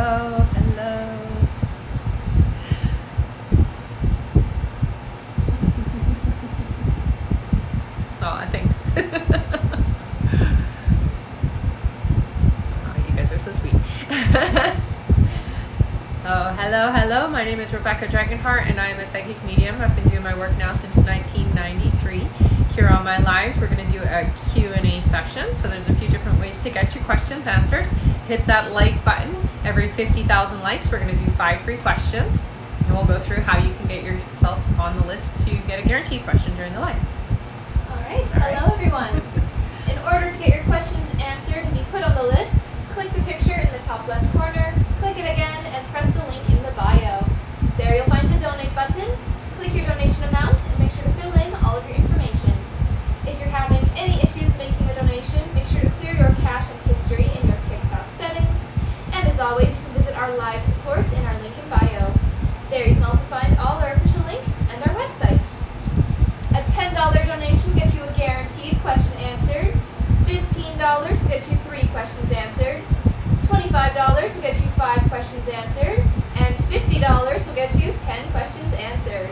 Hello, hello. Aw, thanks. Oh, you guys are so sweet. Oh, hello, hello. My name is Rebecca Dragonheart, and I am a psychic medium. I've been doing my work now since 1993. Here on my lives, we're going to do a Q&A session. So there's a few different ways to get your questions answered. Hit that like button. Every 50,000 likes, we're going to do 5 free questions. And we'll go through how you can get yourself on the list to get a guaranteed question during the live. All right. Hello, everyone. In order to get your questions answered and be put on the list, click the picture in the top left corner, click it again, and press the link in the bio. There you'll find the donate button. Click your donation amount and make sure to fill in all of your information. If you're having any issues making a donation, make sure to clear your cache and history in your TikTok settings. And as always, you can visit our live support in our link in bio. There you can also find all our official links and our website. A $10 donation gets you a guaranteed question answered. $15 will get you 3 questions answered. $25 will get you 5 questions answered. And $50 will get you 10 questions answered.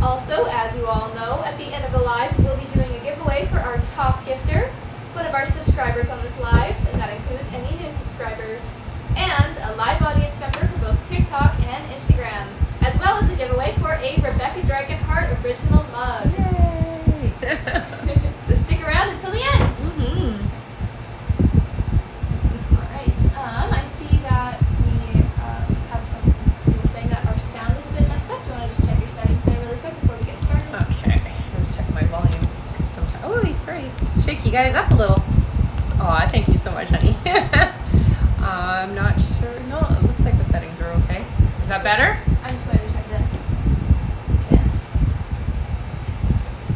Also, as you all know, at the end of the live, we'll be doing a giveaway for our top gifter, one of our subscribers on this live, and that includes any new subscribers, and a live audience member for both TikTok and Instagram, as well as a giveaway for a Rebecca Dragonheart original mug. Yay! So stick around until the end. All right. I see that we have some people saying that our sound is a bit messed up. Do you want to just check your settings there really quick before we get started? Okay, let's check my volume. Oh, sorry. Shake you guys up a little. Aw, thank you so much, honey. I'm not sure. No, it looks like the settings are okay. Is that better? I'm just going to check that.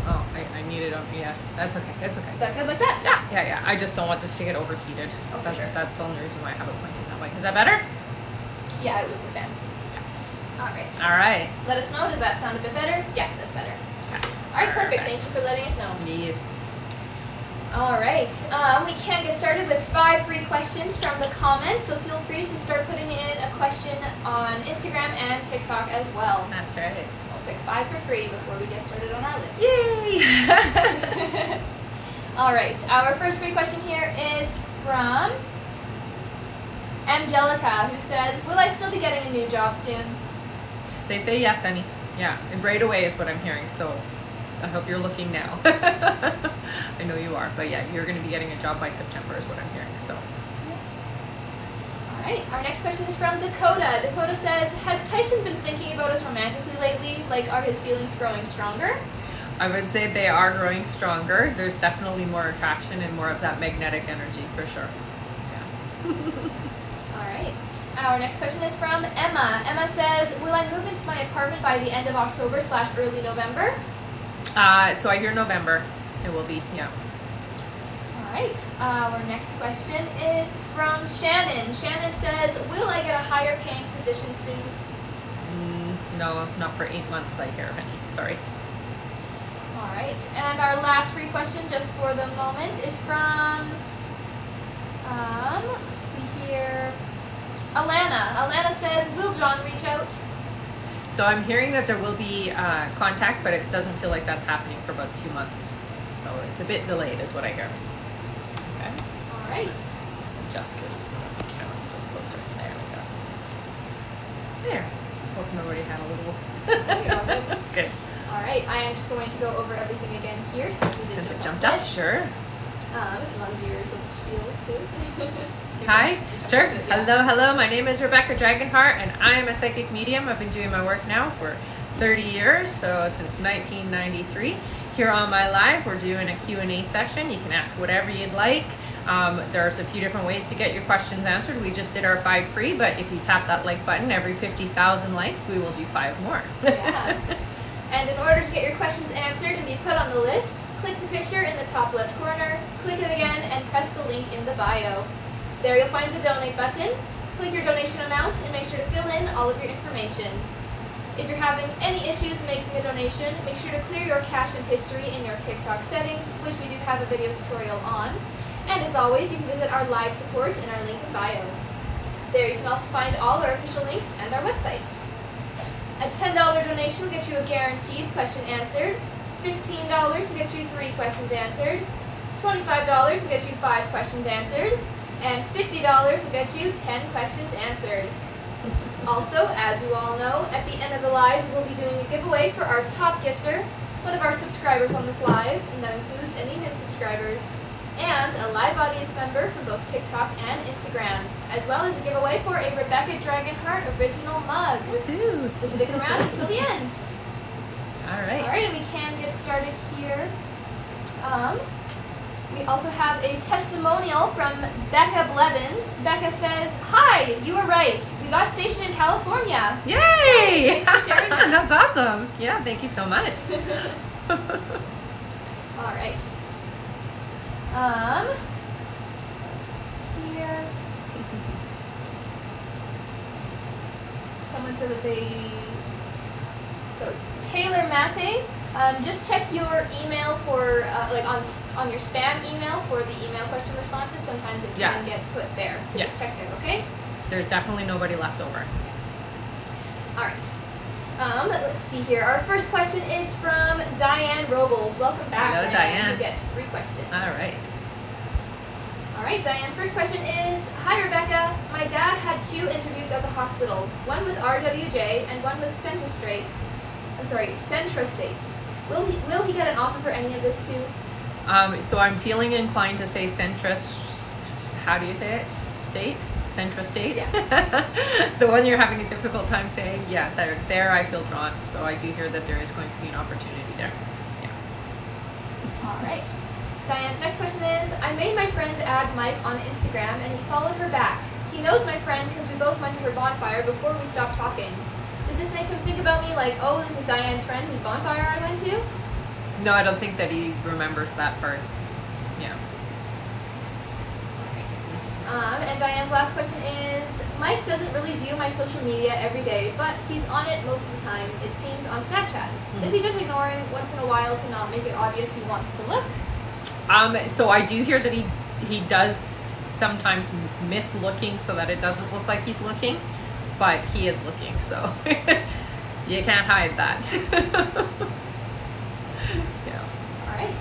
Oh, I need it on. Yeah, that's okay. It's okay. Is that good like that? Yeah. I just don't want this to get overheated. Oh, for sure. That's the only reason why I have it pointing that way. Is that better? Yeah, it was the fan. Yeah. All right. All right. Let us know. Does that sound a bit better? Yeah, that's better. Okay. All right, perfect. Thank you for letting us know. Yes. All right. We can get started with 5 free questions from the comments, so feel free to start putting in a question on Instagram and TikTok as well. That's right. We'll pick 5 for free before we get started on our list. Yay! All right. Our first free question here is from Angelica, who says, "Will I still be getting a new job soon?" They say yes, honey. Yeah, and right away is what I'm hearing. So I hope you're looking now. I know you are, but yeah, you're going to be getting a job by September is what I'm hearing. So. All right. Our next question is from Dakota. Dakota says, "Has Tyson been thinking about us romantically lately? Like, are his feelings growing stronger?" I would say they are growing stronger. There's definitely more attraction and more of that magnetic energy for sure. Yeah. All right. Our next question is from Emma. Emma says, "Will I move into my apartment by the end of October / early November?" So I hear November. It will be, yeah. All right. Our next question is from Shannon. Shannon says, "Will I get a higher paying position soon?" No, not for 8 months, I hear, honey. Sorry. All right. And our last free question, just for the moment, is from, let's see here, Alana. Alana says, "Will John reach out?" So I'm hearing that there will be contact, but it doesn't feel like that's happening for about 2 months. So it's a bit delayed is what I hear. Okay. All right. Adjust this camera's a little closer. There we go. There. Hoping I already had a little. There you go. Good. Good. All right. I am just going to go over everything again here since we did Since it jump jumped on up, it. sure. If you want to do your little spiel too. Hi, sure. Yeah. Hello. My name is Rebecca Dragonheart, and I am a psychic medium. I've been doing my work now for 30 years, so since 1993. Here on my live, we're doing a Q&A session. You can ask whatever you'd like. There's a few different ways to get your questions answered. We just did our 5 free, but if you tap that like button, every 50,000 likes, we will do 5 more. Yeah. And in order to get your questions answered and be put on the list, click the picture in the top left corner, click it again, and press the link in the bio. There you'll find the donate button. Click your donation amount and make sure to fill in all of your information. If you're having any issues making a donation, make sure to clear your cache and history in your TikTok settings, which we do have a video tutorial on. And as always, you can visit our live support in our link in bio. There you can can also find all our official links and our website. A $10 donation will get you a guaranteed question answered. $15 will get you 3 questions answered. $25 will get you 5 questions answered. And $50 will get you 10 questions answered. Also, as you all know, at the end of the live, we will be doing a giveaway for our top gifter, one of our subscribers on this live, and that includes any new subscribers, and a live audience member for both TikTok and Instagram, as well as a giveaway for a Rebecca Dragonheart original mug. Woohoo! So stick around until the end. All right. All right, and we can get started here. We also have a testimonial from Becca Blevins. Becca says, "Hi, you were right. We got stationed in California." Yay! Thanks for sharing that. That's awesome. Yeah, thank you so much. All right. Let's see here. Someone said that so Taylor Mate, just check your email for, like on your spam email for the email question responses. Sometimes it can get put there. So Yes. just check there, okay? There's definitely nobody left over. All right. Let's see here. Our first question is from Diane Robles. Welcome back. Hello, Diane. You get 3 questions. All right. All right, Diane's first question is, "Hi, Rebecca. My dad had 2 interviews at the hospital, one with RWJ and one with Centrastate. Will he get an offer for any of this too?" So I'm feeling inclined to say how do you say it? Centrastate? Yeah. The one you're having a difficult time saying? Yeah, there I feel drawn. So I do hear that there is going to be an opportunity there. Yeah. All right. Diane's next question is, "I made my friend add Mike on Instagram and he followed her back. He knows my friend because we both went to her bonfire before we stopped talking. Did this make him think about me like, oh, this is Diane's friend whose bonfire I went to?" No, I don't think that he remembers that part. Yeah. And Diane's last question is, "Mike doesn't really view my social media every day, but he's on it most of the time, it seems, on Snapchat. Is he just ignoring once in a while to not make it obvious he wants to look?" So I do hear that he does sometimes miss looking so that it doesn't look like he's looking, but he is looking, so you can't hide that. Yeah. All right.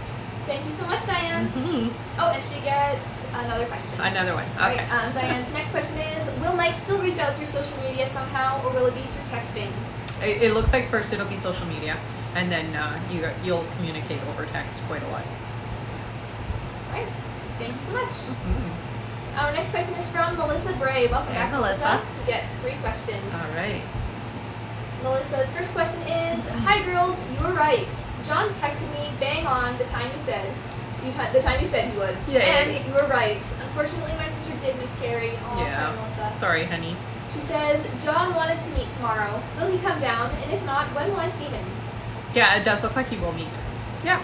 Thank you so much, Diane. Mm-hmm. Oh, and she gets another question. Another one. All Okay. right, Diane's next question is, "Will Mike still reach out through social media somehow, or will it be through texting?" It looks like first it'll be social media, and then you'll communicate over text quite a lot. All right. Thank you so much. Mm-hmm. Our next question is from Melissa Bray. Welcome Hey, back, Melissa. You get 3 questions. All right. Melissa's first question is, "Hi girls, you were right. John texted me bang on the time you said he would. Yay. And you were right. Unfortunately, my sister did miscarry." Oh, Yeah. sorry, Melissa. Sorry, honey. She says, "John wanted to meet tomorrow. Will he come down? And if not, when will I see him?" Yeah, it does look like he will meet. Yeah.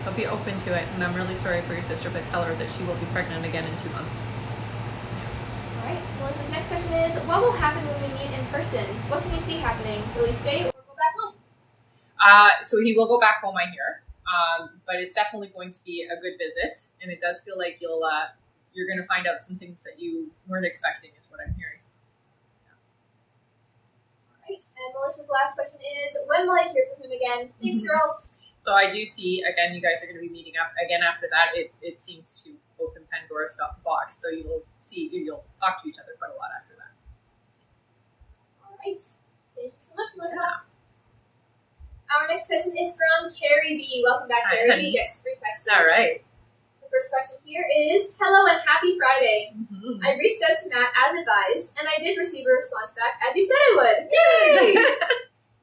I'll be open to it, and I'm really sorry for your sister, but tell her that she will be pregnant again in 2 months. All right. Melissa's next question is, "What will happen when we meet in person? What can you see happening? Will he stay or go back home?" So he will go back home, I hear. But it's definitely going to be a good visit, and it does feel like you're going to find out some things that you weren't expecting, is what I'm hearing. All right. And Melissa's last question is, "When will I hear from him again? Thanks, girls." So I do see, again, you guys are going to be meeting up again after that. It seems to open Pandora's box, so you'll talk to each other quite a lot after that. All right. Thank you so much, Melissa. Our next question is from Carrie B. Welcome back, Hi, Carrie. honey. You get 3 questions. All right. The first question here is, "Hello and happy Friday. Mm-hmm. I reached out to Matt as advised, and I did receive a response back as you said I would. Yay!"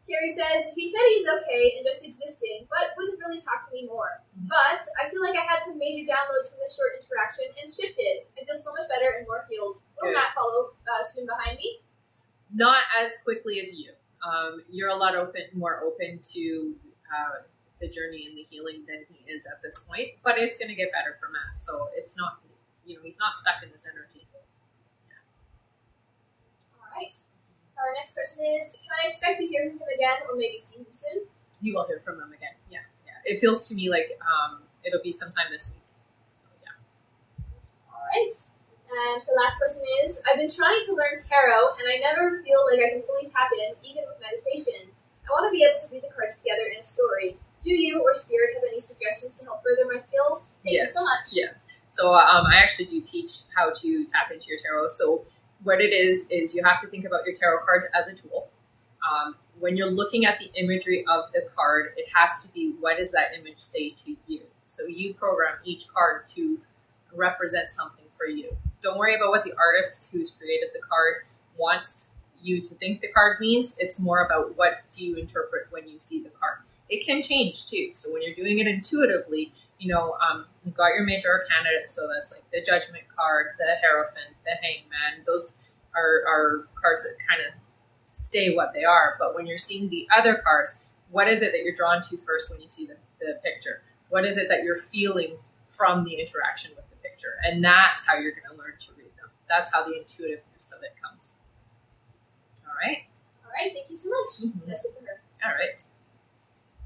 Carrie says, "He said he's okay and just existing, but wouldn't really talk to me more. But I feel like I had some major downloads from this short interaction and shifted. I feel so much better and more healed. Will Good. Matt follow soon behind me?" Not as quickly as you. You're a lot more open to the journey and the healing than he is at this point, but it's going to get better for Matt. So it's not, he's not stuck in this energy. All right. Our next question is, "Can I expect to hear from him again or maybe see him soon?" You will hear from him again. Yeah. It feels to me like it'll be sometime this week. So yeah. All right. And the last question is, I've been trying to learn tarot, and I never feel like I can fully tap in, even with meditation. I want to be able to read the cards together in a story. Do you or Spirit have any suggestions to help further my skills? Thank you so much. Yes. So I actually do teach how to tap into your tarot. So what it is you have to think about your tarot cards as a tool. When you're looking at the imagery of the card, it has to be, what does that image say to you? So you program each card to represent something for you. Don't worry about what the artist who's created the card wants you to think the card means. It's more about what do you interpret when you see the card. It can change too. So when you're doing it intuitively, you've got your major arcana, so that's like the Judgment card, the Hierophant, the Hangman. Those are cards that kind of stay what they are. But when you're seeing the other cards, what is it that you're drawn to first when you see the picture? What is it that you're feeling from the interaction with the picture? And that's how you're going to learn to read them. That's how the intuitiveness of it comes. All right. All right. Thank you so much. Mm-hmm. That's it for her. All right.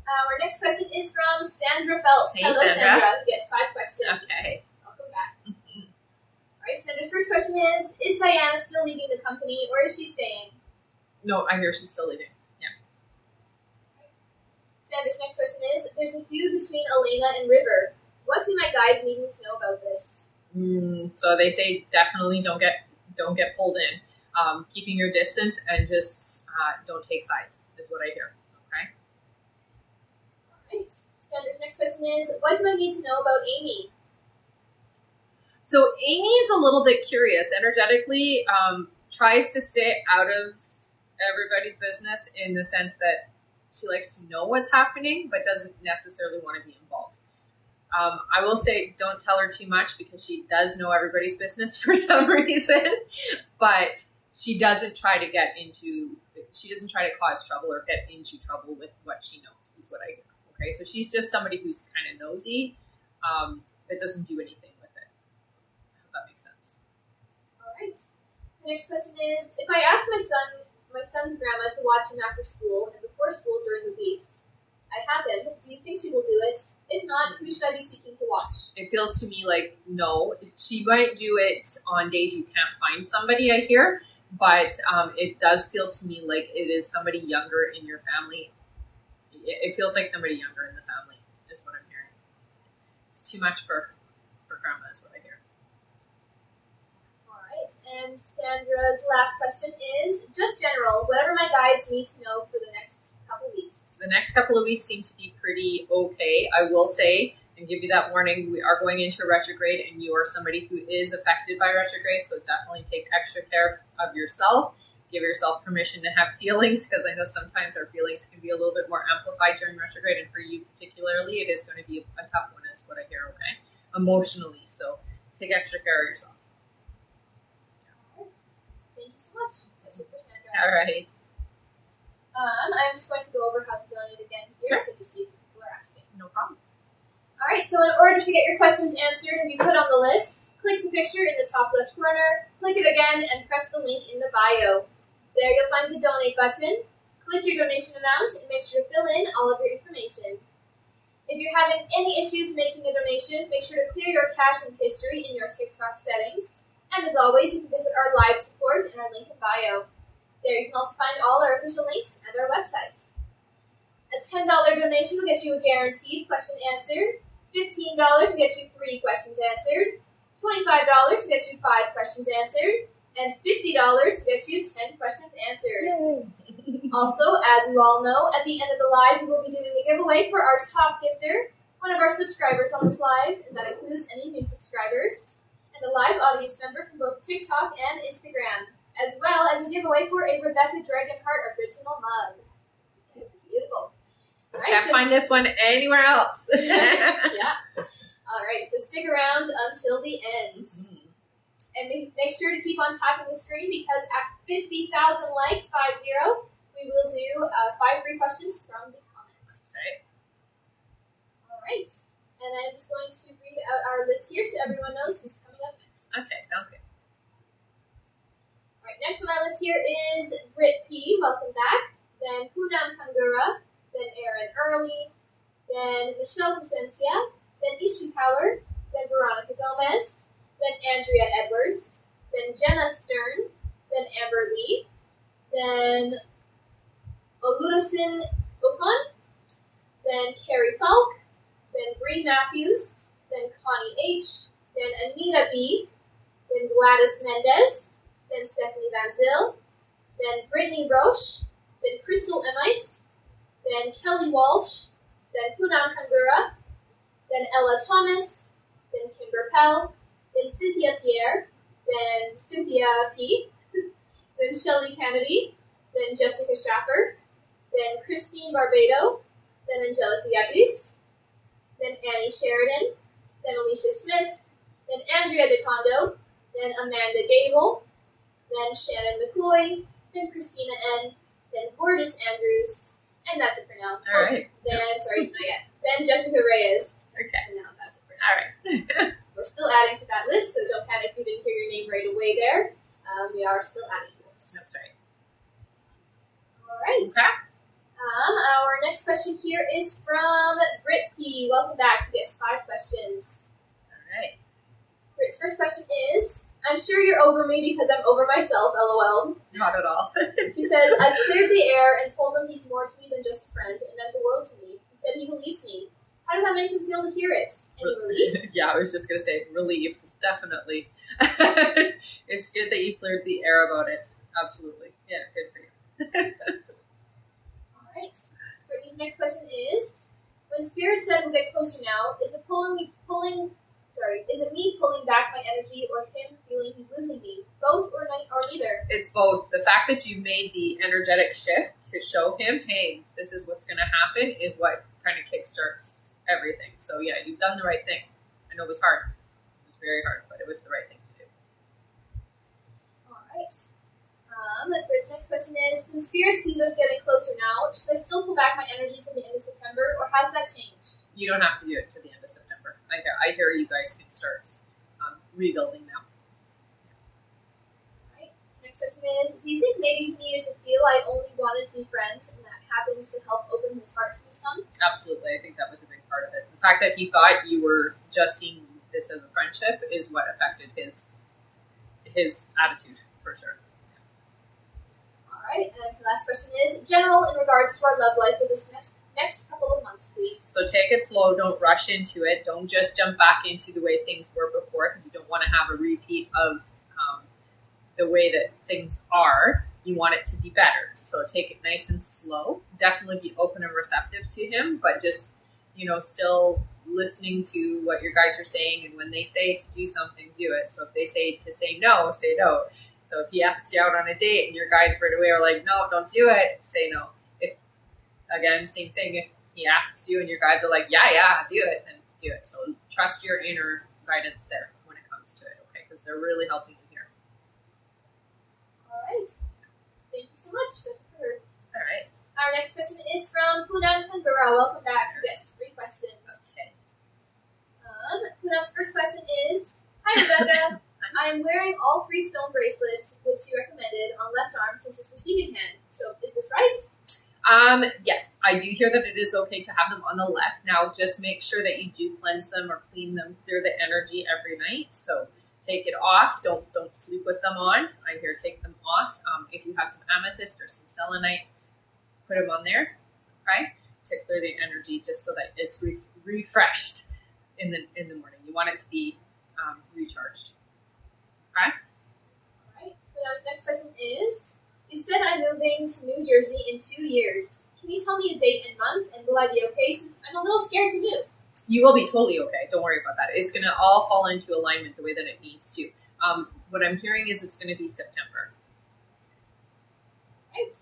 Our next question is from Sandra Phelps. Hey, Hello, Sandra. Yes, 5 questions. Okay. Welcome back. All right, Sandra's first question is Diana still leaving the company, or is she staying? No, I hear she's still leaving. Yeah. Sandra's next question is, there's a feud between Elena and River. What do my guides need me to know about this? So they say definitely don't get pulled in. Keeping your distance and just don't take sides is what I hear. Okay. All right. Sandra's next question is, what do I need to know about Amy? So Amy's a little bit curious. Energetically, tries to stay out of everybody's business in the sense that she likes to know what's happening, but doesn't necessarily want to be involved. I will say don't tell her too much because she does know everybody's business for some reason, but she doesn't try to cause trouble or get into trouble with what she knows is what I hear. Okay, so she's just somebody who's kind of nosy, but doesn't do anything with it. I hope that makes sense. All right. The next question is, if I ask my son's grandma to watch him after school and before school during the weeks I have him, do you think she will do it? If not, who should I be seeking to watch? It feels to me like no. She might do it on days you can't find somebody, I hear, but it does feel to me like it is somebody younger in your family. It feels like somebody younger in the family is what I'm hearing. It's too much for grandma is what I hear. All right, and Sandra's last question is, just general, whatever my guides need to know for the next couple weeks. The next couple of weeks seem to be pretty okay. I will say, and give you that warning, we are going into a retrograde and you are somebody who is affected by retrograde, so definitely take extra care of yourself. Give yourself permission to have feelings, because I know sometimes our feelings can be a little bit more amplified during retrograde, and for you particularly, it is going to be a tough one is what I hear, okay? Emotionally, so take extra care of yourself. All right. Thank you so much. That's it for Sandra. All right. I'm just going to go over how to donate again here, Sure. so you see people are asking. No problem. All right, so in order to get your questions answered and be put on the list, click the picture in the top left corner, click it again, and press the link in the bio. There you'll find the donate button. Click your donation amount and make sure to fill in all of your information. If you're having any issues making a donation, make sure to clear your cache and history in your TikTok settings. And as always, you can visit our live support in our link in bio. There you can also find all our official links and our website. A $10 donation will get you a guaranteed question answered, $15 to get you 3 questions answered, $25 to get you 5 questions answered, and $50 to get you 10 questions answered. Also, as you all know, at the end of the live, we will be doing a giveaway for our top gifter, one of our subscribers on this live, and that includes any new subscribers, and a live audience member from both TikTok and Instagram, as well as a giveaway for a Rebecca Dragonheart original mug. Yes, it's beautiful. All right, Can't find this one anywhere else. Yeah. All right, so stick around until the end. And make sure to keep on tapping the screen, because at 50,000 likes, 50, we will do 5 free questions from the comments. Right. All right. And I'm just going to read out our list here so everyone knows who's coming up next. Okay, sounds good. All right, next on our list here is Brit P. Welcome back. Then Poonam Kangura. Then Aaron Early. Then Michelle Placencia. Then Ishu Power. Then Veronica Gomez. then Andrea Edwards, then Jenna Stern, then Amber Lee, then Olutosin Okon, then Carrie Falk, then Bree Matthews, then Connie H., then Anita B., then Gladys Mendez, then Stephanie Van Zyl, then Brittany Roche, then Crystal Emite, then Kelly Walsh, then Punam Kangura, then Ella Thomas, then Kimber Pell, then Cynthia Pierre, then Cynthia P., then Shelley Kennedy, then Jessica Schaffer, then Christine Barbado, then Angelica Yepes, then Annie Sheridan, then Alicia Smith, then Andrea DeCondo, then Amanda Gable, then Shannon McCoy, then Christina N., then Gorgeous Andrews, and that's it for now. All right. Then, sorry, not yet. Then Jessica Reyes. Okay. And now that's it for now. All right. We're still adding to that list, so don't panic if you didn't hear your name right away there. We are still adding to this. That's right. All right. Okay. Our next question here is from Britt P. Welcome back. He gets 5 questions. All right. Britt's first question is, I'm sure you're over me because I'm over myself, LOL. Not at all. She says, I cleared the air and told him he's more to me than just a friend. It meant the world to me. He said he believes me. How did that make him feel to hear it? Any relief? Yeah, I was just going to say relieved, definitely. It's good that you cleared the air about it. Absolutely. Yeah, good for you. All right. Brittany's next question is, when Spirit said we'll get closer now, is it me pulling back my energy or him feeling he's losing me? Both or neither? It's both. The fact that you made the energetic shift to show him, hey, this is what's going to happen, is what kind of kickstarts everything. So yeah, you've done the right thing. I know it was hard. It was very hard, but it was the right thing to do. All right. This next question is, since Spirit sees us getting closer now, should I still pull back my energy to the end of September, or has that changed? You don't have to do it to the end of September. I hear you guys can start rebuilding now. All right. Next question is, do you think maybe he needed to feel I only wanted to be friends, and that happens to help open his heart to me some? Absolutely. I think that was a big part of it. The fact that he thought you were just seeing this as a friendship is what affected his attitude, for sure. Alright, and the last question is, general in regards to our love life for this next couple of months, please. So take it slow. Don't rush into it. Don't just jump back into the way things were before, because you don't want to have a repeat of the way that things are. You want it to be better. So take it nice and slow. Definitely be open and receptive to him, but just, still listening to what your guys are saying. And when they say to do something, do it. So if they say to say no, say no. So if he asks you out on a date and your guys right away are like, no, don't do it, say no. If, again, same thing, if he asks you and your guys are like, yeah, do it, then do it. So trust your inner guidance there when it comes to it, okay? Because they're really helping you here. All right. Thank you so much. That's good. All right. Our next question is from Punam Kangura. Welcome back. Yes, 3 questions. Okay. Punam's first question is, hi, Rebecca. I am wearing all 3 stone bracelets, which you recommended, on left arm since it's receiving hand. So is this right? Yes, I do hear that it is okay to have them on the left. Now, just make sure that you do cleanse them or clean them, clear the energy every night. So take it off. Don't sleep with them on. I hear take them off. If you have some amethyst or some selenite, put them on there, okay, to clear the energy, just so that it's refreshed in the morning. You want it to be recharged. Okay. All right. Punam's next question is, you said I'm moving to New Jersey in 2 years. Can you tell me a date and month, and will I be okay since I'm a little scared to move? You will be totally okay. Don't worry about that. It's going to all fall into alignment the way that it needs to. What I'm hearing is it's going to be September. Right.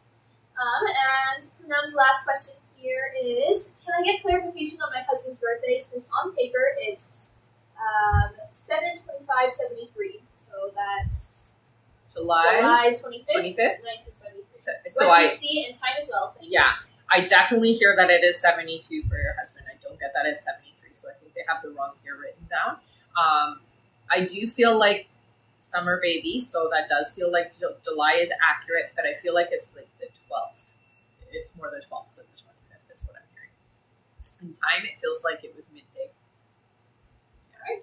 And Punam's last question here is, can I get clarification on my husband's birthday, since on paper it's 7/25/73. So that's July 25th, 1973. So I see it in time as well. Thanks. Yeah, I definitely hear that it is 72 for your husband. I don't get that it's 73, so I think they have the wrong year written down. I do feel like summer baby, so that does feel like July is accurate, but I feel like it's like the 12th. It's more the 12th than the 25th is what I'm hearing. In time, it feels like it was midday. All right.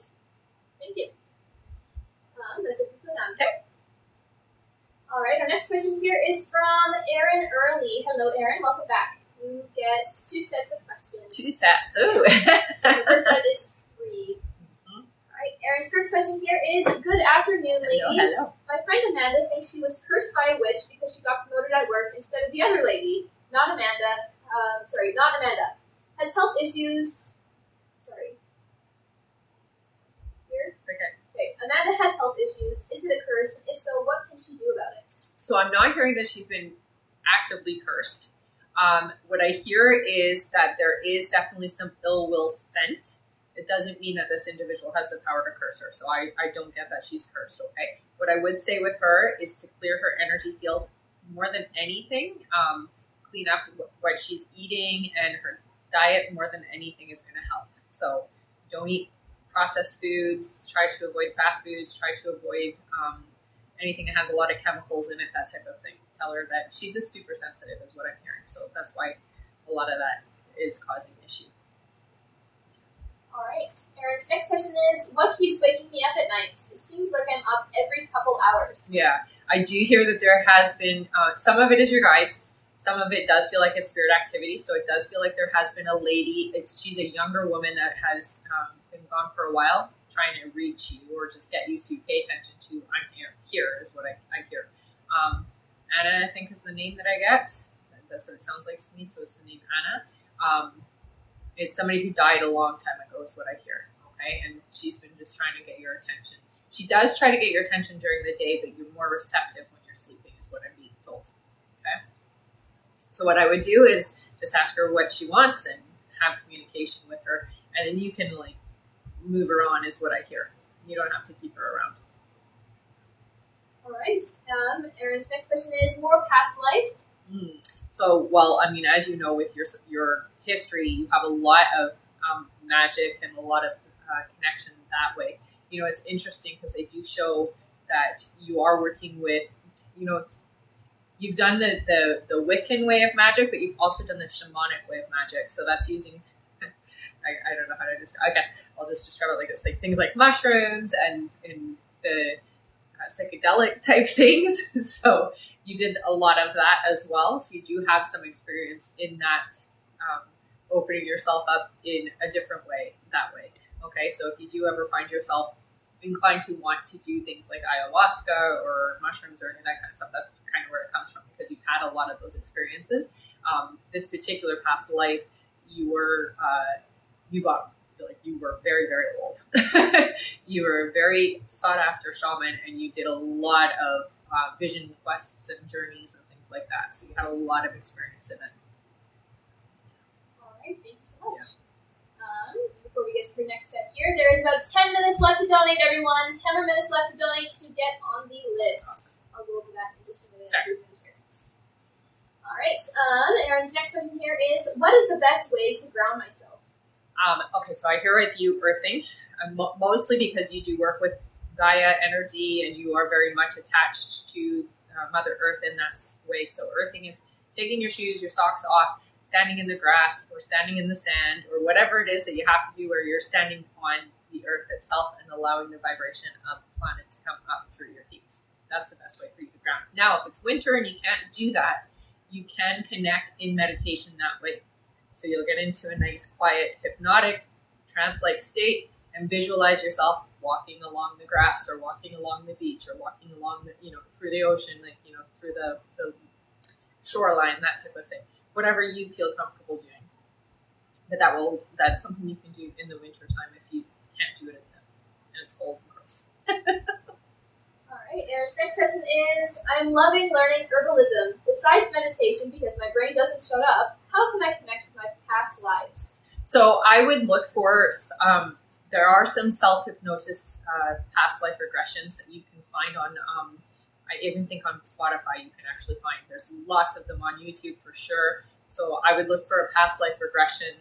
Thank you. That's a good one. Okay. All right, our next question here is from Erin Early. Hello, Erin. Welcome back. You get 2 sets of questions. 2 sets. Ooh. So the first set is 3. All right, Erin's first question here is, good afternoon, ladies. Hello. My friend Amanda thinks she was cursed by a witch because she got promoted at work instead of the other lady. Not Amanda. Not Amanda. Has health issues. Sorry. Here? It's okay. Okay, Amanda has health issues. Is it a curse? And if so, what can she do about it? So I'm not hearing that she's been actively cursed. What I hear is that there is definitely some ill will sent. It doesn't mean that this individual has the power to curse her. So I don't get that she's cursed, okay? What I would say with her is to clear her energy field more than anything. Clean up what she's eating, and her diet more than anything is going to help. So don't eat processed foods. Try to avoid fast foods. Try to avoid anything that has a lot of chemicals in it, that type of thing. Tell her that she's just super sensitive is what I'm hearing. So that's why a lot of that is causing issue. All right. Erin's next question is, what keeps waking me up at night? It seems like I'm up every couple hours. Yeah, I do hear that there has been, some of it is your guides. Some of it does feel like it's spirit activity. So it does feel like there has been a lady, she's a younger woman that has been gone for a while, trying to reach you or just get you to pay attention to, I'm here is what I hear. Anna, I think, is the name that I get. That's what it sounds like to me. So it's the name Anna. It's somebody who died a long time ago is what I hear. Okay. And she's been just trying to get your attention. She does try to get your attention during the day, but you're more receptive when you're sleeping is what I'm being told. Okay. So what I would do is just ask her what she wants and have communication with her. And then you can like move her on is what I hear. You don't have to keep her around. All right. Erin's next question is, more past life? So, well, I mean, as you know, with your history, you have a lot of magic and a lot of connection that way. You know, it's interesting because they do show that you are working with, you know, you've done the Wiccan way of magic, but you've also done the shamanic way of magic. So that's using, I don't know how to describe, I guess I'll just describe it like this, like things like mushrooms and the psychedelic type things. So you did a lot of that as well. So you do have some experience in that, opening yourself up in a different way that way. Okay. So if you do ever find yourself inclined to want to do things like ayahuasca or mushrooms or any of that kind of stuff, that's kind of where it comes from, because you've had a lot of those experiences. This particular past life, you were very, very old. You were a very sought after shaman, and you did a lot of vision quests and journeys and things like that. So you had a lot of experience in it. All right, thank you so much. Before we get to the next step here, there is about 10 minutes left to donate, everyone. 10 more minutes left to donate to get on the list. I'll go over that in just a minute. All right. Erin's next question here is, what is the best way to ground myself? Okay, so I hear with you earthing, mostly because you do work with Gaia energy and you are very much attached to Mother Earth in that way. So earthing is taking your shoes, your socks off, standing in the grass or standing in the sand or whatever it is that you have to do where you're standing on the earth itself and allowing the vibration of the planet to come up through your feet. That's the best way for you to ground. Now, if it's winter and you can't do that, you can connect in meditation that way. So you'll get into a nice, quiet, hypnotic, trance-like state and visualize yourself walking along the grass or walking along the beach or walking along the, through the ocean, through the shoreline, that type of thing. Whatever you feel comfortable doing. But that's something you can do in the winter time if you can't do it and it's cold and gross. All right, Erin's next question is, I'm loving learning herbalism. Besides meditation, because my brain doesn't shut up, how can I connect with my past lives? So I would look for, there are some self-hypnosis past life regressions that you can find on, I even think on Spotify you can actually find. There's lots of them on YouTube for sure. So I would look for a past life regression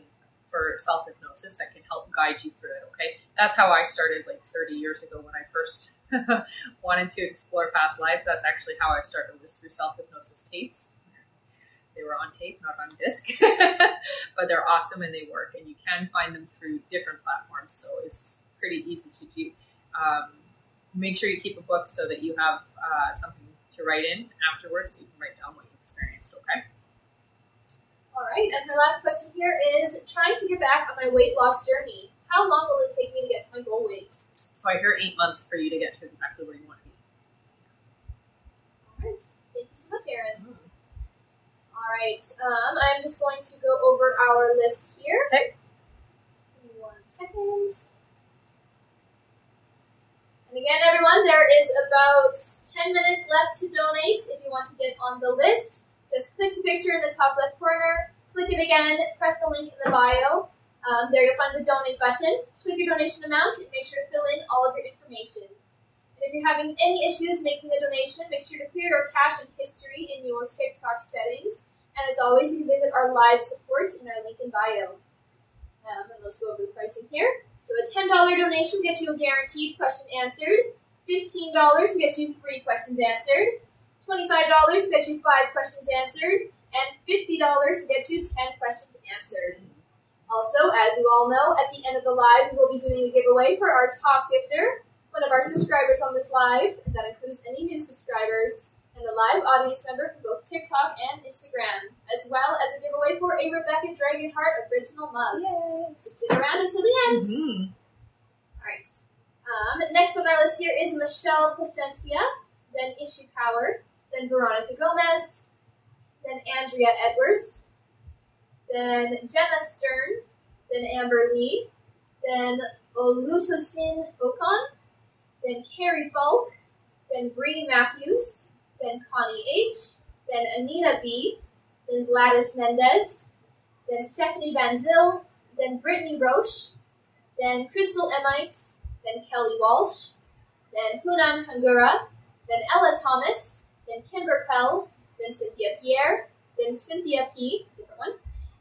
for self-hypnosis that can help guide you through it, okay? That's how I started like 30 years ago when I first wanted to explore past lives. That's actually how I started, was through self-hypnosis tapes. They were on tape, not on disc, but they're awesome and they work, and you can find them through different platforms. So it's pretty easy to do. make sure you keep a book so that you have something to write in afterwards, so you can write down what you experienced. Okay. All right, and her last question here is, trying to get back on my weight loss journey. How long will it take me to get to my goal weight? So I hear 8 months for you to get to exactly where you want to be. All right, thank you so much, Erin. All right, I'm just going to go over our list here. Okay. Give me 1 second. And again, everyone, there is about 10 minutes left to donate. If you want to get on the list, just click the picture in the top left corner, click it again, press the link in the bio. There you'll find the donate button. Click your donation amount and make sure to fill in all of your information. And if you're having any issues making a donation, make sure to clear your cache and history in your TikTok settings. And as always, you can visit our live support in our link in bio. And let's go over the pricing here. So a $10 donation gets you a guaranteed question answered. $15 gets you 3 questions answered. $25 gets you 5 questions answered. And $50 gets you 10 questions answered. Also, as you all know, at the end of the live, we will be doing a giveaway for our top gifter, one of our subscribers on this live, and that includes any new subscribers, and a live audience member for both TikTok and Instagram, as well as a giveaway for a Rebecca Dragonheart original mug. Yay! So stick around until the end. All right. Next on our list here is Michelle Placencia, then Issue Power, then Veronica Gomez, then Andrea Edwards, then Jenna Stern, then Amber Lee, then Olutosin Okon, then Carrie Falk, then Bree Matthews, then Connie H., then Anita B., then Gladys Mendez, then Stephanie Banzil, then Brittany Roche, then Crystal Emite, then Kelly Walsh, then Hunan Hangura, then Ella Thomas, then Kimber Pell, then Cynthia Pierre, then Cynthia P., different one,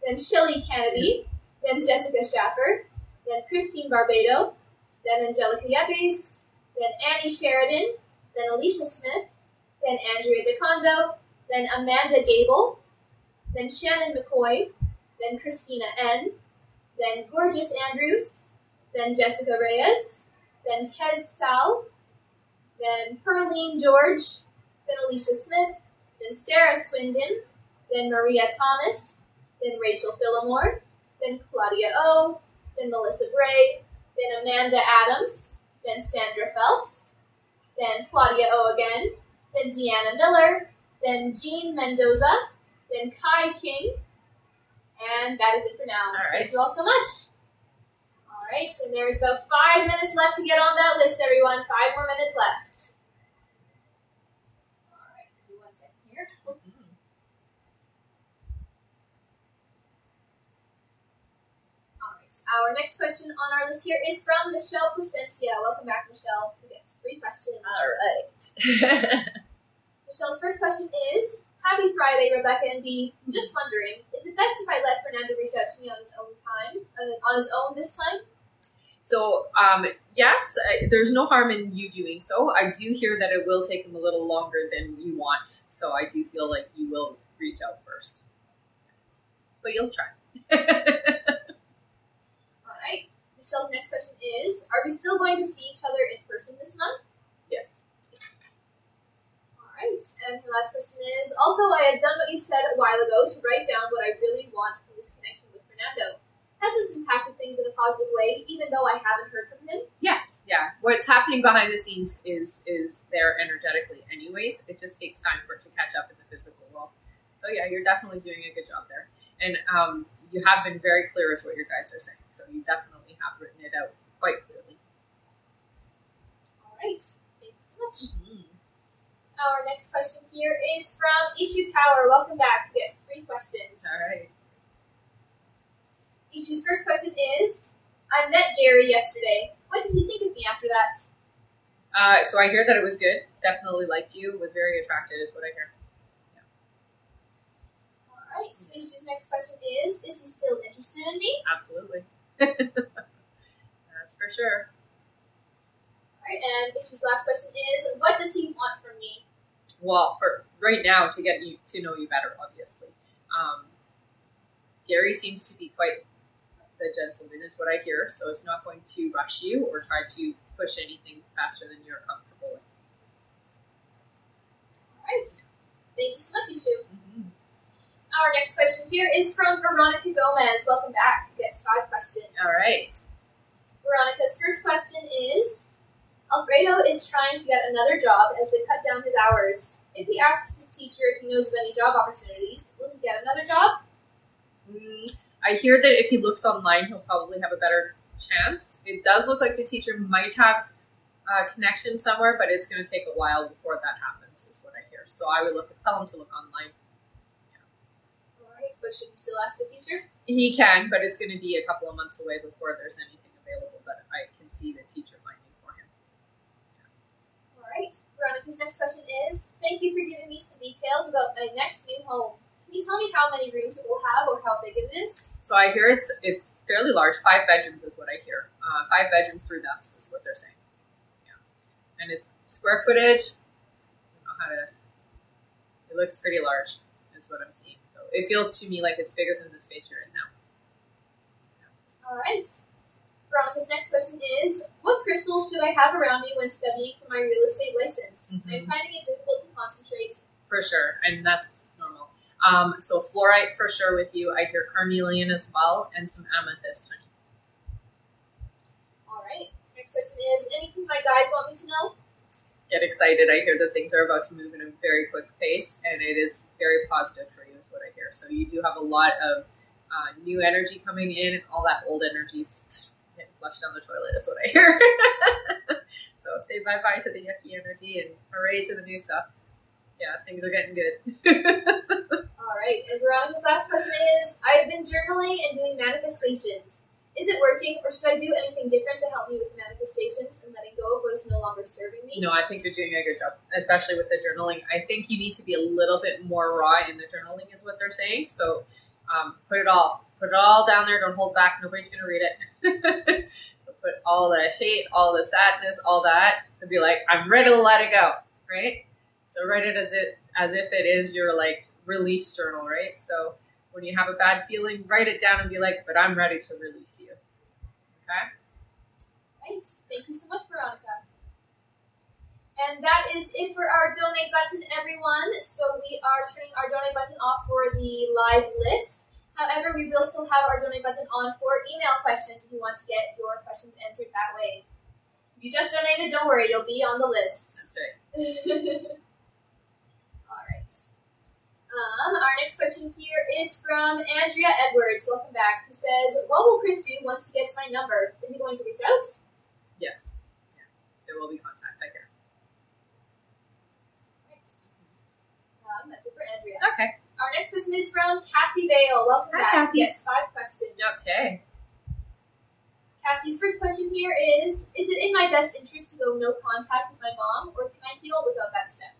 then Shelley Canopy, then Jessica Schaffer, then Christine Barbado, then Angelica Yepes, then Annie Sheridan, then Alicia Smith, then Andrea DeCondo, then Amanda Gable, then Shannon McCoy, then Christina N., then Gorgeous Andrews, then Jessica Reyes, then Kez Sal, then Perline George, then Alicia Smith, then Sarah Swindon, then Maria Thomas, then Rachel Phillimore, then Claudia O., then Melissa Gray, then Amanda Adams, then Sandra Phelps, then Claudia O. again, then Deanna Miller, then Jean Mendoza, then Kai King, and that is it for now. All right. Thank you all so much. All right, so there's about 5 minutes left to get on that list, everyone. 5 more minutes left. All right, give me 1 second here. Our next question on our list here is from Michelle Placencia. Welcome back, Michelle. Who gets 3 questions. All right. Michelle's first question is, Happy Friday, Rebecca and B. Just wondering, is it best if I let Fernando reach out to me on his own this time? So, yes, there's no harm in you doing so. I do hear that it will take him a little longer than you want. So I do feel like you will reach out first. But you'll try. Michelle's next question is, are we still going to see each other in person this month? Yes. All right. And her last question is, also, I had done what you said a while ago to write down what I really want from this connection with Fernando. Has this impacted things in a positive way, even though I haven't heard from him? Yes. Yeah. What's happening behind the scenes is there energetically anyways. It just takes time for it to catch up in the physical world. So yeah, you're definitely doing a good job there. And you have been very clear as what your guides are saying. So you definitely have written it out quite clearly. All right. Thank you so much. Our next question here is from Issue Power. Welcome back. Yes, 3 questions. All right. Issue's first question is, I met Gary yesterday. What did he think of me after that? So I hear that it was good. Definitely liked you. Was very attracted is what I hear. Alright, so Issue's next question is he still interested in me? Absolutely. That's for sure. Alright, and Issue's last question is, what does he want from me? Well, for right now, to get you to know you better, obviously. Gary seems to be quite the gentleman is what I hear. So it's not going to rush you or try to push anything faster than you're comfortable with. All right. Thank you so much, Ishu. Our next question here is from Veronica Gomez. Welcome back. Who gets 5 questions. All right. Veronica's first question is, Alfredo is trying to get another job as they cut down his hours. If he asks his teacher if he knows of any job opportunities, will he get another job? I hear that if he looks online, he'll probably have a better chance. It does look like the teacher might have a connection somewhere, but it's going to take a while before that happens, is what I hear. So I would tell him to look online. Yeah. All right, but should we still ask the teacher? He can, but it's going to be a couple of months away before there's anything available that I can see the teacher finding for him. All right. Veronica's next question is, thank you for giving me some details about my next new home. Can you tell me how many rooms it will have or how big it is? So I hear it's fairly large. 5 bedrooms is what I hear. 5 bedrooms, 3 baths is what they're saying. Yeah, and it's square footage. I don't know how to. It looks pretty large, is what I'm seeing. So it feels to me like it's bigger than the space you're in now. All right. Veronica's next question is, what crystals should I have around me when studying for my real estate license? I'm finding it difficult to concentrate. For sure, and that's normal. So fluorite for sure with you. I hear carnelian as well, and some amethyst, honey. All right. Next question is, anything my guides want me to know? Get excited. I hear that things are about to move in a very quick pace, and it is very positive for you is what I hear. So you do have a lot of new energy coming in, and all that old energy's getting flushed down the toilet is what I hear. So say bye-bye to the yucky energy and hooray to the new stuff. Yeah, things are getting good. All right, and Veronica's last question is, I've been journaling and doing manifestations. Is it working, or should I do anything different to help me with manifestations and letting go of what is no longer serving me? No, I think you're doing a good job, especially with the journaling. I think you need to be a little bit more raw in the journaling is what they're saying. So put it all down there. Don't hold back. Nobody's going to read it. Put all the hate, all the sadness, all that, and be like, I'm ready to let it go, right? So write it as if it is your like release journal, right? So when you have a bad feeling, write it down and be like, but I'm ready to release you. Okay? Right. Thank you so much, Veronica. And that is it for our donate button, everyone. So we are turning our donate button off for the live list. However, we will still have our donate button on for email questions if you want to get your questions answered that way. If you just donated, don't worry, you'll be on the list. That's right. All right. Our next question here is from Andrea Edwards. Welcome back. Who says, what will Chris do once he gets my number? Is he going to reach out? Yes. Yeah. There will be contact, I hear. Right. That's it for Andrea. Okay. Our next question is from Cassie Vale. Welcome back. Cassie. Gets 5 questions. Okay. Cassie's first question here is it in my best interest to go no contact with my mom, or can I heal without that step?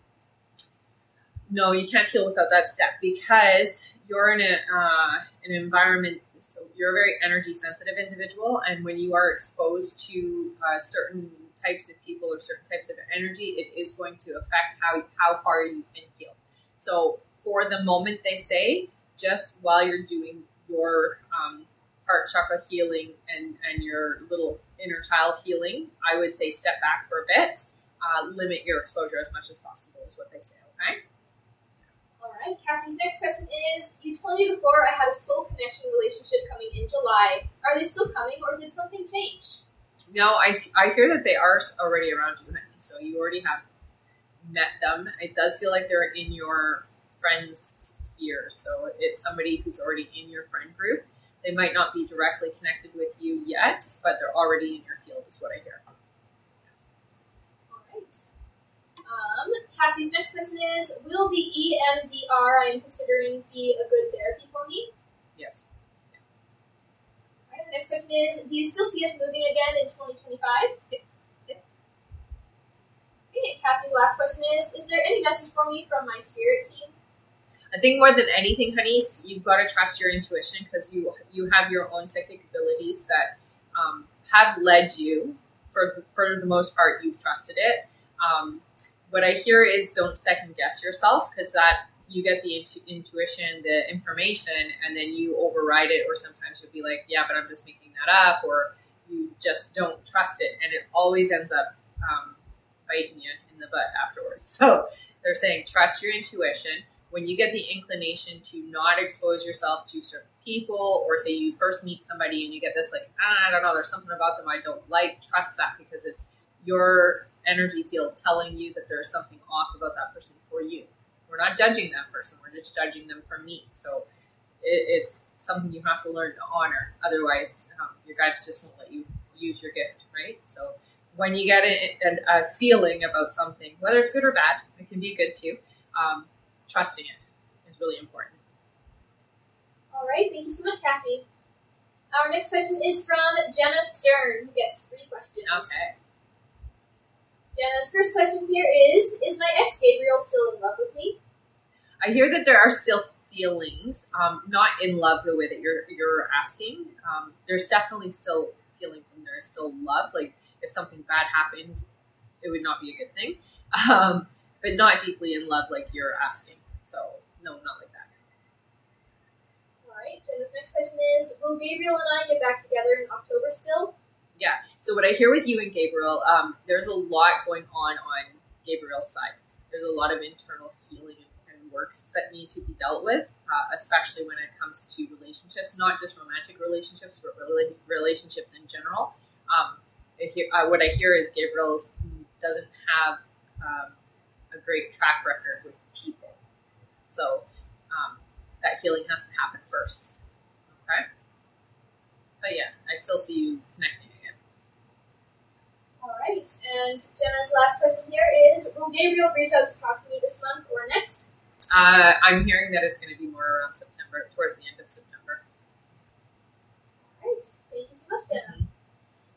No, you can't heal without that step because you're in an environment, so you're a very energy sensitive individual, and when you are exposed to certain types of people or certain types of energy, it is going to affect how far you can heal. So for the moment, they say, just while you're doing your heart chakra healing and your little inner child healing, I would say step back for a bit, limit your exposure as much as possible is what they say, okay? All right. Cassie's next question is, you told me before I had a soul connection relationship coming in July. Are they still coming, or did something change? No, I hear that they are already around you, honey. So you already have met them. It does feel like they're in your friends' sphere. So it's somebody who's already in your friend group. They might not be directly connected with you yet, but they're already in your field is what I hear. All right. Cassie's next question is, will the EMDR I'm considering be a good therapy for me? Yes. All right, the next question is, do you still see us moving again in 2025? Yeah. Okay, Cassie's last question is there any message for me from my spirit team? I think more than anything, honeys, you've got to trust your intuition because you have your own psychic abilities that have led you. For the most part, you've trusted it. What I hear is don't second guess yourself because that you get the intuition, the information, and then you override it, or sometimes you'll be like, yeah, but I'm just making that up, or you just don't trust it, and it always ends up biting you in the butt afterwards. So they're saying trust your intuition. When you get the inclination to not expose yourself to certain people, or say you first meet somebody and you get this like, I don't know, there's something about them I don't like, trust that, because it's your energy field telling you that there's something off about that person for you. We're not judging that person. We're just judging them for me. So it's something you have to learn to honor. Otherwise, your guides just won't let you use your gift, right? So when you get a feeling about something, whether it's good or bad, it can be good too, trusting it is really important. All right. Thank you so much, Cassie. Our next question is from Jenna Stern, who gets 3 questions. Okay. Jenna's first question here is my ex Gabriel still in love with me? I hear that there are still feelings, not in love the way that you're asking. There's definitely still feelings, and there's still love. Like if something bad happened, it would not be a good thing, but not deeply in love like you're asking. So no, not like that. All right. Jenna's next question is, will Gabriel and I get back together in October still? Yeah. So what I hear with you and Gabriel, there's a lot going on Gabriel's side. There's a lot of internal healing and works that need to be dealt with, especially when it comes to relationships, not just romantic relationships, but relationships in general. What I hear is Gabriel doesn't have a great track record with people. So that healing has to happen first. Okay? But yeah, I still see you connecting again. All right. And Jenna's last question here is, will Gabriel reach out to talk to me this month or next? I'm hearing that it's going to be more around September, towards the end of September. All right. Thank you so much, Jenna.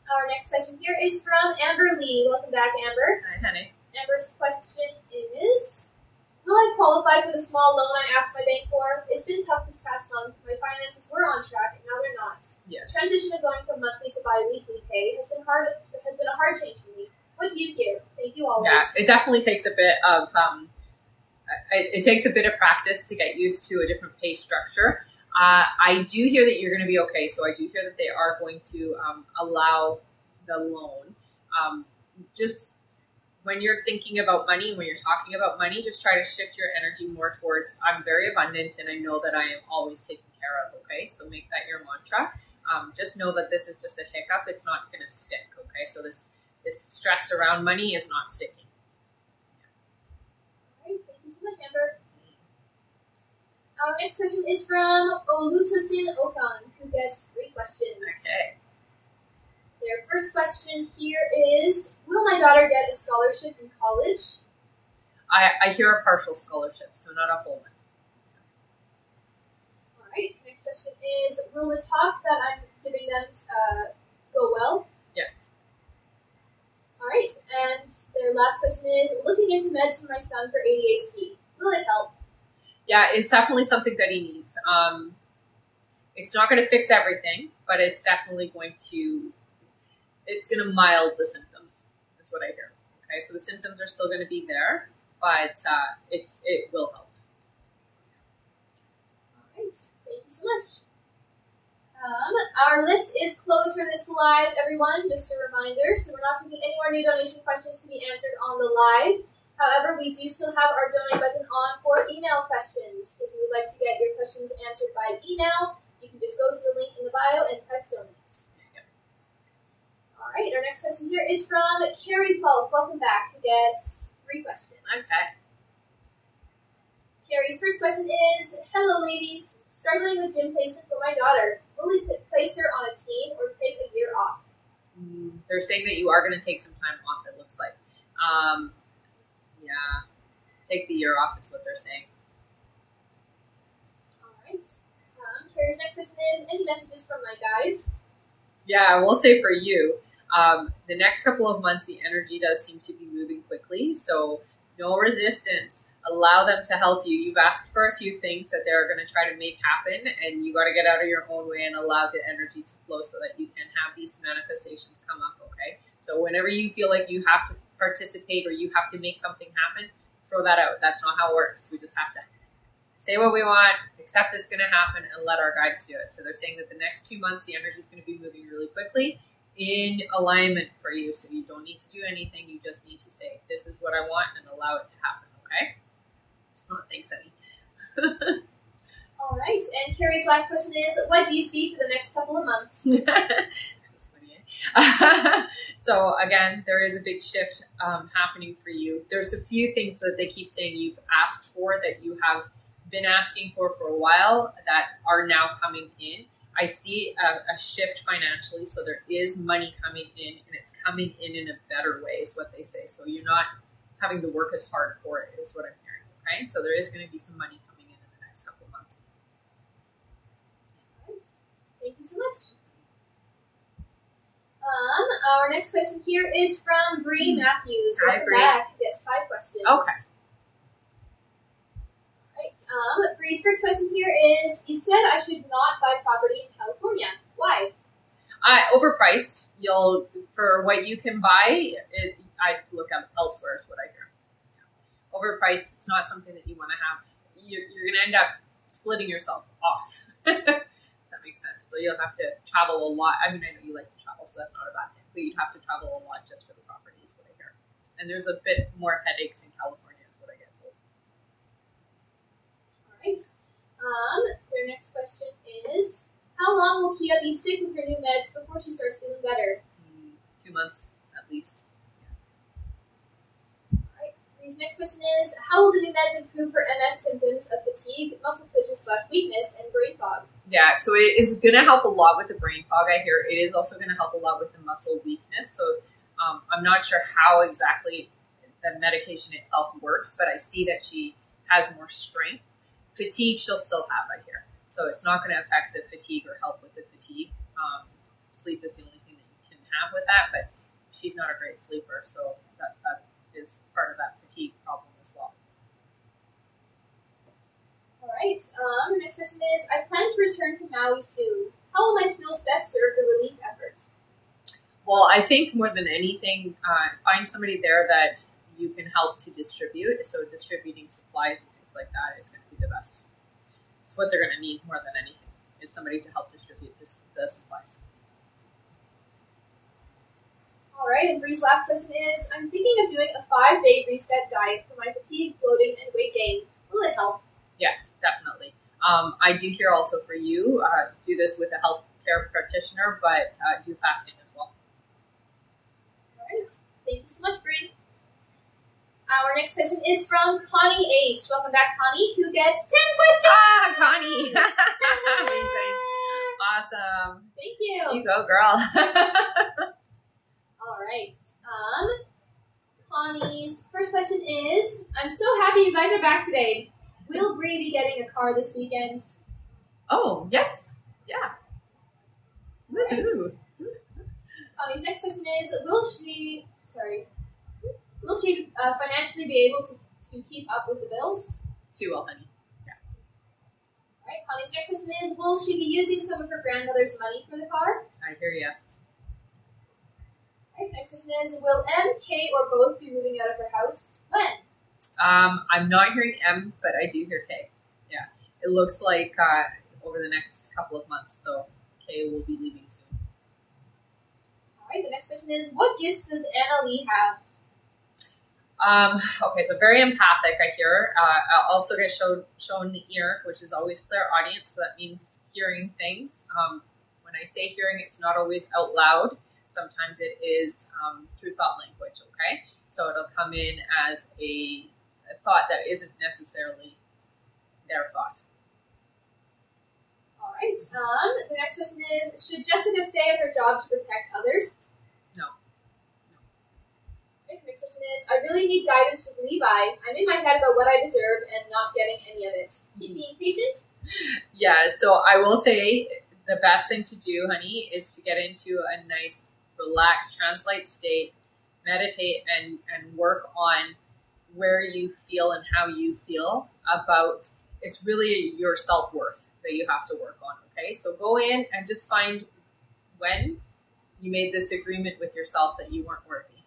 Our next question here is from Amber Lee. Welcome back, Amber. Hi, honey. Amber's question is, will I qualify for the small loan I asked my bank for? It's been tough this past month. My finances were on track, and now they're not. Yeah. The transition of going from monthly to bi-weekly pay has been a hard change for me. What do you hear? Thank you always. Yeah, it definitely takes a bit of it takes a bit of practice to get used to a different pay structure. I do hear that you're going to be okay. So I do hear that they are going to allow the loan. Just when you're thinking about money, when you're talking about money, just try to shift your energy more towards, I'm very abundant and I know that I am always taken care of, okay? So make that your mantra. Just know that this is just a hiccup. It's not going to stick, okay? So this stress around money is not sticking. All right, thank you so much, Amber. Our next question is from Olutosin Okan, who gets 3 questions. Okay. Their first question here is, will my daughter get a scholarship in college? I hear a partial scholarship, so not a full one. All right. Next question is, will the talk that I'm giving them go well? Yes. All right. And their last question is, looking into meds for my son for ADHD. Will it help? Yeah, it's definitely something that he needs. It's not going to fix everything, but it's definitely going to mild the symptoms, is what I hear. Okay, so the symptoms are still going to be there, but it will help. All right, thank you so much. Our list is closed for this live, everyone, just a reminder. So we're not taking any more new donation questions to be answered on the live. However, we do still have our donate button on for email questions. If you would like to get your questions answered by email, you can just go to the link in the bio and press donate. All right, our next question here is from Carrie Falk. Welcome back, who gets 3 questions. Okay. Carrie's first question is, hello ladies, struggling with gym placement for my daughter. Will we place her on a team or take a year off? They're saying that you are going to take some time off, it looks like. Yeah, take the year off is what they're saying. All right. Carrie's next question is, any messages from my guides? Yeah, we'll say for you, the next couple of months, the energy does seem to be moving quickly, so no resistance. Allow them to help you. You've asked for a few things that they're going to try to make happen, and you got to get out of your own way and allow the energy to flow so that you can have these manifestations come up, okay? So whenever you feel like you have to participate or you have to make something happen, throw that out. That's not how it works. We just have to say what we want, accept it's going to happen, and let our guides do it. So they're saying that the next 2 months, the energy is going to be moving really quickly in alignment for you. So you don't need to do anything. You just need to say, this is what I want, and allow it to happen. Okay? Oh, thanks, Eddie. All right. And Carrie's last question is, what do you see for the next couple of months? That's funny, eh? So again, there is a big shift happening for you. There's a few things that they keep saying you've asked for that you have been asking for a while that are now coming in. I see a shift financially, so there is money coming in, and it's coming in a better way, is what they say. So you're not having to work as hard for it, is what I'm hearing. Okay, so there is going to be some money coming in the next couple of months. All right. Thank you so much. Our next question here is from Bree Matthews. Hi, Welcome Bree. back. Who gets 5 questions. Okay. Right. Bree's first question here is, you said I should not buy property in California. Why? Overpriced. For what you can buy, I look up elsewhere is what I hear. Overpriced. It's not something that you want to have. You're going to end up splitting yourself off. That makes sense. So you'll have to travel a lot. I mean, I know you like to travel, so that's not a bad thing. But you'd have to travel a lot just for the property is what I hear. And there's a bit more headaches in California is what I get told. Right. Their next question is, how long will Kia be sick with her new meds before she starts feeling better? 2 months at least. Alright. Bree's next question is, how will the new meds improve her MS symptoms of fatigue, muscle twitches / weakness, and brain fog? Yeah, so it is going to help a lot with the brain fog, I hear. It is also going to help a lot with the muscle weakness. So I'm not sure how exactly the medication itself works, but I see that she has more strength. Fatigue she'll still have, I hear. So it's not going to affect the fatigue or help with the fatigue. Sleep is the only thing that you can have with that, but she's not a great sleeper, so that is part of that fatigue problem as well. Alright, the next question is, I plan to return to Maui soon. How will my skills best serve the relief effort? Well, I think more than anything, find somebody there that you can help to distribute. So distributing supplies and things like that is going to be the best. It's what they're going to need more than anything, is somebody to help distribute the supplies. Alright, and Bree's last question is, I'm thinking of doing a 5-day reset diet for my fatigue, bloating, and weight gain. Will it help? Yes, definitely. I do hear also for you, do this with a healthcare practitioner, but do fasting as well. Alright, thank you so much, Bree. Our next question is from Connie H. Welcome back, Connie, who gets 10 questions. Ah, Connie. Amazing. Awesome. Thank you. You go, girl. All right. Connie's first question is, I'm so happy you guys are back today. Will Bree be getting a car this weekend? Oh, yes. Yeah. Woohoo. Connie's next question is, will she financially be able to keep up with the bills? She will, honey. Yeah. All right. Connie's next question is, will she be using some of her grandmother's money for the car? I hear yes. All right. Next question is, will M, K, or both be moving out of her house? When? I'm not hearing M, but I do hear K. Yeah. It looks like over the next couple of months, so K will be leaving soon. All right. The next question is, what gifts does Anna Lee have? Okay, so very empathic, I hear. I'll also get shown the ear, which is always clairaudient, so that means hearing things. When I say hearing, it's not always out loud. Sometimes it is through thought language, okay? So it'll come in as a thought that isn't necessarily their thought. All right. The next question is, should Jessica stay at her job to protect others? No. Okay, the next question is, I really need guidance with Levi. I'm in my head about what I deserve and not getting any of it. Keep being patient. Yeah, so I will say the best thing to do, honey, is to get into a nice, relaxed, translate state, meditate, and work on where you feel and how you feel about, it's really your self-worth that you have to work on, okay? So go in and just find when you made this agreement with yourself that you weren't worthy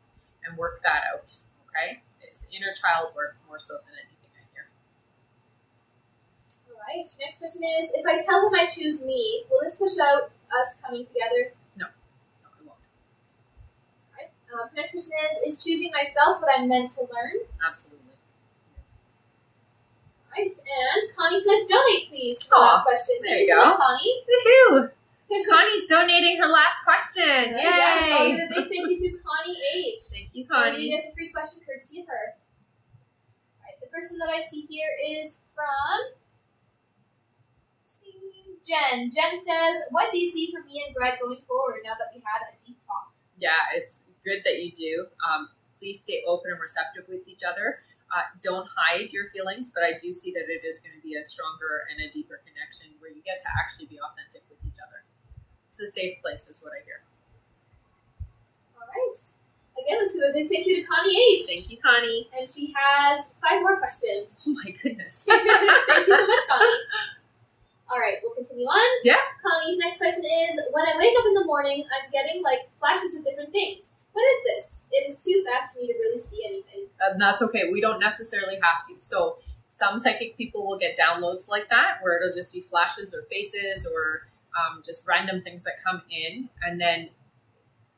and work that out, okay? It's inner child work more so than anything I hear. next question is, if I tell him I choose me, will this push out us coming together? No, it won't. Right. Next question is choosing myself what I'm meant to learn? Absolutely. Right. And Connie says, donate, please, for the Aw, last question. there Thank you so go. much, Connie. Woohoo! Connie's donating her last question. Yay! Yes, I'll give a big thank you to Connie H. Thank you, Connie Connie. gets a free question courtesy of her. Right, the first one that I see here is from Jen. Jen says, what do you see for me and Greg going forward now that we had a deep talk? Yeah, it's good that you do. Please stay open and receptive with each other. Don't hide your feelings, but I do see that it is going to be a stronger and a deeper connection where you get to actually be authentic with each other. It's a safe place is what I hear. All right. Again, let's give a big thank you to Connie H. Thank you, Connie. And she has 5 more questions. Oh my goodness. Thank you so much, Connie. All right, we'll continue on. Yeah. Connie's next question is, when I wake up in the morning, I'm getting like flashes of different things. What is this? It is too fast for me to really see anything. That's okay. We don't necessarily have to. So some psychic people will get downloads like that where it'll just be flashes or faces or just random things that come in, and then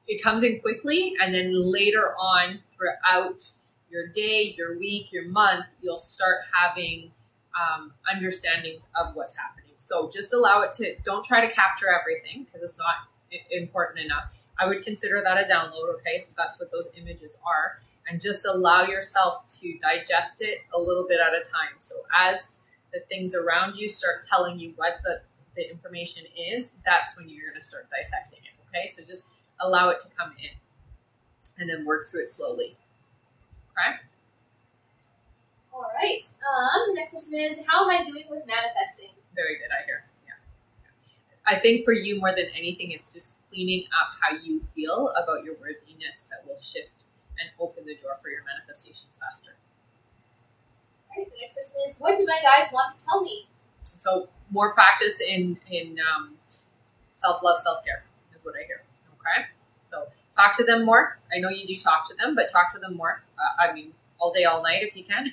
it comes in quickly, and then later on throughout your day, your week, your month, you'll start having understandings of what's happening. So just allow it to, don't try to capture everything because it's not important enough. I would consider that a download, okay? So that's what those images are. And just allow yourself to digest it a little bit at a time. So as the things around you start telling you what the information is, that's when you're going to start dissecting it, okay? So just allow it to come in and then work through it slowly, okay? All right. The next question is, how am I doing with manifesting? Very good, I hear. Yeah. I think for you more than anything, it's just cleaning up how you feel about your worthiness that will shift and open the door for your manifestations faster. All right. The next question is, what do my guides want to tell me? So more practice in self-love, self-care is what I hear. Okay. So talk to them more. I know you do talk to them, but talk to them more. I mean, all day, all night if you can.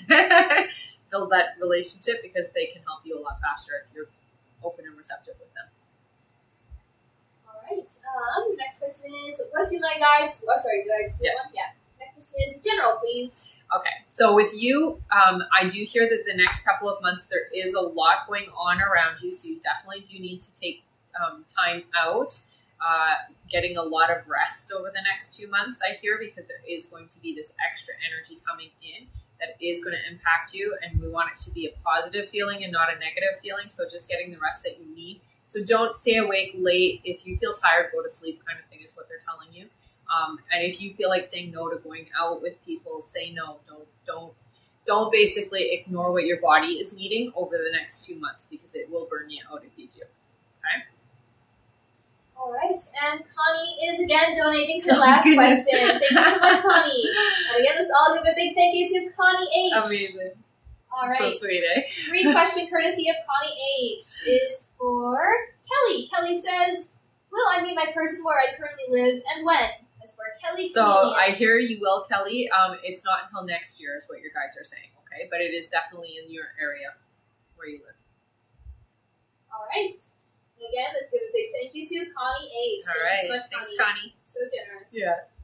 Build that relationship because they can help you a lot faster if you're open and receptive with them. All right. The next question is, what do my guides... Oh, sorry, did I just say one? Yeah. Next question is, general, please. Okay, so with you, I do hear that the next couple of months there is a lot going on around you, so you definitely do need to take time out, getting a lot of rest over the next 2 months, I hear, because there is going to be this extra energy coming in that is going to impact you, and we want it to be a positive feeling and not a negative feeling, so just getting the rest that you need. So don't stay awake late. If you feel tired, go to sleep kind of thing is what they're telling you. And if you feel like saying no to going out with people, say no. Don't basically ignore what your body is needing over the next 2 months because it will burn you out if you do. Okay? All right. And Connie is again donating her last question. Thank you so much, Connie. And again, let's all give a big thank you to Connie H. Amazing. All right. So sweet, eh? 3 question courtesy of Connie H. is for Kelly. Kelly says, will I meet my person where I currently live and when? That's for Kelly. So I hear you will, Kelly. It's not until next year is what your guides are saying, okay? But it is definitely in your area where you live. All right. And again, let's give a big thank you to Connie H. All Thank right. you so much, Thanks, Connie. Connie. So generous. Yes.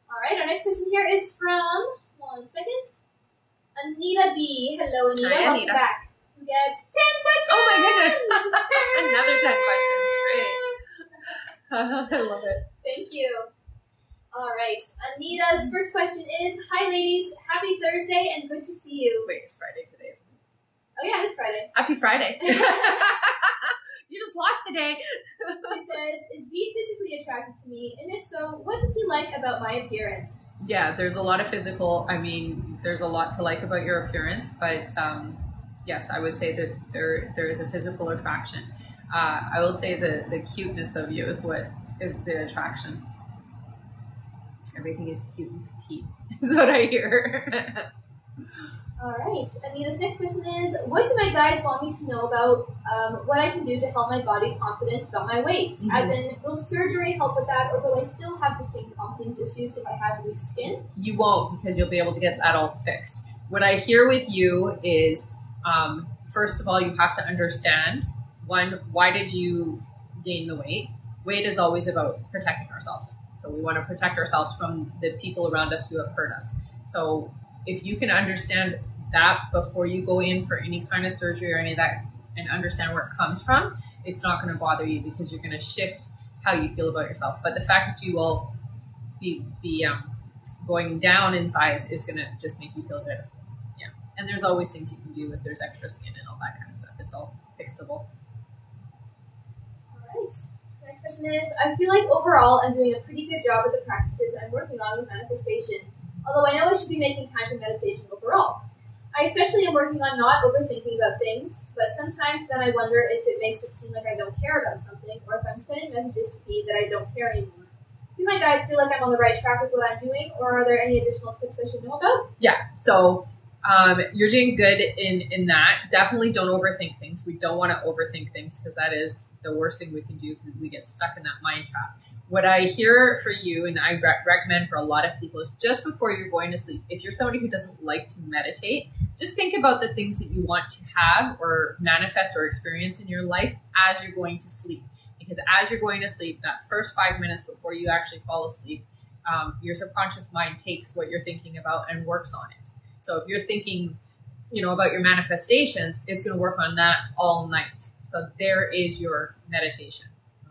All right. Our next question here is from, 1 second, Anita B. Hello, Anita. Hi, Welcome Anita. back. Who gets 10 questions? Oh my goodness. Another 10 questions. Great. I love it. Thank you. All right. Anita's first question is, hi, ladies. Happy Thursday and good to see you. Wait, it's Friday today, isn't it? Oh, yeah, it's Friday. Happy Friday. You just lost today. She says, is B physically attracted to me? And if so, what does he like about my appearance? Yeah, there's a lot of physical. I mean, there's a lot to like about your appearance, but yes, I would say that there is a physical attraction. I will say the cuteness of you is what is the attraction. Everything is cute and petite is what I hear. All right. Anita's next question is, what do my guides want me to know about what I can do to help my body confidence about my weight? Mm-hmm. As in, will surgery help with that, or will I still have the same confidence issues if I have loose skin? You won't, because you'll be able to get that all fixed. What I hear with you is First of all, you have to understand, one, why did you gain the weight? Weight is always about protecting ourselves. So we want to protect ourselves from the people around us who have hurt us. So if you can understand that before you go in for any kind of surgery or any of that and understand where it comes from, it's not going to bother you because you're going to shift how you feel about yourself. But the fact that you will be going down in size is going to just make you feel good. Yeah. And there's always things you can do if there's extra skin and all that kind of stuff. It's all fixable. All right. Next question is, I feel like overall I'm doing a pretty good job with the practices I'm working on with manifestation, although I know I should be making time for meditation overall. I especially am working on not overthinking about things, but sometimes then I wonder if it makes it seem like I don't care about something, or if I'm sending messages to be that I don't care anymore. Do my guides feel like I'm on the right track with what I'm doing, or are there any additional tips I should know about? Yeah, so you're doing good in that. Definitely don't overthink things. We don't want to overthink things because that is the worst thing we can do because we get stuck in that mind trap. What I hear for you, and I recommend for a lot of people, is just before you're going to sleep, if you're somebody who doesn't like to meditate, just think about the things that you want to have or manifest or experience in your life as you're going to sleep. Because as you're going to sleep, that first 5 minutes before you actually fall asleep, your subconscious mind takes what you're thinking about and works on it. So if you're thinking, about your manifestations, it's going to work on that all night. So there is your meditation.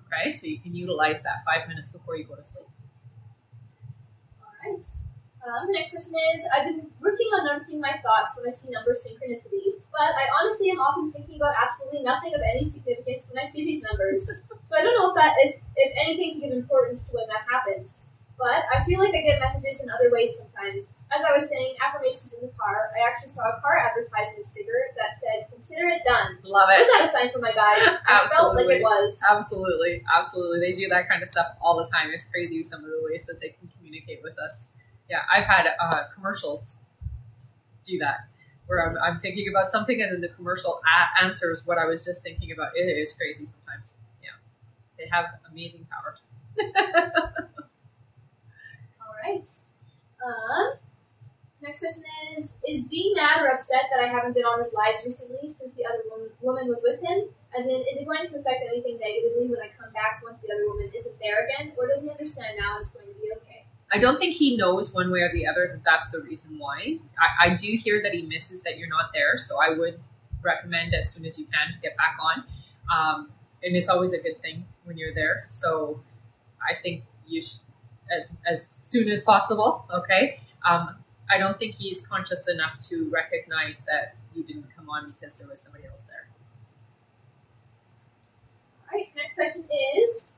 Okay, so you can utilize that 5 minutes before you go to sleep. All right. The next question is, I've been working on noticing my thoughts when I see number synchronicities, but I honestly am often thinking about absolutely nothing of any significance when I see these numbers. So I don't know if anything to give importance to when that happens. But I feel like I get messages in other ways sometimes. As I was saying, affirmations in the car, I actually saw a car advertisement sticker that said, "Consider it done." Love it. Was that a sign for my guides? I felt like it was. Absolutely. Absolutely. They do that kind of stuff all the time. It's crazy some of the ways that they can communicate with us. Yeah, I've had commercials do that, where I'm thinking about something and then the commercial answers what I was just thinking about. It is crazy sometimes. Yeah. They have amazing powers. Right. Next question is being mad or upset that I haven't been on his lives recently since the other woman was with him? As in, is it going to affect anything negatively when I come back once the other woman isn't there again? Or does he understand now and it's going to be okay? I don't think he knows one way or the other that that's the reason why. I do hear that he misses that you're not there, so I would recommend as soon as you can to get back on. And it's always a good thing when you're there. So I think you should, as soon as possible, okay? I don't think he's conscious enough to recognize that you didn't come on because there was somebody else there. All right, next question is,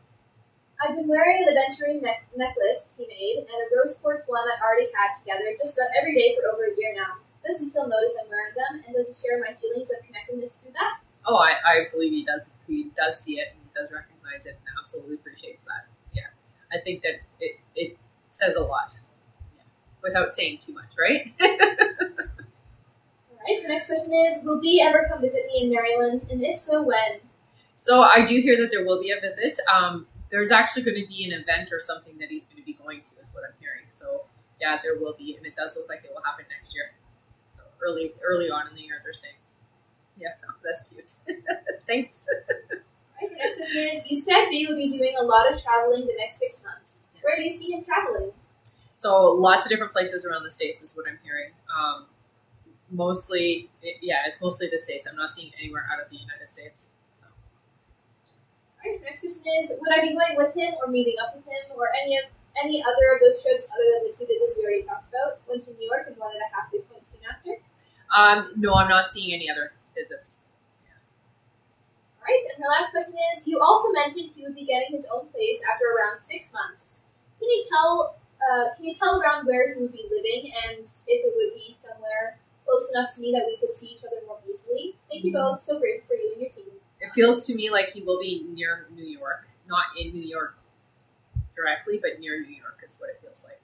I've been wearing an aventuring necklace he made and a rose quartz one I already had together just about every day for over a year now. Does he still notice I'm wearing them, and does he share my feelings of connectedness through that? Oh, I believe he does. He does see it and he does recognize it and absolutely appreciates that. Yeah. I think that it says a lot, yeah, without saying too much, right? All right, the next question is, will B ever come visit me in Maryland, and if so, when? So I do hear that there will be a visit. There's actually going to be an event or something that he's going to be going to, is what I'm hearing. So yeah, there will be, and it does look like it will happen next year. So early on in the year, they're saying. Yeah, no, that's cute. Thanks. Right, the next question is, you said B will be doing a lot of traveling the next 6 months. Where do you see him traveling? So lots of different places around the States is what I'm hearing. It's mostly the States. I'm not seeing anywhere out of the United States. So. All right, the next question is, would I be going with him or meeting up with him or any other of those trips other than the 2 visits we already talked about? One to New York and one that I have to point soon after? No, I'm not seeing any other visits. All right, and the last question is, you also mentioned he would be getting his own place after around 6 months. Can you tell around where he would be living and if it would be somewhere close enough to me that we could see each other more easily? Thank you both. So grateful for you and your team. It feels to me like he will be near New York, not in New York directly, but near New York is what it feels like.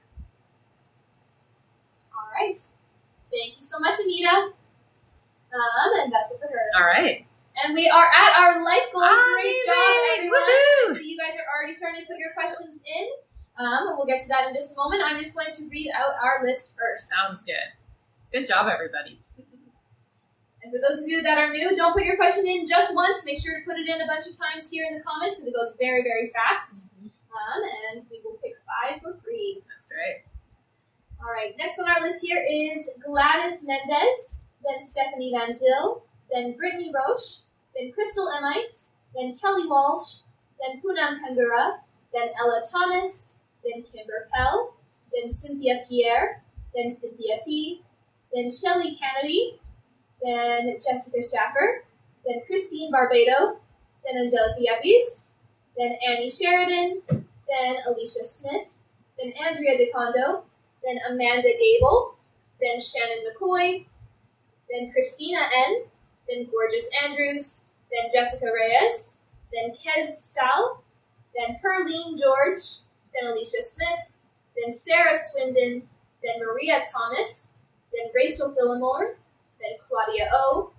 All right. Thank you so much, Anita. And that's it for her. All right. And we are at our life goal. Great job, everyone. Woohoo! So you guys are already starting to put your questions in. And we'll get to that in just a moment. I'm just going to read out our list first. Sounds good. Good job, everybody. And for those of you that are new, don't put your question in just once. Make sure to put it in a bunch of times here in the comments because it goes very, very fast. And we will pick 5 for free. That's right. All right, next on our list here is Gladys Mendez, then Stephanie Van Zyl, then Brittany Roche, then Crystal Emite, then Kelly Walsh, then Poonam Kangura, then Ella Thomas, then Kimber Pell, then Cynthia Pierre, then Cynthia P., then Shelley Kennedy, then Jessica Schaffer, then Christine Barbado, then Angelica Yepes, then Annie Sheridan, then Alicia Smith, then Andrea DeCondo, then Amanda Gable, then Shannon McCoy, then Christina N., then Gorgeous Andrews, then Jessica Reyes, then Kez Sal, then Perlene George, then Alicia Smith, then Sarah Swindon, then Maria Thomas, then Rachel Phillimore, then Claudia O,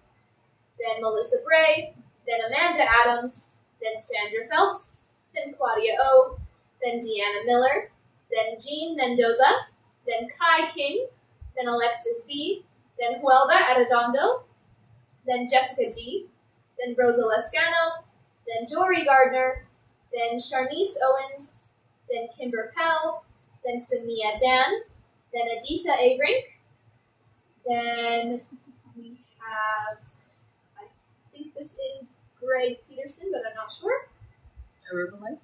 then Melissa Bray, then Amanda Adams, then Sandra Phelps, then Claudia O, then Deanna Miller, then Jean Mendoza, then Kai King, then Alexis B, then Huelva Arredondo, then Jessica G, then Rosa Lescano, then Jory Gardner, then Sharnice Owens, then Kimber Pell, then Samia Dan, then Adisa Abrink, then we have, I think this is Greg Peterson, but I'm not sure. Arugula?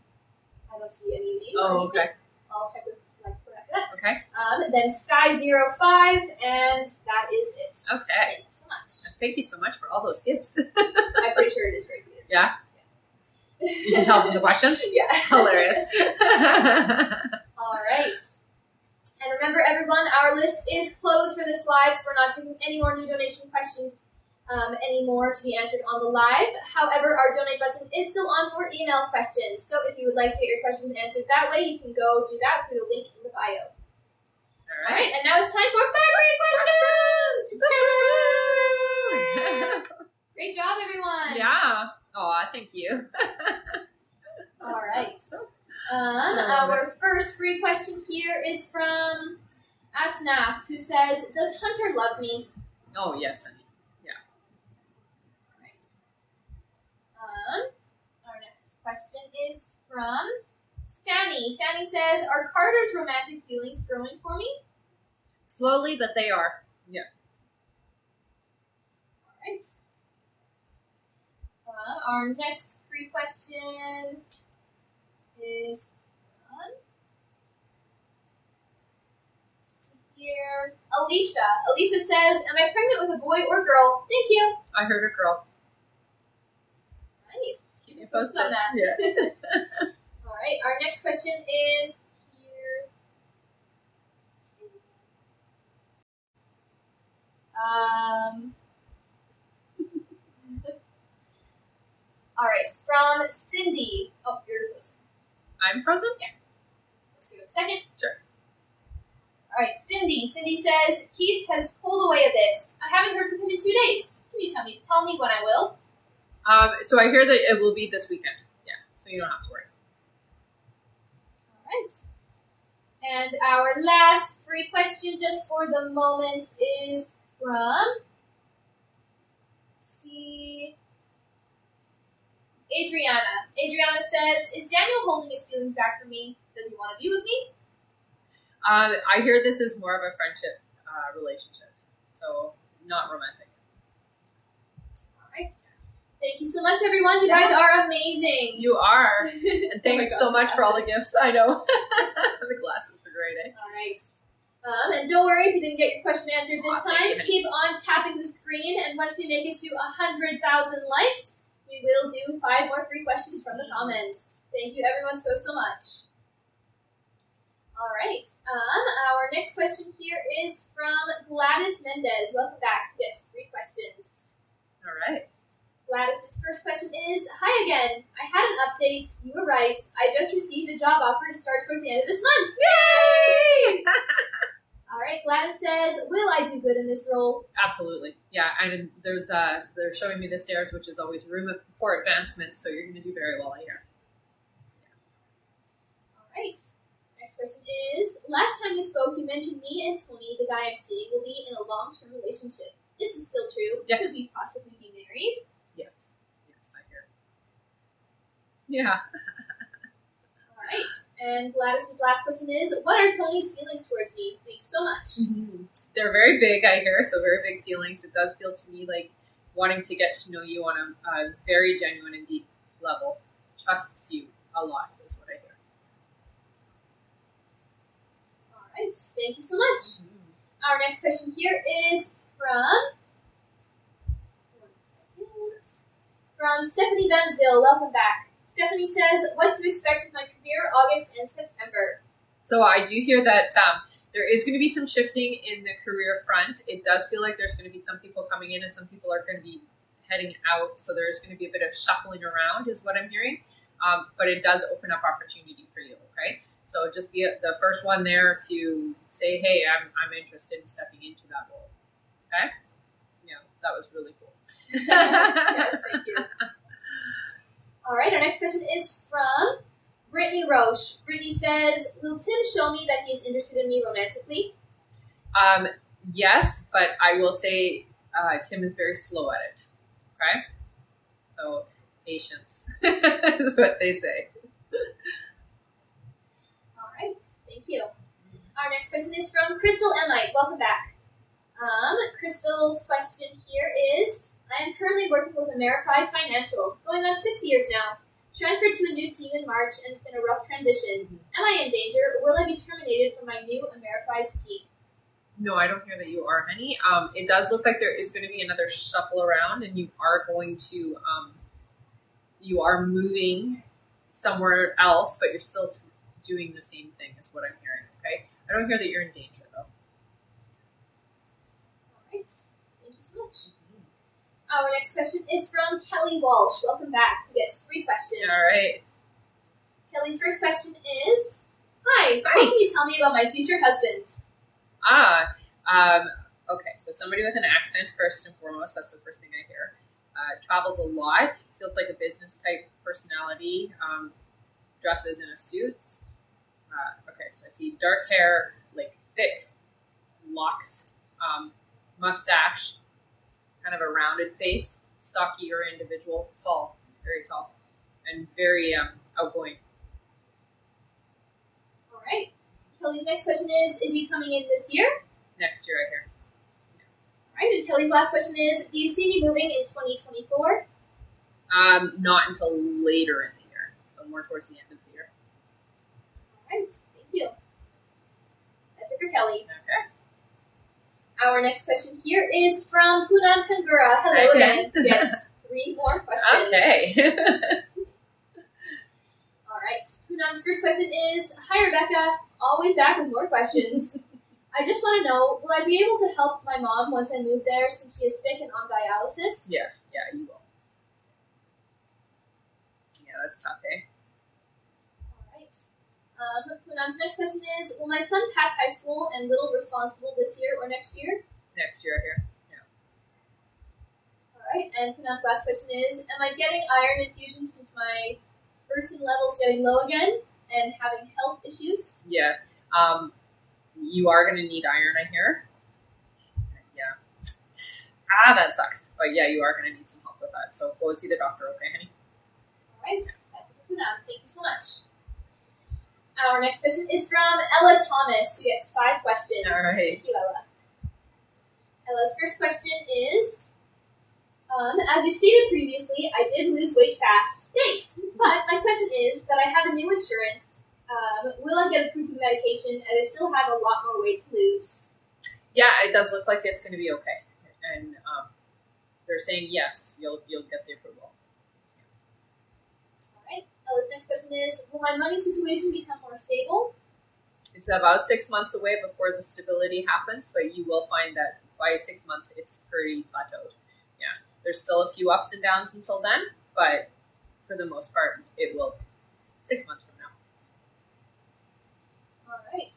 I don't see any name. Oh, okay. I'll check with Mike's put after that. Okay. Then Sky05, and that is it. Okay. Thank you so much. Thank you so much for all those gifts. I'm pretty sure it is Greg Peterson. Yeah? You can tell from the questions? Yeah. Hilarious. All right. And remember, everyone, our list is closed for this live, so we're not taking any more new donation questions anymore to be answered on the live. However, our donate button is still on for email questions. So if you would like to get your questions answered that way, you can go do that through the link in the bio. All right, and now it's time for February questions! Great job, everyone! Yeah. Aw, thank you. All right. Our first free question here is from Asnaf, who says, "Does Hunter love me?" Oh, yes, honey. Our next question is from Sani. Sani says, "Are Carter's romantic feelings growing for me?" Slowly, but they are. Yeah. All right. Our next free question is from, let's see here, Alicia. Alicia says, "Am I pregnant with a boy or girl?" Thank you. I heard a girl. Nice. Keep me Posted posted. on that. Yeah. All right. Our next question is here. Let's see. All right. From Cindy. Oh, you're frozen. I'm frozen? Yeah. Just give it a second. Sure. All right. Cindy. Cindy says, "Keith has pulled away a bit. I haven't heard from him in 2 days. Can you tell me when I will?" So I hear that it will be this weekend. Yeah, so you don't have to worry. All right. And our last free question, just for the moment, is from, let's see, Adriana. Adriana says, "Is Daniel holding his feelings back from me? Does he want to be with me?" I hear this is more of a friendship relationship, so not romantic. All right. Thank you so much, everyone. You guys are amazing. You are. And thanks God, so much for all the glasses. gifts. I know. The glasses are great, eh? All right. And don't worry if you didn't get your question answered this Thank time. you. Keep on tapping the screen, and once we make it to 100,000 likes, we will do 5 more free questions from the comments. Thank you, everyone, so much. All right. Our next question here is from Gladys Mendez. Welcome back. Yes, 3 questions. All right. Gladys's first question is, "Hi again. I had an update. You were right. I just received a job offer to start towards the end of this month. Yay!" All right. Gladys says, "Will I do good in this role?" Absolutely. Yeah, I mean, they're showing me the stairs, which is always room for advancement, so you're going to do very well here. All right. Next question is, "Last time we spoke, you mentioned me and Tony, the guy I'm seeing, will be in a long-term relationship. Is this still true? Yes. Could we possibly be married? Yes. Yes, I hear. Yeah. All right. And Gladys's last question is, what are Tony's feelings towards me? Thanks so much. Mm-hmm. They're very big, I hear, so very big feelings. It does feel to me like wanting to get to know you on a very genuine and deep level. Trusts you a lot is what I hear. All right. Thank you so much. Our next question here is from Stephanie Van Zyl. Welcome back. Stephanie says, what to expect with my career August and September? So I do hear that there is going to be some shifting in the career front. It does feel like there's going to be some people coming in and some people are going to be heading out. So there's going to be a bit of shuffling around is what I'm hearing. But it does open up opportunity for you, okay? So just be the first one there to say, hey, I'm interested in stepping into that role, okay? Yeah, that was really cool. Yes, thank you. All right, our next question is from Brittany Roche. Brittany says, will Tim show me that he is interested in me romantically? Yes, but I will say Tim is very slow at it, okay? So patience is what they say. All right, thank you. Our next question is from Crystal Emite. Welcome back. Crystal's question here is, I am currently working with Ameriprise Financial, going on 6 years now. Transferred to a new team in March, and it's been a rough transition. Am I in danger, or will I be terminated from my new Ameriprise team? No, I don't hear that you are, honey. It does look like there is going to be another shuffle around, and you are going to, you are moving somewhere else, but you're still doing the same thing is what I'm hearing, okay? I don't hear that you're in danger, though. All right. Thank you so much. Our next question is from Kelly Walsh. Welcome back. Who gets 3 questions. All right. Kelly's first question is, Hi. What can you tell me about my future husband? Okay, so somebody with an accent, first and foremost, that's the first thing I hear. Travels a lot, feels like a business type personality, dresses in a suit. Okay, so I see dark hair, like thick locks, mustache, kind of a rounded face, stockier individual, tall, very tall, and very outgoing. All right. Kelly's next question is he coming in this year? Next year, I hear. All right, and Kelly's last question is, do you see me moving in 2024? Not until later in the year, so more towards the end of the year. All right, thank you. That's it for Kelly. Okay. Our next question here is from Poonam Kangura. Hello again. Yes, 3 more questions. Okay. All right. Poonam's first question is, hi, Rebecca. Always back with more questions. I just want to know, will I be able to help my mom once I move there since she is sick and on dialysis? Yeah, you will. Yeah, that's tough, eh? All right. Poonam's next question is, will my son pass high school and little responsible this year or next year? Next year, I hear. Yeah. All right. And Poonam's last question is, am I getting iron infusion since my ferritin level is getting low again and having health issues? Yeah. You are going to need iron, I hear. Yeah. That sucks. But yeah, you are going to need some help with that. So go see the doctor, okay, honey? All right. That's it for Poonam. Thank you so much. Our next question is from Ella Thomas, who gets 5 questions. All right. Thank you, Ella. Ella's first question is, as you stated previously, I did lose weight fast. Thanks. But my question is that I have a new insurance. Will I get approved medication and I still have a lot more weight to lose? Yeah, it does look like it's going to be okay. And they're saying yes, you'll get the approval. All right. Ella's next question is, will my money situation become more stable? It's about 6 months away before the stability happens, but you will find that by 6 months, it's pretty plateaued. Yeah, there's still a few ups and downs until then, but for the most part, it will 6 months from now. All right.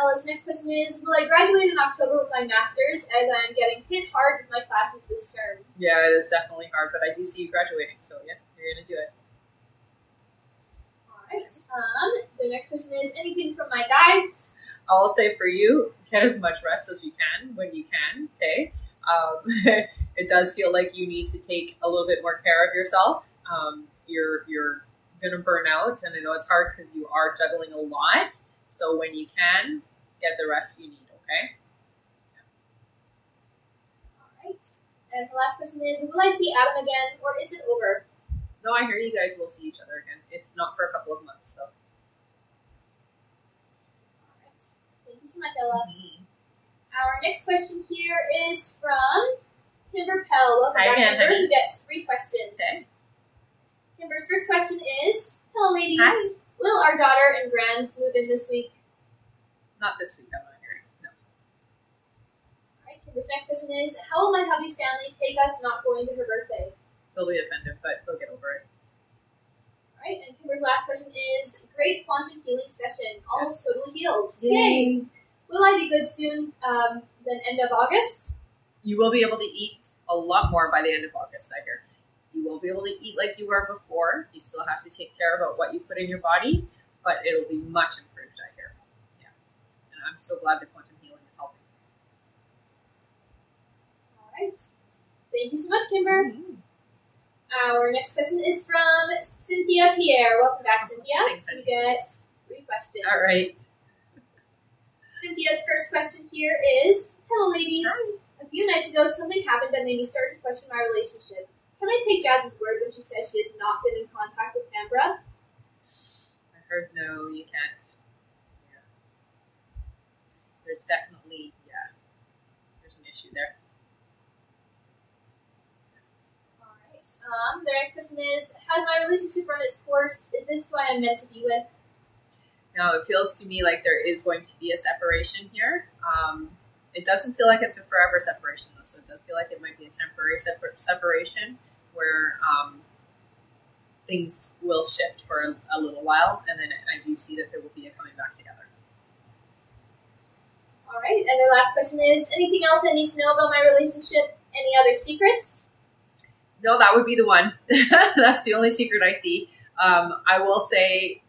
Ella's next question is, will I graduate in October with my master's as I'm getting hit hard with my classes this term? Yeah, it is definitely hard, but I do see you graduating, so yeah, you're going to do it. All right. The next question is, anything from my guides? I'll say for you, get as much rest as you can when you can, okay? It does feel like you need to take a little bit more care of yourself. You're going to burn out, and I know it's hard because you are juggling a lot. So when you can, get the rest you need, okay? All right. And the last question is, will I see Adam again, or is it over? No, I hear you guys will see each other again. It's not for a couple of months, though. All right. Thank you so much, Ella. Mm-hmm. Our next question here is from Kimber Pell. Welcome back, Kimber. Kimber, who gets 3 questions. Okay. Kimber's first question is, hello, ladies. Hi. Will our daughter and grands move in this week? Not this week, I'm not hearing. No. All right. Kimber's next question is, how will my hubby's family take us not going to her birthday? They'll be offended, but they'll get over it. All right. And Kimber's last question is, great quantum healing session. Almost totally healed. Yay. Will I be good soon, than end of August? You will be able to eat a lot more by the end of August, I hear. You will be able to eat like you were before. You still have to take care about what you put in your body, but it'll be much improved, I hear. Yeah. And I'm so glad the quantum healing is helping. All right. Thank you so much, Kimber. Mm-hmm. Our next question is from Cynthia Pierre. Welcome back, Cynthia. Thanks, You Cynthia. get 3 questions. All right. Cynthia's first question here is, hello, ladies. Hi. A few nights ago, something happened that made me start to question my relationship. Can I take Jazz's word when she says she has not been in contact with Canberra? I heard no, you can't. Yeah. There's definitely, there's an issue there. All right. The next question is, has my relationship run its course? Is this who I am meant to be with? Now, it feels to me like there is going to be a separation here. It doesn't feel like it's a forever separation, though, so it does feel like it might be a temporary separation where things will shift for a little while, and then I do see that there will be a coming back together. All right. And the last question is, anything else I need to know about my relationship? Any other secrets? No, that would be the one. That's the only secret I see. I will say,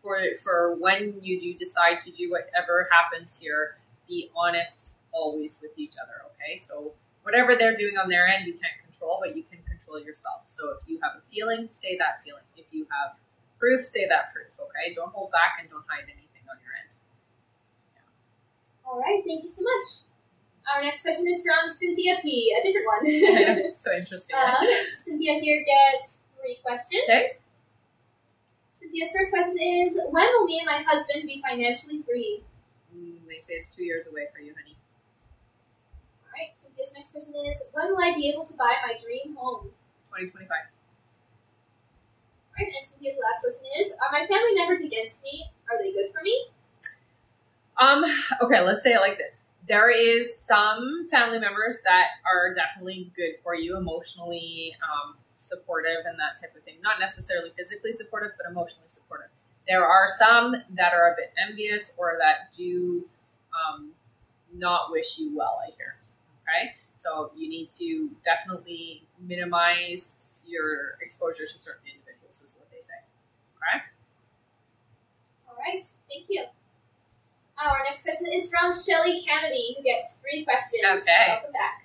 for when you do decide to do whatever happens here, be honest always with each other, okay? So whatever they're doing on their end, you can't control, but you can control yourself. So if you have a feeling, say that feeling. If you have proof, say that proof, okay? Don't hold back and don't hide anything on your end. All right. Thank you so much. Our next question is from Cynthia P., a different one. Yeah. So interesting. Cynthia here gets 3 questions. Okay. Cynthia's first question is, when will me and my husband be financially free? They say it's 2 years away for you, honey. All right. Cynthia's next question is, when will I be able to buy my dream home? 2025. All right. And Cynthia's last question is, are my family members against me? Are they good for me? Okay, let's say it like this. There is some family members that are definitely good for you, emotionally supportive and that type of thing. Not necessarily physically supportive, but emotionally supportive. There are some that are a bit envious or that do not wish you well, I hear. Okay? So you need to definitely minimize your exposure to certain individuals is what they say. Okay? All right. Thank you. Our next question is from Shelly Kennedy, who gets 3 questions. Okay. Welcome back.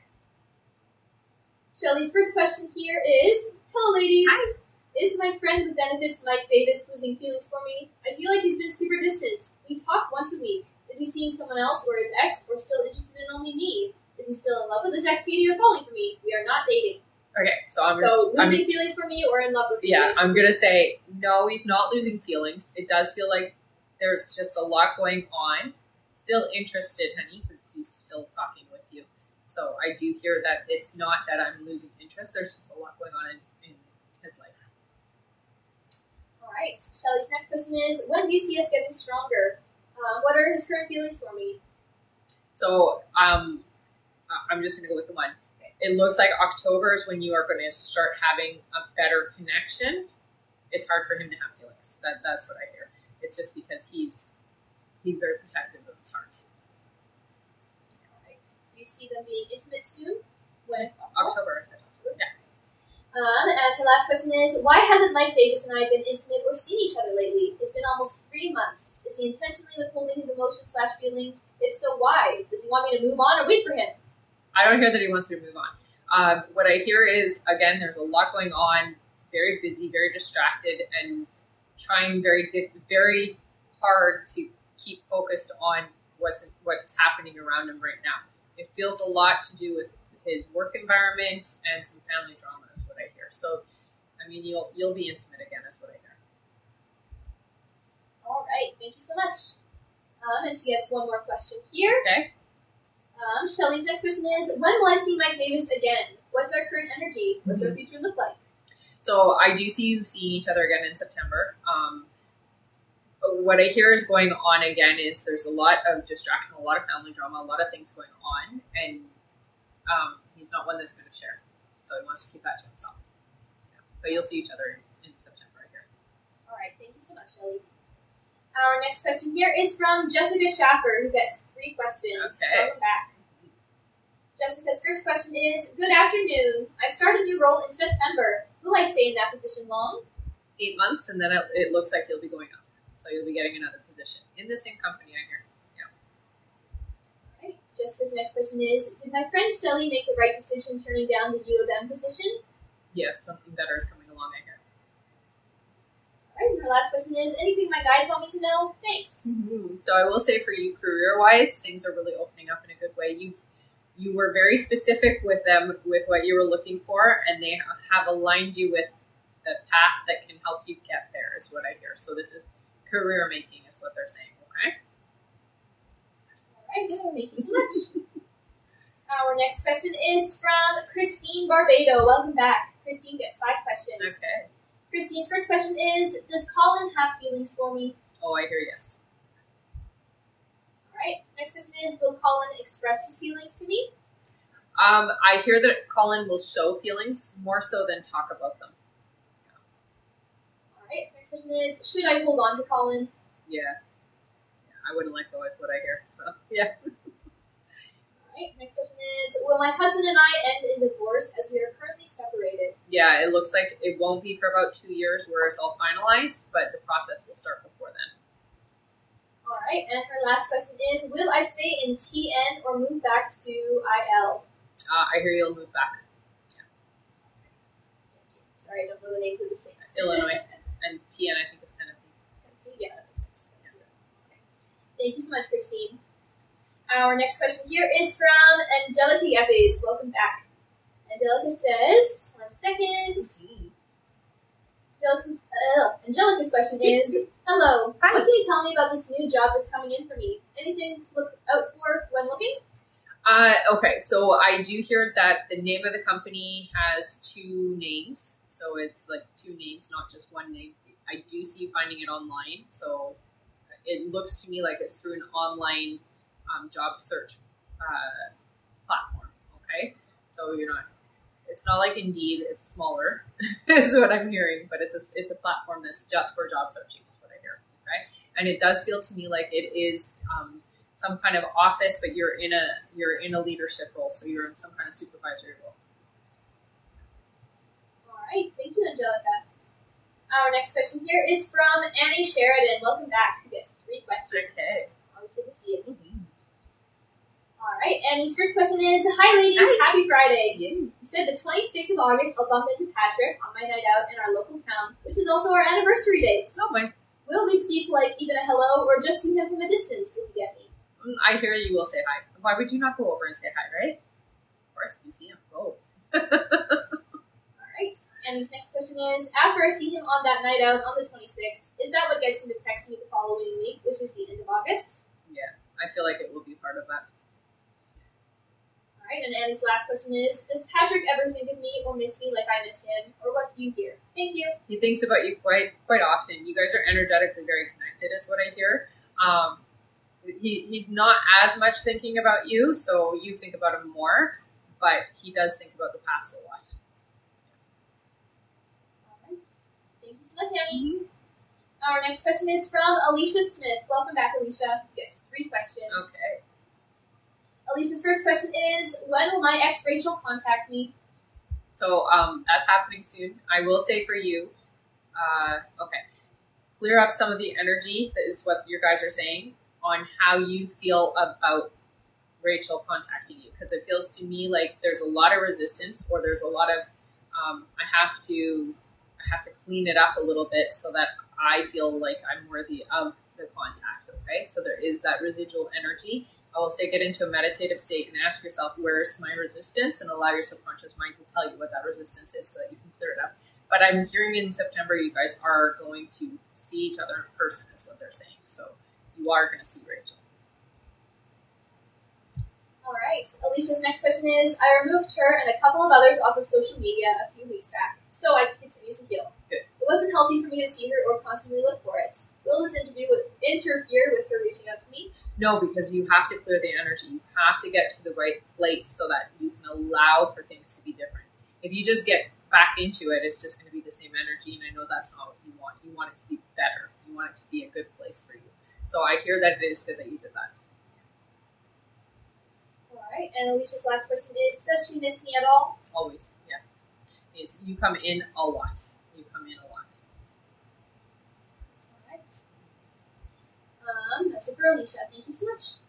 Shelly's first question here is, hello, ladies. Hi. Is my friend who benefits Mike Davis losing feelings for me? I feel like he's been super distant. We talk once a week. Is he seeing someone else or his ex, or still interested in only me? Is he still in love with his ex, Katie, or falling for me? We are not dating. Okay, so losing feelings for me or in love with me? Yeah, I'm going to say, no, he's not losing feelings. It does feel like there's just a lot going on. Still interested, honey, because he's still talking with you. So I do hear that it's not that I'm losing interest. There's just a lot going on in his life. All right. Shelly's next question is, when do you see us getting stronger? What are his current feelings for me? So I'm just going to go with the one. It looks like October is when you are going to start having a better connection. It's hard for him to have feelings. That's what I hear. It's just because he's very protective of his heart. All right. Do you see them being intimate soon? When if possible? October, I said October. Yeah. And her last question is, why hasn't Mike Davis and I been intimate or seen each other lately? It's been almost 3 months. Is he intentionally withholding his emotions/feelings? If so, why? Does he want me to move on or wait for him? I don't hear that he wants you to move on. What I hear is, again, there's a lot going on, very busy, very distracted, and trying very hard to keep focused on what's happening around him right now. It feels a lot to do with his work environment and some family drama is what I hear. So, I mean, you'll be intimate again is what I hear. All right, thank you so much. And she has one more question here. Okay. Shelly's next question is, when will I see Mike Davis again? What's our current energy? What's our future look like? So I do see you seeing each other again in September. What I hear is going on again is there's a lot of distraction, a lot of family drama, a lot of things going on, and he's not one that's going to share. So he wants to keep that to himself. Yeah. But you'll see each other in September, I hear. All right, thank you so much, Shelly. Our next question here is from Jessica Schaffer, who gets 3 questions. Okay. Welcome back. Jessica's first question is, good afternoon. I started a new role in September. Will I stay in that position long? 8 months, and then it looks like you'll be going up. So you'll be getting another position in the same company, I hear. Yeah. All right. Jessica's next question is, did my friend Shelly make the right decision turning down the U of M position? Yes, something better is coming along, I hear. All right, and her last question is, anything my guides want me to know? Thanks. Mm-hmm. So I will say for you, career-wise, things are really opening up in a good way. You were very specific with them with what you were looking for, and they have aligned you with the path that can help you get there, is what I hear. So this is career making, is what they're saying. Okay. All right, thank you so much. Our next question is from Christine Barbado. Welcome back. Christine gets 5 questions. Okay. Christine's first question is, does Colin have feelings for me? Oh, I hear yes. All right. Next question is, will Colin express his feelings to me? I hear that Colin will show feelings more so than talk about them. All right. Next question is, should I hold on to Colin? Yeah. I wouldn't let go is what I hear. So, yeah. All right. Next question is, will my husband and I end in divorce as we are currently separated? Yeah, it looks like it won't be for about 2 years where it's all finalized, but the process will start before then. All right. And her last question is, will I stay in TN or move back to IL? I hear you'll move back. Sorry, I don't know the names of the states. Illinois. And TN, I think, is Tennessee. Tennessee, yeah, that makes sense. Tennessee. Okay. Thank you so much, Christine. Our next question here is from Angelica Yepes. Welcome back. Angelica says, one second. Angelica's question is, hello, Hi. what can you tell me about this new job that's coming in for me? Anything to look out for when looking? Okay, so I do hear that the name of the company has 2 names. So it's like 2 names, not just one name. I do see you finding it online. So it looks to me like it's through an online job search platform. Okay, so it's not like Indeed, it's smaller, is what I'm hearing, but it's a platform that's just for job searching, is what I hear. Okay, and it does feel to me like it is some kind of office, but you're in a leadership role, so you're in some kind of supervisory role. All right, thank you, Angelica. Our next question here is from Annie Sheridan. Welcome back. Who gets 3 questions? Okay. Always good to see you. All right, Annie's first question is, hi ladies, Hi. happy Friday. Yeah. You said the 26th of August I'll bump into Patrick on my night out in our local town, which is also our anniversary date. Oh my. Will we speak like even a hello or just see him from a distance if you get me? I hear you will say hi. Why would you not go over and say hi, right? Of course, if you see him, go. All right, Annie's next question is, after I see him on that night out on the 26th, is that what gets him to text me the following week, which is the end of August? Yeah, I feel like it will be part of that. All right, and Annie's last question is, does Patrick ever think of me or miss me like I miss him, or what do you hear? Thank you. He thinks about you quite often. You guys are energetically very connected, is what I hear. He's not as much thinking about you, so you think about him more, but he does think about the past a lot. All right, thank you so much, Annie. Our next question is from Alicia Smith. Welcome back, Alicia. Gets 3 questions. Okay. Alicia's first question is, when will my ex Rachel contact me? So that's happening soon. I will say for you, okay, clear up some of the energy that is what your guys are saying on how you feel about Rachel contacting you, because it feels to me like there's a lot of resistance, or there's a lot of I have to clean it up a little bit so that I feel like I'm worthy of the contact. Okay, so there is that residual energy. I will say get into a meditative state and ask yourself, where's my resistance, and allow your subconscious mind to tell you what that resistance is so that you can clear it up. But I'm hearing in September you guys are going to see each other in person, is what they're saying. So you are going to see Rachel. All right. Alicia's next question is, I removed her and a couple of others off of social media a few weeks back, so I could continue to heal. Good. It wasn't healthy for me to see her or constantly look for it. Will this interview interfere with her reaching out to me? No, because you have to clear the energy. You have to get to the right place so that you can allow for things to be different. If you just get back into it, it's just going to be the same energy, and I know that's not what you want. You want it to be better. You want it to be a good place for you. So I hear that it is good that you did that. All right. And Alicia's last question is, does she miss me at all? Always, yeah. Yes, you come in a lot. You come in a lot. All right. That's it for Alicia. Thank you so much.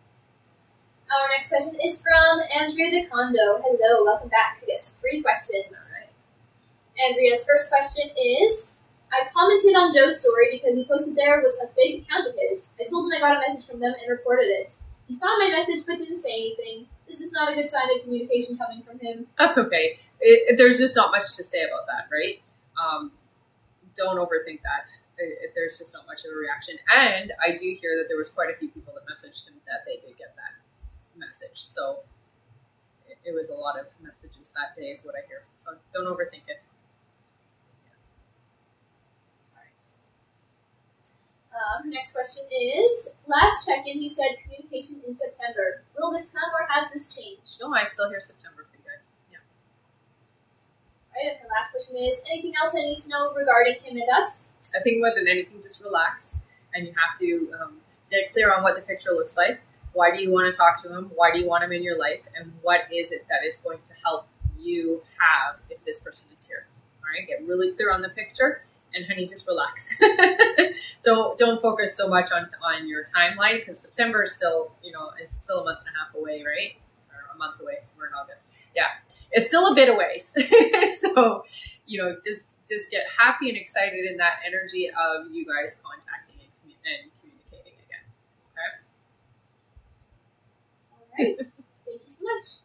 Our next question is from Andrea DeCondo. Hello, welcome back. Who gets 3 questions. All right. Andrea's first question is, I commented on Joe's story because he posted there was a fake account of his. I told him I got a message from them and reported it. He saw my message but didn't say anything. This is not a good sign of communication coming from him. That's okay. There's just not much to say about that, right? Don't overthink that. There's just not much of a reaction. And I do hear that there was quite a few people that messaged him that they did get that message. So it was a lot of messages that day is what I hear. So don't overthink it. Next question is, last check-in you said communication in September. Will this come or has this changed? No, I still hear September for you guys. Yeah. Right, and the last question is, anything else I need to know regarding him and us? I think more than anything, just relax, and you have to get clear on what the picture looks like. Why do you want to talk to him? Why do you want him in your life? And what is it that is going to help you have if this person is here? All right, get really clear on the picture. And honey, just relax. Don't focus so much on your timeline, because September is still, it's still a month and a half away, right? Or a month away. We're in August. Yeah, it's still a bit away. So, just get happy and excited in that energy of you guys contacting and communicating again. Okay. All right. Thank you so much.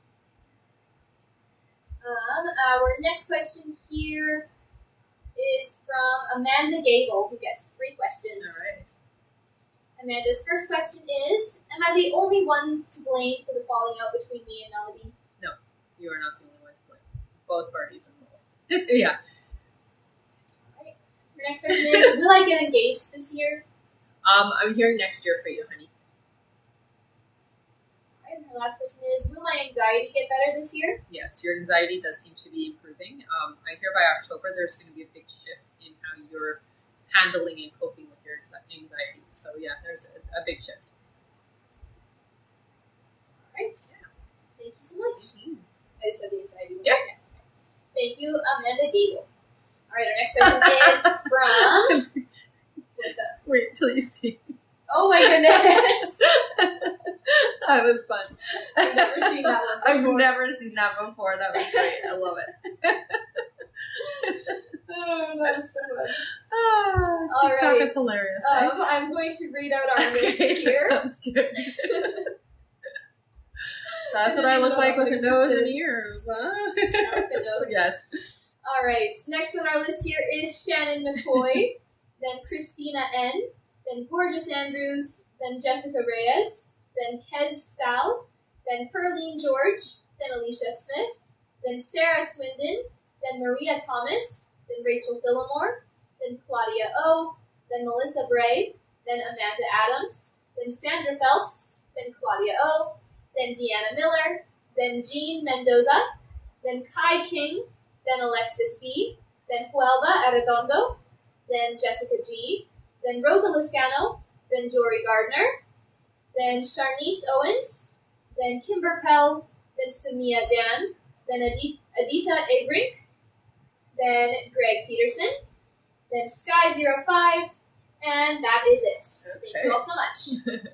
Our next question here is from Amanda Gable, who gets 3 questions. All right. Amanda's first question is, am I the only one to blame for the falling out between me and Melody? No, you are not the only one to blame. Both parties involved. Yeah. All right. Her next question is, will I get engaged this year? I'm hearing next year for you, honey. All right. And her last question is, will my anxiety get better this year? Yes, your anxiety does seem to be improving. I hear by October there's going to be a big shift in how you're handling and coping with your anxiety. So yeah, there's a big shift. All right. Yeah. Thank you so much. Mm-hmm. I just said the anxiety. Yeah. Thank you, Amanda Gable. All right, our next question is from... What's up? Wait till you see. Oh my goodness. That was fun. I've never seen that one before. I've never seen that before. That was great. I love it. Oh, that's so fun. All right. TikTok is hilarious. I'm going to read out our list Okay, here. that sounds good. So that's what I look like with a nose and ears, huh? Elephant nose. Yes. All right. Next on our list here is Shannon McCoy, then Christina N, then Gorgeous Andrews, then Jessica Reyes, then Kez Sal, then Perline George, then Alicia Smith, then Sarah Swindon, then Maria Thomas, then Rachel Phillimore, then Claudia O, then Melissa Bray, then Amanda Adams, then Sandra Phelps, then Claudia O, then Deanna Miller, then Jean Mendoza, then Kai King, then Alexis B, then Huelva Arredondo, then Jessica G, then Rosa Liscano, then Jory Gardner, then Sharnice Owens, then Kimber Pell, then Samia Dan, then Adita Abrink, then Greg Peterson, then Sky05, and that is it. Okay. Thank you all so much.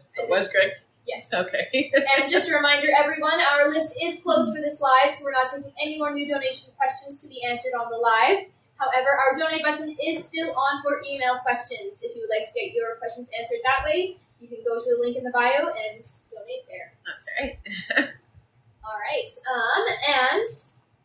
So it was great. Yes. Okay. And just a reminder, everyone, our list is closed for this live, so we're not taking any more new donation questions to be answered on the live. However, our donate button is still on for email questions. If you would like to get your questions answered that way, you can go to the link in the bio and donate there. That's right. All right. And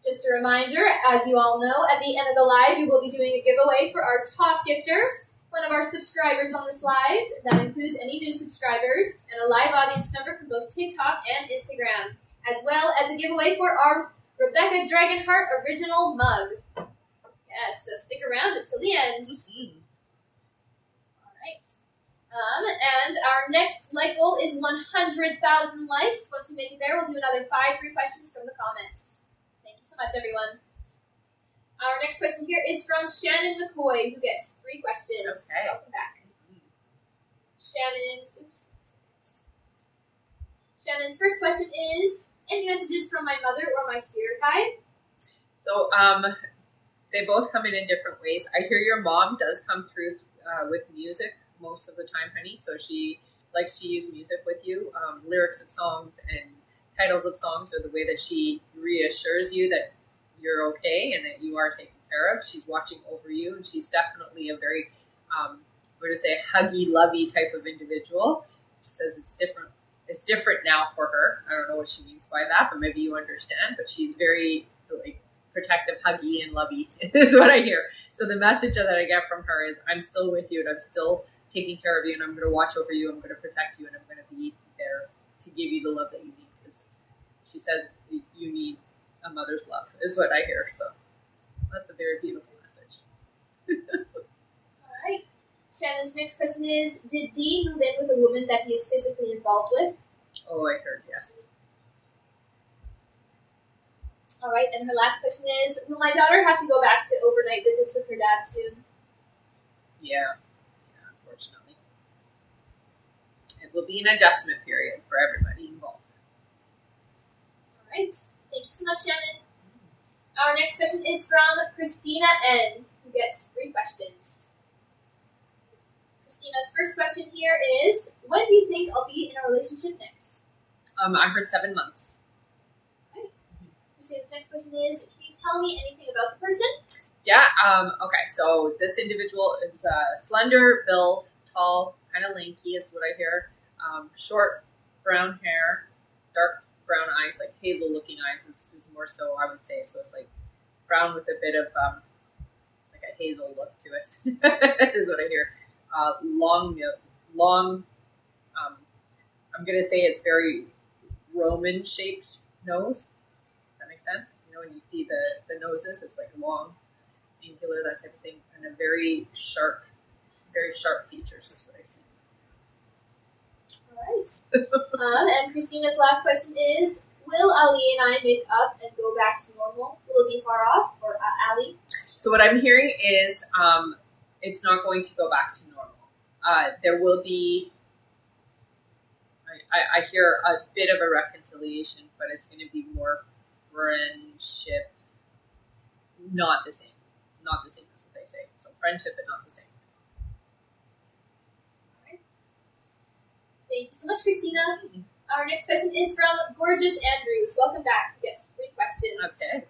just a reminder, as you all know, at the end of the live, we will be doing a giveaway for our top gifter, one of our subscribers on this live. That includes any new subscribers and a live audience member from both TikTok and Instagram, as well as a giveaway for our Rebecca Dragonheart original mug. Yes, so stick around until the end. All right. And our next like goal is 100,000 likes. Once we make it there, we'll do another 5 free questions from the comments. Thank you so much, everyone. Our next question here is from Shannon McCoy, who gets 3 questions. Okay. Welcome back. Shannon's first question is, any messages from my mother or my spirit guide? So, they both come in different ways. I hear your mom does come through with music most of the time, honey. So she likes to use music with you. Lyrics of songs and titles of songs are the way that she reassures you that you're okay and that you are taken care of. She's watching over you, and she's definitely a very, we're going to say, huggy, lovey type of individual. She says it's different. It's different now for her. I don't know what she means by that, but maybe you understand. But she's very protective, huggy, and lovey is what I hear. So the message that I get from her is, I'm still with you, and I'm still taking care of you, and I'm going to watch over you. I'm going to protect you, and I'm going to be there to give you the love that you need. Because she says you need a mother's love is what I hear. So that's a very beautiful message. All right. Shannon's next question is, did Dee move in with a woman that he is physically involved with? Oh, I heard yes. All right, and her last question is, will my daughter have to go back to overnight visits with her dad soon? Yeah, unfortunately. It will be an adjustment period for everybody involved. All right. Thank you so much, Shannon. Our next question is from Christina N., who gets 3 questions. Christina's first question here is, when do you think I'll be in a relationship next? I heard 7 months. All right. Christina's next question is, can you tell me anything about the person? Yeah, okay, so this individual is slender, build, tall, kind of lanky is what I hear. Short brown hair, dark brown eyes, like hazel-looking eyes is more so, I would say. So it's like brown with a bit of like a hazel look to it, is what I hear. Long, I'm going to say it's very Roman-shaped nose. Does that make sense? You know, when you see the noses, it's like long, angular, that type of thing, and a very sharp features is what I see. All right. And Christina's last question is, will Ali and I make up and go back to normal? Will it be far off, or Ali? So what I'm hearing is it's not going to go back to normal. There will be, I hear a bit of a reconciliation, but it's going to be more friendship, not the same. Not the same as what they say. So friendship, but not the same. Thank you so much, Christina. Our next question is from Gorgeous Andrews. Welcome back. Yes, 3 questions. Okay.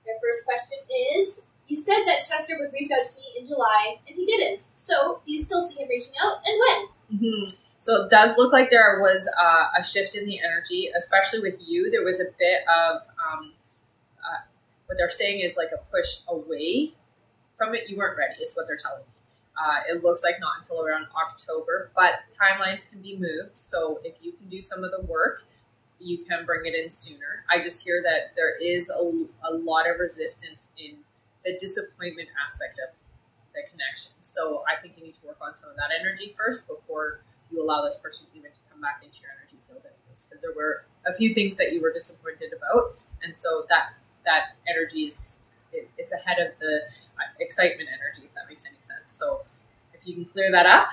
Their first question is, you said that Chester would reach out to me in July, and he didn't. So, do you still see him reaching out, and when? Mm-hmm. So it does look like there was a shift in the energy, especially with you. There was a bit of, what they're saying is like a push away from it. You weren't ready, is what they're telling me. It looks like not until around October, but timelines can be moved. So if you can do some of the work, you can bring it in sooner. I just hear that there is a lot of resistance in the disappointment aspect of the connection. So I think you need to work on some of that energy first before you allow this person even to come back into your energy field anyways. Because there were a few things that you were disappointed about. And so that energy is, it's ahead of the excitement energy, if that makes any sense. So if you can clear that up,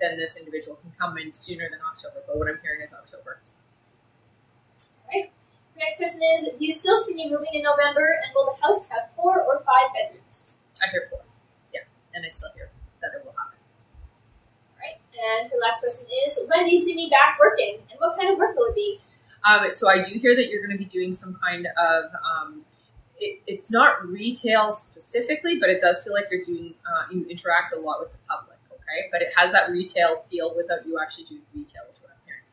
then this individual can come in sooner than October. But what I'm hearing is October. All right. The next question is, do you still see me moving in November, and will the house have 4 or 5 bedrooms? I hear 4. Yeah, and I still hear that it will happen. All right. And her last last question is, when do you see me back working? And what kind of work will it be? So I do hear that you're going to be doing some kind of, it's not retail specifically, but it does feel like you're doing, you interact a lot with the public, okay? But it has that retail feel without you actually doing retail is what I'm hearing.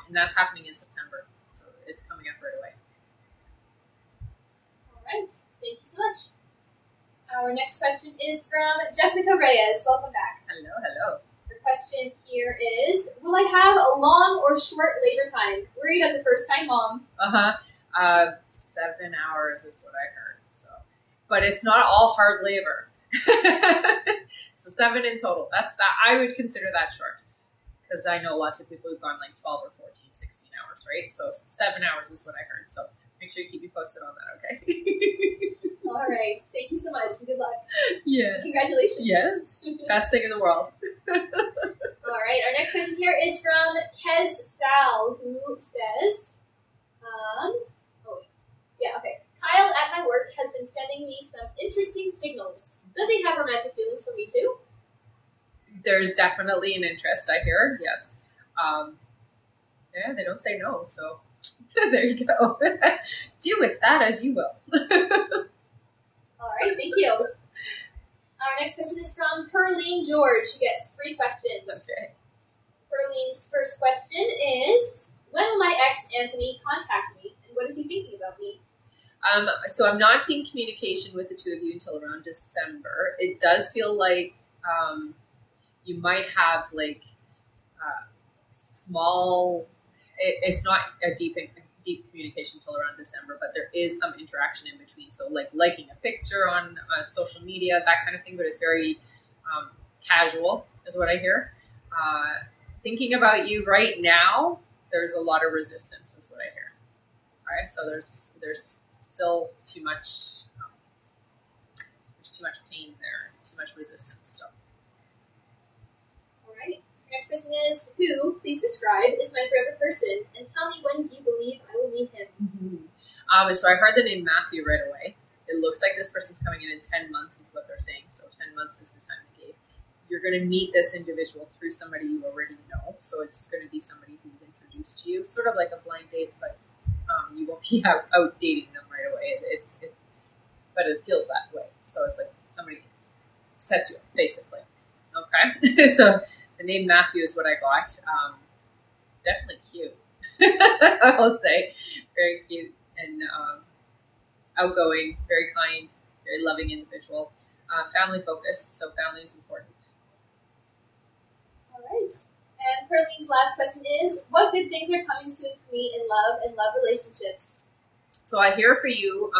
And that's happening in September. So it's coming up right away. All right. Thank you so much. Our next question is from Jessica Reyes. Welcome back. Hello, hello. The question here is, will I have a long or short labor time? Worried as a first-time mom. 7 hours is what I heard. So, but it's not all hard labor. So 7 in total. That's that. I would consider that short because I know lots of people who've gone like 12 or 14, 16 hours, right? So 7 hours is what I heard. So make sure you keep me posted on that, okay? All right. Thank you so much. And good luck. Yeah. Congratulations. Yes. Best thing in the world. All right. Our next question here is from Kez Sal, who says, Kyle at my work has been sending me some interesting signals. Does he have romantic feelings for me too? There's definitely an interest, I hear. Yes. Yeah, they don't say no. So there you go. Do with that as you will. All right, thank you. Our next question is from Perline George, who gets 3 questions. Okay. Perline's first question is, when will my ex Anthony contact me, and what is he thinking about me? So I'm not seeing communication with the two of you until around December. It does feel like you might have like small. It's not a deep communication until around December, but there is some interaction in between. So like liking a picture on social media, that kind of thing. But it's very casual, is what I hear. Thinking about you right now, there's a lot of resistance, is what I hear. All right, so there's still too much pain there, too much resistance still. All right. Next question is, who, please describe, is my forever person, and tell me when do you believe I will meet him? Mm-hmm. So I heard the name Matthew right away. It looks like this person's coming in 10 months is what they're saying. So 10 months is the time they gave. You're going to meet this individual through somebody you already know. So it's going to be somebody who's introduced to you, sort of like a blind date, but you won't be out dating them right away. But it feels that way. So it's like somebody sets you up, basically. Okay? So the name Matthew is what I got. Definitely cute. I will say. Very cute and outgoing, very kind, very loving individual. Family focused, so family is important. All right. And Perline's last question is, what good things are coming soon for me in love and love relationships? So I hear for you,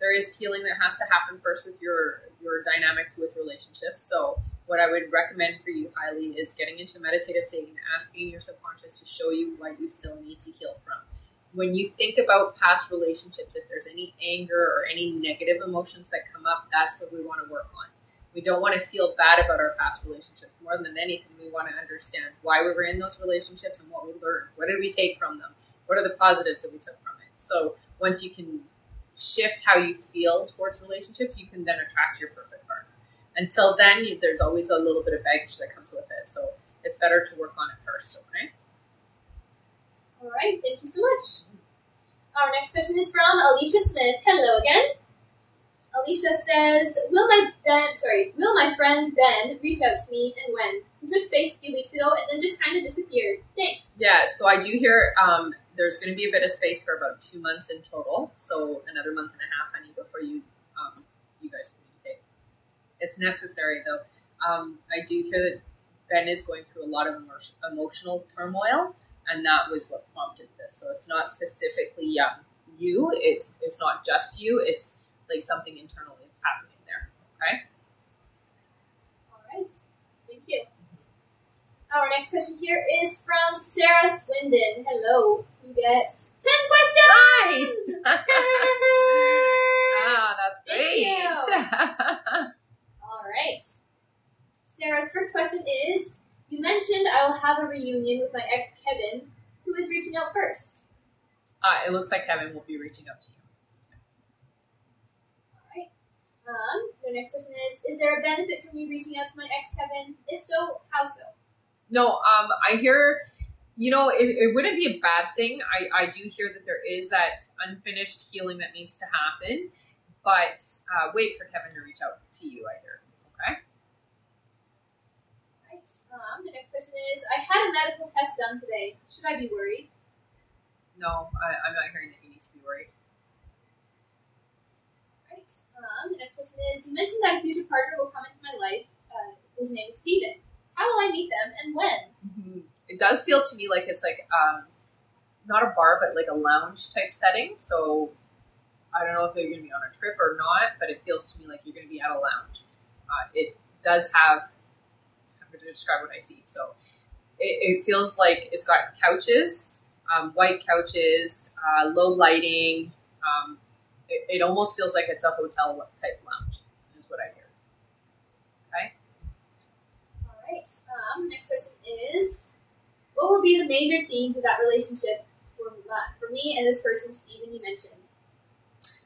there is healing that has to happen first with your dynamics with relationships. So what I would recommend for you highly is getting into a meditative state and asking your subconscious to show you what you still need to heal from. When you think about past relationships, if there's any anger or any negative emotions that come up, that's what we want to work on. We don't want to feel bad about our past relationships. More than anything, we want to understand why we were in those relationships and what we learned. What did we take from them? What are the positives that we took from it? So once you can shift how you feel towards relationships, you can then attract your perfect partner. Until then, there's always a little bit of baggage that comes with it. So it's better to work on it first, okay? All right, thank you so much. Our next question is from Alicia Smith. Hello again. Alicia says, will my friend Ben reach out to me and when? He took space a few weeks ago and then just kind of disappeared. Thanks. Yeah, so I do hear there's going to be a bit of space for about 2 months in total. So another month and a half, honey, before you guys communicate. It's necessary, though. I do hear that Ben is going through a lot of emotional turmoil, and that was what prompted this. So it's not specifically you. It's not just you. It's like something internally that's happening there. Okay? All right. Thank you. Our next question here is from Sarah Swindon. Hello. Who gets 10 questions? Nice! That's great. Thank you. All right. Sarah's first question is, you mentioned I will have a reunion with my ex, Kevin. Who is reaching out first? It looks like Kevin will be reaching out to you. All right. The next question is there a benefit from me reaching out to my ex, Kevin? If so, how so? No, I hear, it wouldn't be a bad thing. I do hear that there is that unfinished healing that needs to happen, but wait for Kevin to reach out to you, I hear. Okay? Right. The next question is, I had a medical test done today. Should I be worried? No, I'm not hearing that you need to be worried. Right. The next question is, you mentioned that a future partner will come into my life. His name is Steven. How will I meet them and when? Mm-hmm. It does feel to me like it's like not a bar, but like a lounge type setting. So I don't know if they're going to be on a trip or not, but it feels to me like you're going to be at a lounge. It does have, I'm going to describe what I see. So it feels like it's got couches, white couches, low lighting. It almost feels like it's a hotel type lounge is what I hear. Okay. All right. Next question is, what will be the major themes of that relationship for me and this person, Steven, you mentioned?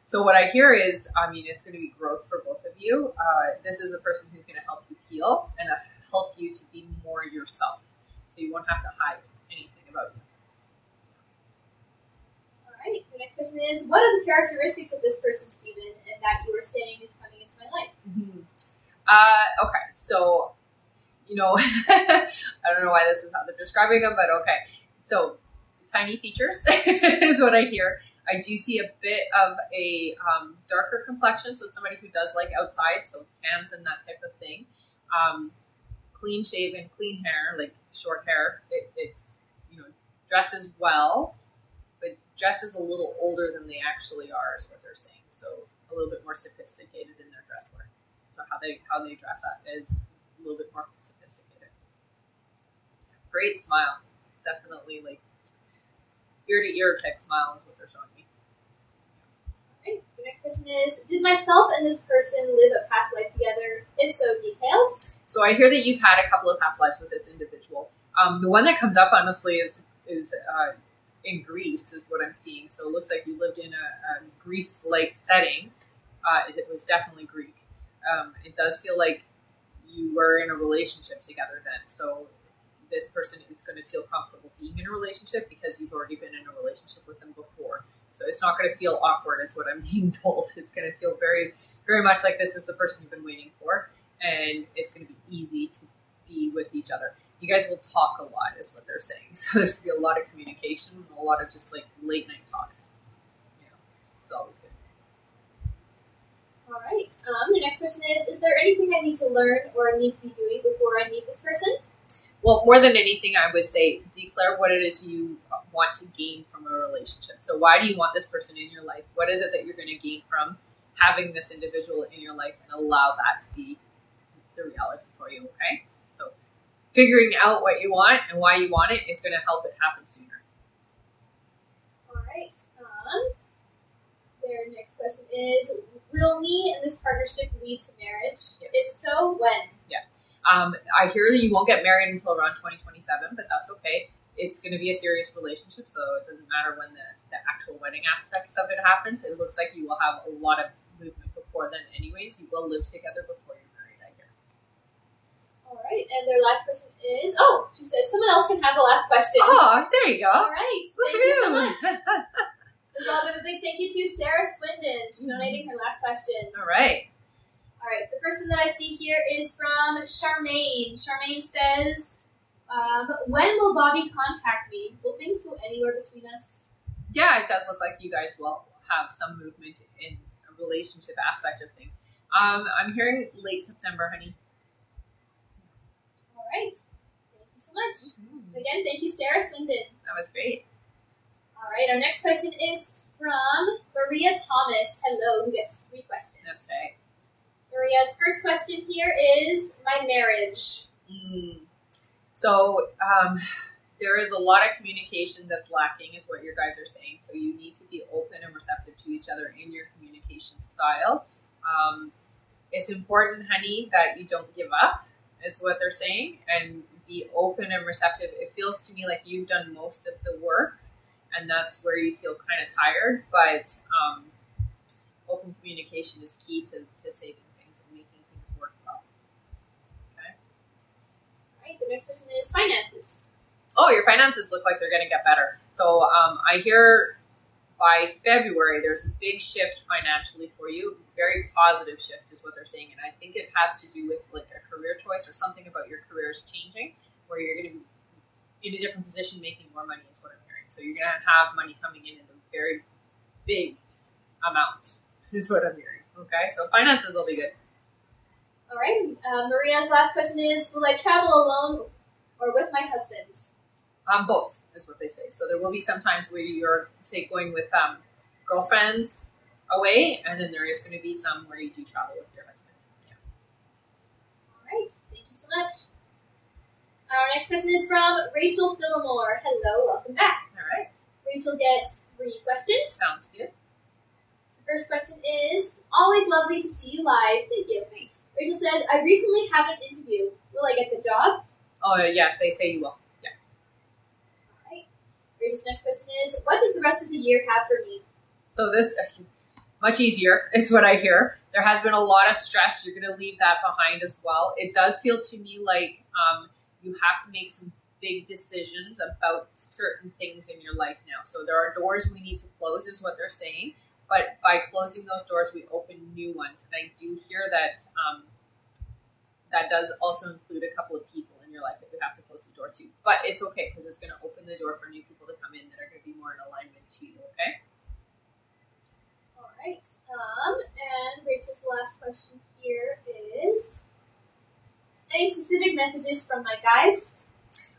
So what I hear is, it's going to be growth for both of you. This is a person who's going to help you heal and help you to be more yourself. So you won't have to hide anything about you. All right. The next question is, what are the characteristics of this person, Steven, and that you were saying is coming into my life? Mm-hmm. Okay. So, I don't know why this is how they're describing them, but okay. So tiny features is what I hear. I do see a bit of a darker complexion, so somebody who does like outside, so tans and that type of thing. Clean shaven, clean hair, like short hair. It's dresses well, but dresses a little older than they actually are, is what they're saying. So a little bit more sophisticated in their dress wear. So how they dress up is a little bit more sophisticated. Great smile, definitely like ear to ear type smile is what they're showing me. Right. The next question is, did myself and this person live a past life together? If so, details? So I hear that you've had a couple of past lives with this individual. The one that comes up, honestly, is in Greece, is what I'm seeing. So it looks like you lived in a Greece-like setting. It was definitely Greek. It does feel like you were in a relationship together then. So this person is going to feel comfortable being in a relationship because you've already been in a relationship with them before. So it's not going to feel awkward, is what I'm being told. It's going to feel very, very much like this is the person you've been waiting for, and it's going to be easy to be with each other. You guys will talk a lot, is what they're saying. So there's going to be a lot of communication and a lot of just like late night talks. It's always good. All right. The next question is there anything I need to learn or need to be doing before I meet this person? Well, more than anything, I would say declare what it is you want to gain from a relationship. So why do you want this person in your life? What is it that you're going to gain from having this individual in your life, and allow that to be the reality for you, okay? So figuring out what you want and why you want it is going to help it happen sooner. All right. Their next question is, will me and this partnership lead to marriage? Yes. If so, when? Yeah. I hear that you won't get married until around 2027, but that's okay. It's going to be a serious relationship, so it doesn't matter when the actual wedding aspects of it happens. It looks like you will have a lot of movement before then anyways. You will live together before you're married, I hear. All right, and their last question is, she says someone else can have the last question. Oh, there you go. All right, thank you so much. Let's all give a big thank you to Sarah Swindon. She's donating her last question. All right. All right, the person that I see here is from Charmaine. Charmaine says, when will Bobby contact me? Will things go anywhere between us? Yeah, it does look like you guys will have some movement in a relationship aspect of things. I'm hearing late September, honey. All right. Thank you so much. Mm-hmm. Again, thank you, Sarah Swindon. That was great. All right, our next question is from Maria Thomas. Hello, who gets 3 questions. Okay. Maria's first question here is my marriage. So there is a lot of communication that's lacking, is what your guys are saying. So you need to be open and receptive to each other in your communication style. It's important, honey, that you don't give up, is what they're saying, and be open and receptive. It feels to me like you've done most of the work, and that's where you feel kind of tired. But open communication is key to saving things and making things work well. Okay. All right. The The next question is finances. Oh, your finances look like they're going to get better. So I hear by February there's a big shift financially for you. Very positive shift is what they're saying, and I think it has to do with like a career choice or something about your career is changing, where you're going to be in a different position, making more money is what I'm hearing. So you're going to have money coming in a very big amount is what I'm hearing. Okay, so finances will be good. All right. Maria's last question is, will I travel alone or with my husband? Both is what they say. So there will be some times where you're, say, going with girlfriends away, and then there is going to be some where you do travel with your husband. Yeah. All right. Thank you so much. Our next question is from Rachel Phillimore. Hello. Welcome back. All right. Rachel gets 3 questions. Sounds good. The first question is, always lovely to see you live. Thank you. Thanks. Rachel said, I recently had an interview. Will I get the job? Oh, yeah. They say you will. Yeah. All right. Rachel's next question is, what does the rest of the year have for me? So this, much easier is what I hear. There has been a lot of stress. You're going to leave that behind as well. It does feel to me like you have to make some big decisions about certain things in your life now. So there are doors we need to close is what they're saying. But by closing those doors, we open new ones. And I do hear that that does also include a couple of people in your life that you have to close the door to. But it's okay because it's going to open the door for new people to come in that are going to be more in alignment to you, okay? All right. And Rachel's last question here is, any specific messages from my guides?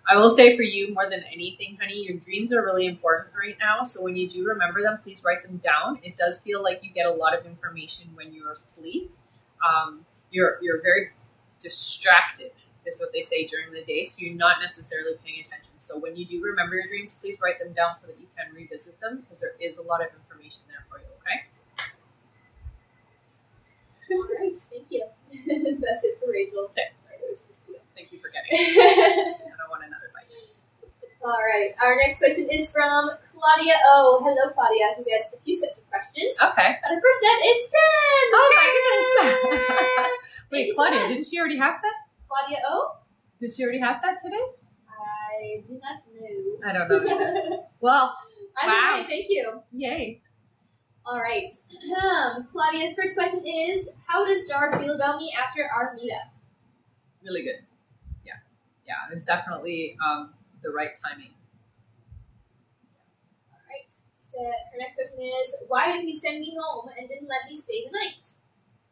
I will say for you, more than anything, honey, your dreams are really important right now. So when you do remember them, please write them down. It does feel like you get a lot of information when you're asleep. You're very distracted, is what they say during the day. So you're not necessarily paying attention. So when you do remember your dreams, please write them down so that you can revisit them because there is a lot of information there for you, okay? All right. Thank you. That's it for Rachel. Okay. Sorry, there was a mosquito. Thank you for getting it. I don't want another bite. All right. Our next question is from Claudia O. Hello, Claudia, who gets a few sets of questions. Okay. And her first set is 10. Oh my goodness. Wait, you Claudia, so much. didn't she already have set? Claudia O. Did she already have set today? I did not know. I don't know either. Well, Either wow. way, thank you. Yay. All right. Claudia's first question is, how does Jar feel about me after our meetup? Really good. Yeah, it's definitely the right timing. All right. She said, her next question is, why did he send me home and didn't let me stay the night?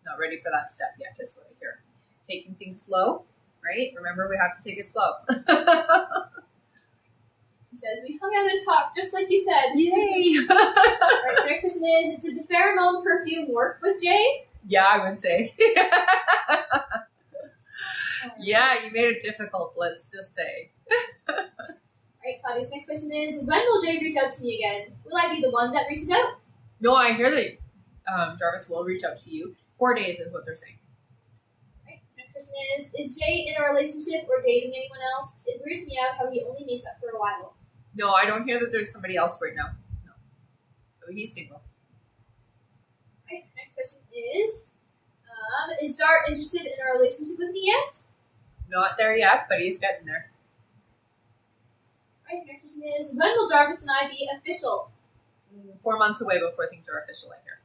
Not ready for that step yet, is what I hear. Taking things slow, right? Remember, we have to take it slow. She says, we hung out and talked, just like you said. Yay! All right, the next question is, did the pheromone perfume work with Jay? Yeah, I would say. Yeah, you made it difficult, let's just say. All right, Claudia's next question is, when will Jay reach out to me again? Will I be the one that reaches out? No, I hear that Jarvis will reach out to you. 4 days is what they're saying. All right, next question is Jay in a relationship or dating anyone else? It weirds me out how he only meets up for a while. No, I don't hear that there's somebody else right now. No. So he's single. All right, next question is Jar interested in a relationship with me yet? Not there yet, but he's getting there. All right, next question is, when will Jarvis and I be official? 4 months away before things are official, I hear.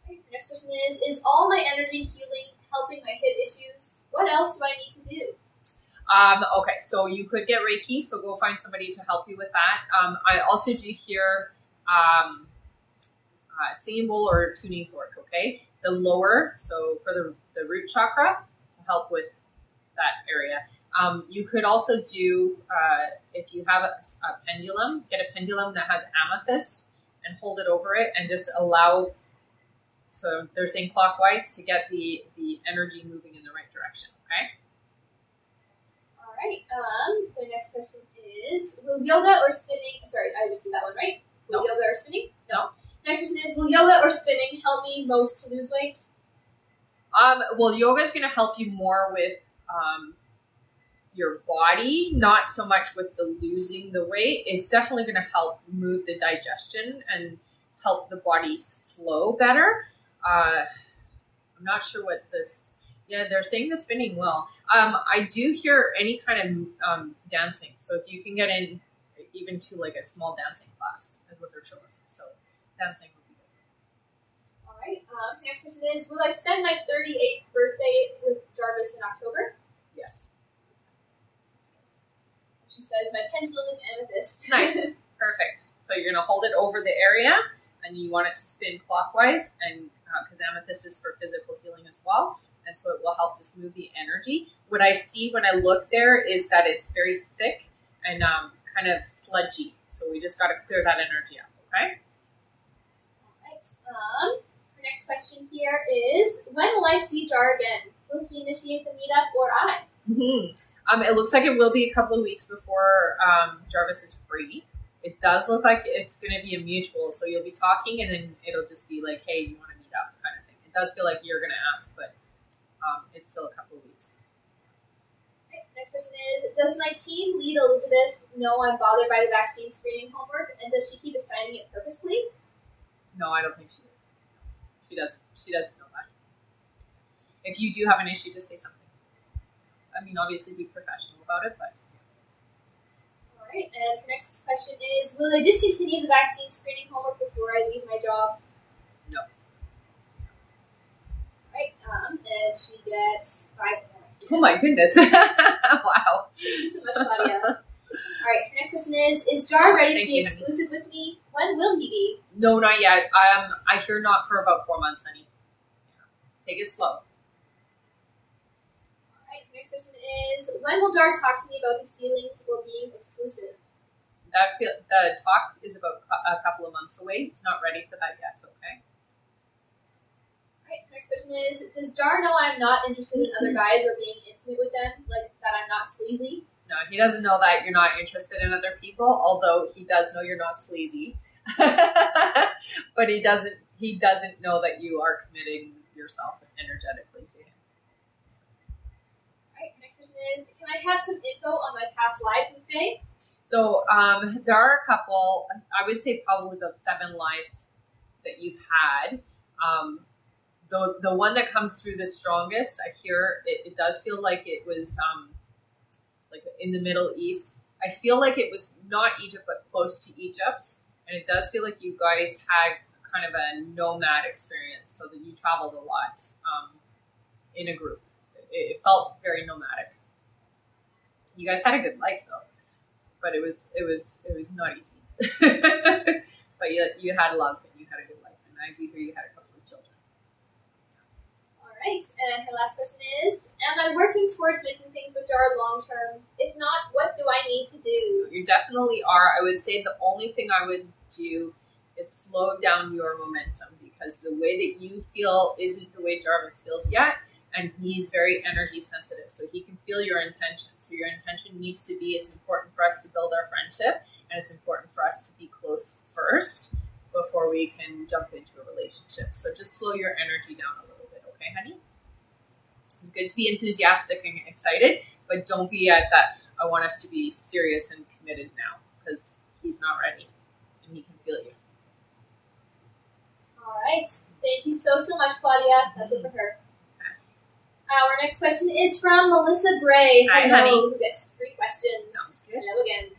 All right, next question is all my energy healing helping my hip issues? What else do I need to do? Okay, so you could get Reiki, so go find somebody to help you with that. I also do hear singing bowl or tuning fork, okay? The lower, so for the root chakra, to help with that area. You could also do, if you have a pendulum, get a pendulum that has amethyst and hold it over it and just allow, so they're saying clockwise, to get the energy moving in the right direction, okay? All right, the next question is, will yoga or spinning, sorry, I just did that one, right? Will No. yoga or spinning? No. Next question is, will yoga or spinning help me most to lose weight? Well, yoga is going to help you more with your body, not so much with the losing the weight. It's definitely going to help move the digestion and help the body flow better. I'm not sure what this, Yeah, they're saying the spinning will. I do hear any kind of dancing. So if you can get in even to like a small dancing class is what they're showing. So dancing would be good. All right. Next question is, will I spend my 38th birthday with Jarvis in October? Yes. She says, my pendulum is amethyst. Nice. Perfect. So you're going to hold it over the area and you want it to spin clockwise, and because amethyst is for physical healing as well. And so it will help to smooth the energy. What I see when I look there is that it's very thick and kind of sludgy. So we just got to clear that energy out, okay? All right. Our next question here is, when will I see Jar again? Will he initiate the meetup or I? Mm-hmm. It looks like it will be a couple of weeks before Jarvis is free. It does look like it's going to be a mutual. So you'll be talking and then it'll just be like, hey, you want to meet up kind of thing. It does feel like you're going to ask, but it's still a couple of weeks. Okay, next question is, does my team lead Elizabeth know I'm bothered by the vaccine screening homework, and does she keep assigning it purposely? No, I don't think she is. She doesn't. She doesn't know that. If you do have an issue, just say something. I mean, obviously be professional about it, but. All right, and the next question is, will I discontinue the vaccine screening homework before I leave my job? No. Right, and she gets 5 points. Oh my goodness. Wow. Thank you so much, Claudia. Alright, next question is Jar ready to be exclusive with me? When will he be? No, not yet. I hear not for about 4 months, honey. Take it slow. Alright, next question is, when will Jar talk to me about his feelings or being exclusive? The talk is about a couple of months away. He's not ready for that yet, okay? Alright, next question is, does Jar know I'm not interested in other guys or being intimate with them? Like, that I'm not sleazy? No, he doesn't know that you're not interested in other people, although he does know you're not sleazy. But he doesn't know that you are committing yourself energetically to him. Alright, next question is, can I have some info on my past lives with Jay? So there are a couple, I would say probably the 7 lives that you've had. The one that comes through the strongest, I hear it does feel like it was like in the Middle East. I feel like it was not Egypt, but close to Egypt. And it does feel like you guys had kind of a nomad experience, so that you traveled a lot in a group. It felt very nomadic. You guys had a good life though, but it was not easy. But you had love and you had a good life, and I do hear you had a couple of children. Alright, and her last question is, am I working towards making things with Jar long term? If not, what do I need to do? You definitely are. I would say the only thing I would do is slow down your momentum, because the way that you feel isn't the way Jarvis feels yet, and he's very energy sensitive, so he can feel your intention. So your intention needs to be, it's important for us to build our friendship, and it's important for us to be close first before we can jump into a relationship. So just slow your energy down a little bit, okay, honey? It's good to be enthusiastic and excited, but don't be at that, I want us to be serious and committed now, because he's not ready and he can feel you. All right. Thank you so much, Claudia. That's it for her. Our next question is from Melissa Bray. Hi, honey. Who gets 3 questions. Sounds good. Hello again.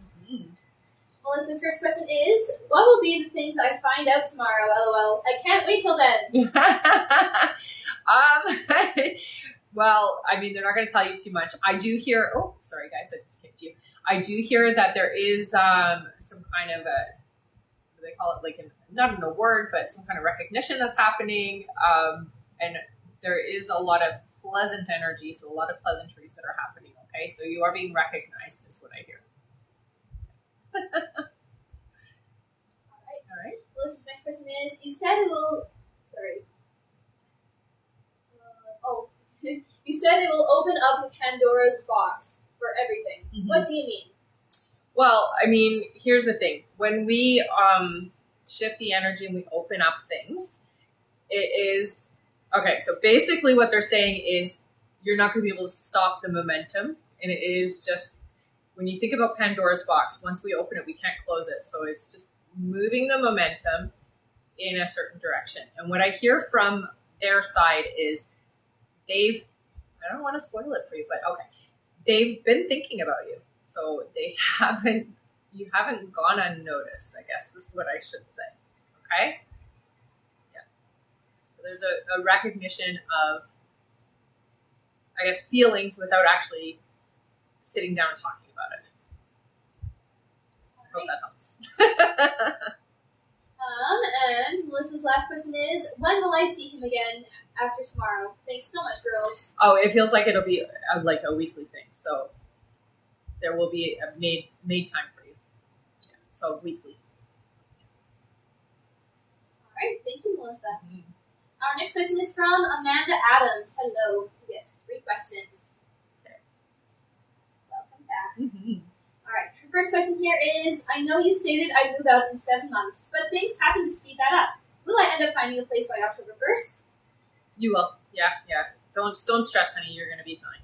Melissa's first question is, what will be the things I find out tomorrow? LOL. I can't wait till then. Well, I mean, they're not going to tell you too much. I do hear, oh, sorry guys, I just kicked you. I do hear that there is some kind of a, they call it like, not an award, but some kind of recognition that's happening. And there is a lot of pleasant energy, so a lot of pleasantries that are happening, okay? So you are being recognized is what I hear. All right. Melissa's next question is, you said it will, you said it will open up Pandora's box for everything. Mm-hmm. What do you mean? Well, I mean, here's the thing. When we shift the energy and we open up things, it is, okay, so basically what they're saying is you're not going to be able to stop the momentum. And it is just, when you think about Pandora's box, once we open it, we can't close it. So it's just moving the momentum in a certain direction. And what I hear from their side is they've I don't want to spoil it for you, but okay. They've been thinking about you. So you haven't gone unnoticed, I guess this is what I should say. Okay? Yeah. So there's a recognition of, I guess, feelings without actually sitting down and talking about it. I hope that helps. And Melissa's last question is, when will I see him again after tomorrow? Thanks so much, girls. Oh, it feels like it'll be like a weekly thing. So there will be a made time for you. Yeah, so weekly. All right, thank you, Melissa. Mm-hmm. Our next question is from Amanda Adams. Hello. Who gets 3 questions. Okay. Welcome back. Mm-hmm. All right. Her first question here is, I know you stated I'd move out in 7 months, but things happen to speed that up. Will I end up finding a place by October 1st? You will. Yeah. Don't stress, honey. You're going to be fine.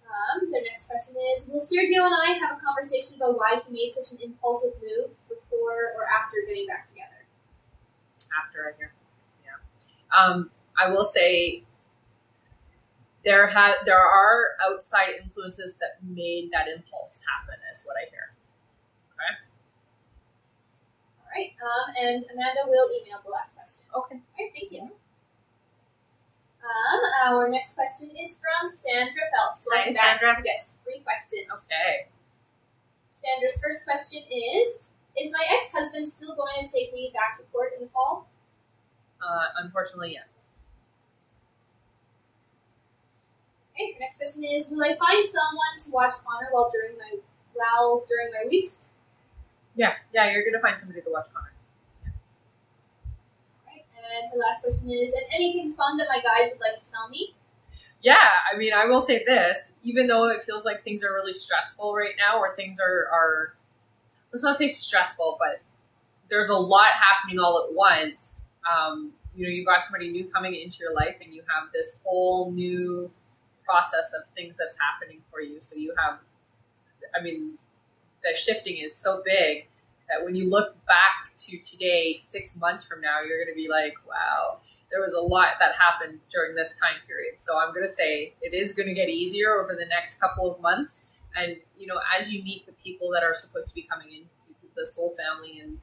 All right. The next question is, will Sergio and I have a conversation about why he made such an impulsive move before or after getting back together? After I hear. Yeah. I will say there are outside influences that made that impulse happen, is what I hear. Okay. All right. And Amanda will email the last question. Okay. All right. Thank you. Our next question is from Sandra Phelps. Hi, Sandra. Who gets 3 questions. Okay. Sandra's first question is my ex-husband still going to take me back to court in the fall? Unfortunately, yes. Okay, her next question is, will I find someone to watch Connor during my weeks? Yeah, you're gonna find somebody to watch Connor. Yeah. Alright, and her last question is, and anything fun that my guys would like to tell me? Yeah, I mean, I will say this, even though it feels like things are really stressful right now, or things are let's not say stressful, but there's a lot happening all at once. You've got somebody new coming into your life, and you have this whole new process of things that's happening for you. So you have, I mean, the shifting is so big that when you look back to today, 6 months from now, you're going to be like, wow, there was a lot that happened during this time period. So I'm going to say it is going to get easier over the next couple of months. And, as you meet the people that are supposed to be coming in, the soul family and,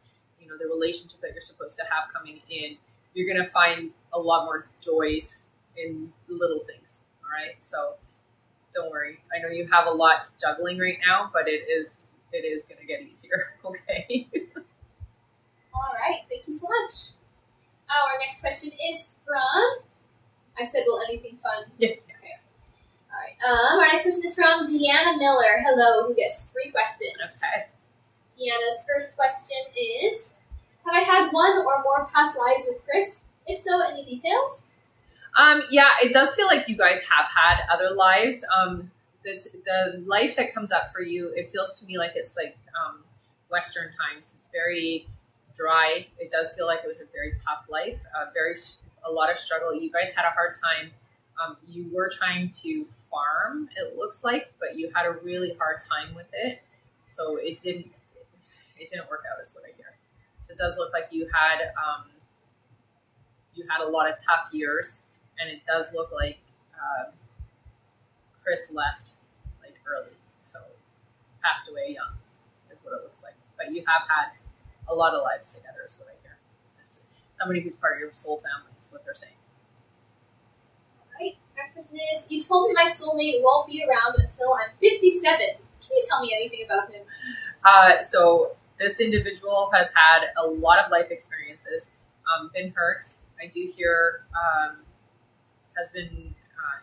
the relationship that you're supposed to have coming in, you're going to find a lot more joys in little things. All right. So don't worry. I know you have a lot juggling right now, but it is going to get easier. Okay. All right. Thank you so much. Our next question is from, I said, will anything fun? Yes. Okay. All right. Our next question is from Deanna Miller. Hello, who gets 3 questions. Okay. Deanna's first question is, have I had one or more past lives with Chris? If so, any details? Yeah, it does feel like you guys have had other lives. The life that comes up for you, it feels to me like it's like Western times. It's very dry. It does feel like it was a very tough life, a lot of struggle. You guys had a hard time. You were trying to farm, it looks like, but you had a really hard time with it. So it didn't work out, is what I hear. So it does look like you had a lot of tough years, and it does look like Chris left like early, so passed away young, is what it looks like. But you have had a lot of lives together, is what I hear. It's somebody who's part of your soul family is what they're saying. All right. Next question is, you told me my soulmate won't be around until I'm 57. Can you tell me anything about him? So this individual has had a lot of life experiences, been hurt. I do hear has been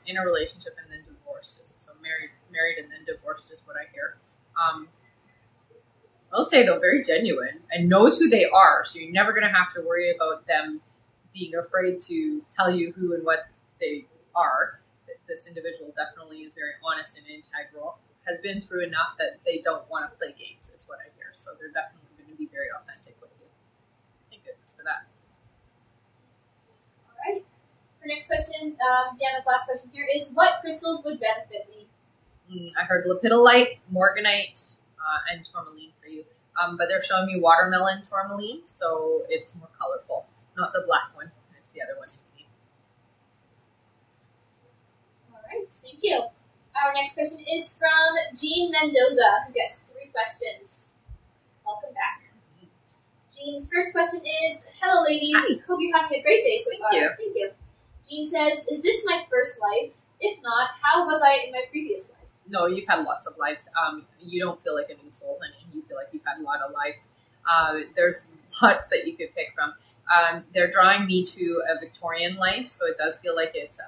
in a relationship and then divorced. So married and then divorced is what I hear. I'll say though, very genuine and knows who they are. So you're never going to have to worry about them being afraid to tell you who and what they are. This individual definitely is very honest and integral. Has been through enough that they don't want to play games, is what I hear. So they're definitely going to be very authentic with you. Thank goodness for that. All right. Our next question, Deanna's last question here is, what crystals would benefit me? I heard lepidolite, morganite, and tourmaline for you. But they're showing me watermelon tourmaline, so it's more colorful. Not the black one. It's the other one. next question is from Jean Mendoza, who gets 3 questions. Welcome back. Jean's first question is, hello ladies, Hi. hope you're having a great day so far. you. Thank you. Jean says, is this my first life? If not, how was I in my previous life? No, you've had lots of lives. You don't feel like a new soul, honey. You feel like you've had a lot of lives. There's lots that you could pick from. They're drawing me to a Victorian life, so it does feel like it's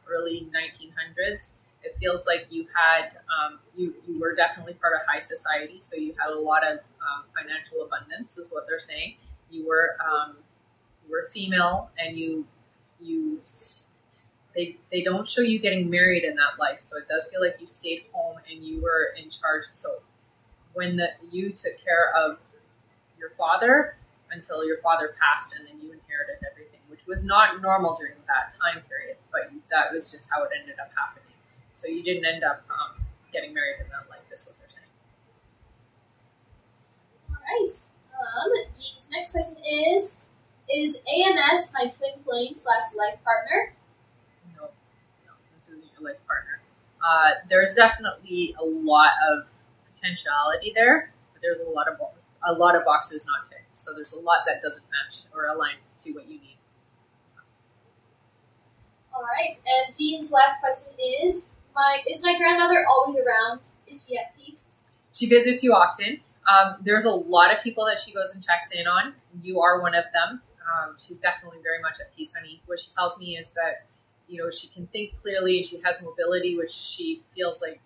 early 1900s. It feels like you had, you were definitely part of high society, so you had a lot of financial abundance, is what they're saying. You were female, and they don't show you getting married in that life, so it does feel like you stayed home and you were in charge. So when you took care of your father until your father passed, and then you inherited everything, which was not normal during that time period, but that was just how it ended up happening. So you didn't end up getting married in that life, is what they're saying. All right. Jean's next question is AMS my twin flame / life partner? No, this isn't your life partner. There's definitely a lot of potentiality there, but there's a lot of boxes not ticked. So there's a lot that doesn't match or align to what you need. All right. And Jean's last question is my grandmother always around? Is she at peace? She visits you often. There's a lot of people that she goes and checks in on. You are one of them. She's definitely very much at peace, honey. What she tells me is that, she can think clearly and she has mobility, which she feels like,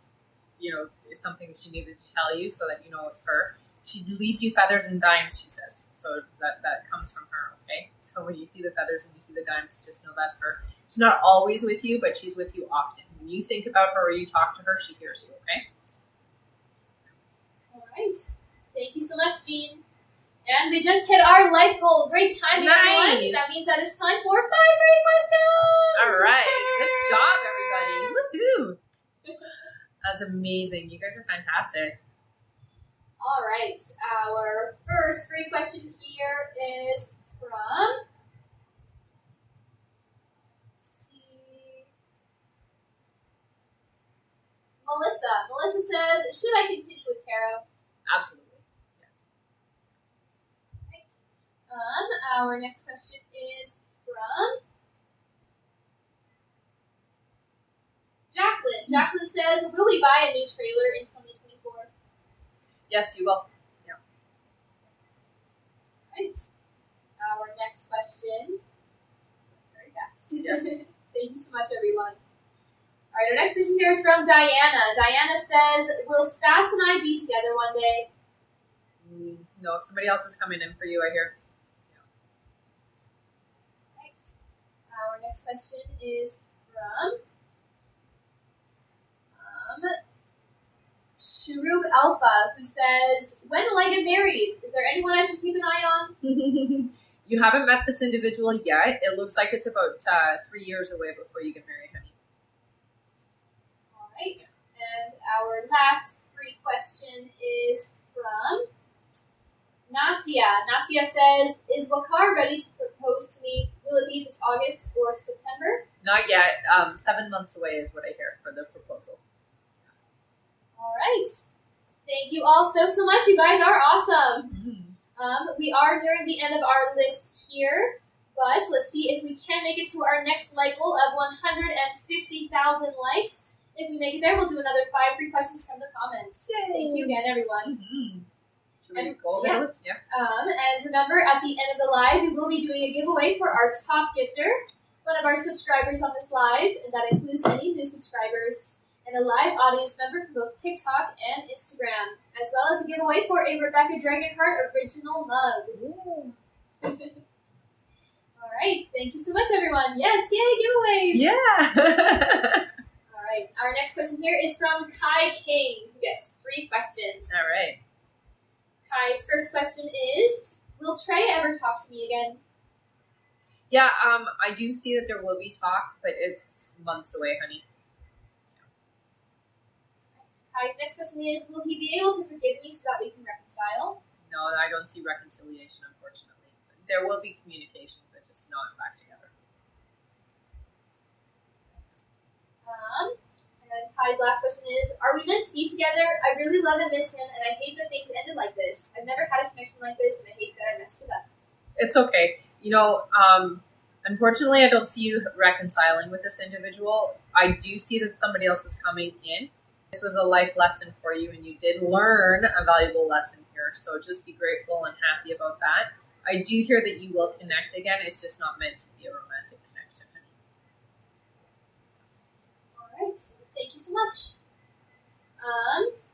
is something she needed to tell you so that you know it's her. She leaves you feathers and dimes, she says. So that comes from her, okay? So when you see the feathers and you see the dimes, just know that's her. She's not always with you, but she's with you often. When you think about her or you talk to her, she hears you, okay? All right. Thank you so much, Jean. And we just hit our life goal. Great timing, everyone. That means that it's time for 5 free questions. All right. Good job, everybody. Woohoo! That's amazing. You guys are fantastic. All right. Our first free question here is from... Melissa. Melissa says, should I continue with tarot? Absolutely. Yes. Right. Our next question is from Jacqueline. Jacqueline says, will we buy a new trailer in 2024? Yes, you will. Yeah. Right. Our next question. Very fast. Yes. Thank you so much, everyone. All right, our next question here is from Diana. Diana says, will Stas and I be together one day? No, somebody else is coming in for you, I hear. Yeah. Right. Our next question is from Shuruk Alpha, who says, when will I get married? Is there anyone I should keep an eye on? You haven't met this individual yet. It looks like it's about 3 years away before you get married, honey. All right. And our last free question is from Nasia. Nasia says, is Wakar ready to propose to me? Will it be this August or September? Not yet. 7 months away is what I hear for the proposal. All right. Thank you all so much. You guys are awesome. We are nearing the end of our list here, but let's see if we can make it to our next like goal of 150,000 likes. If we make it there, we'll do another 5 free questions from the comments. Yay. Thank you again, everyone. Should we go over this? Yeah. And remember, at the end of the live, we will be doing a giveaway for our top gifter, one of our subscribers on this live, and that includes any new subscribers, and a live audience member from both TikTok and Instagram, as well as a giveaway for a Rebecca Dragonheart original mug. All right, thank you so much, everyone. Yes, yay, giveaways. Yeah. All right, our next question here is from Kai King, who gets 3 questions. All right. Kai's first question is, will Trey ever talk to me again? Yeah, I do see that there will be talk, but it's months away, honey. Kai's next question is, will he be able to forgive me so that we can reconcile? No, I don't see reconciliation, unfortunately. There will be communication, but just not back together. And then Kai I's last question is, are we meant to be together? I really love and miss him, and I hate that things ended like this. I've never had a connection like this, and I hate that I messed it up. It's okay. Unfortunately, I don't see you reconciling with this individual. I do see that somebody else is coming in. This was a life lesson for you, and you did learn a valuable lesson here. So just be grateful and happy about that. I do hear that you will connect again. It's just not meant to be a romantic connection. All right. Thank you so much.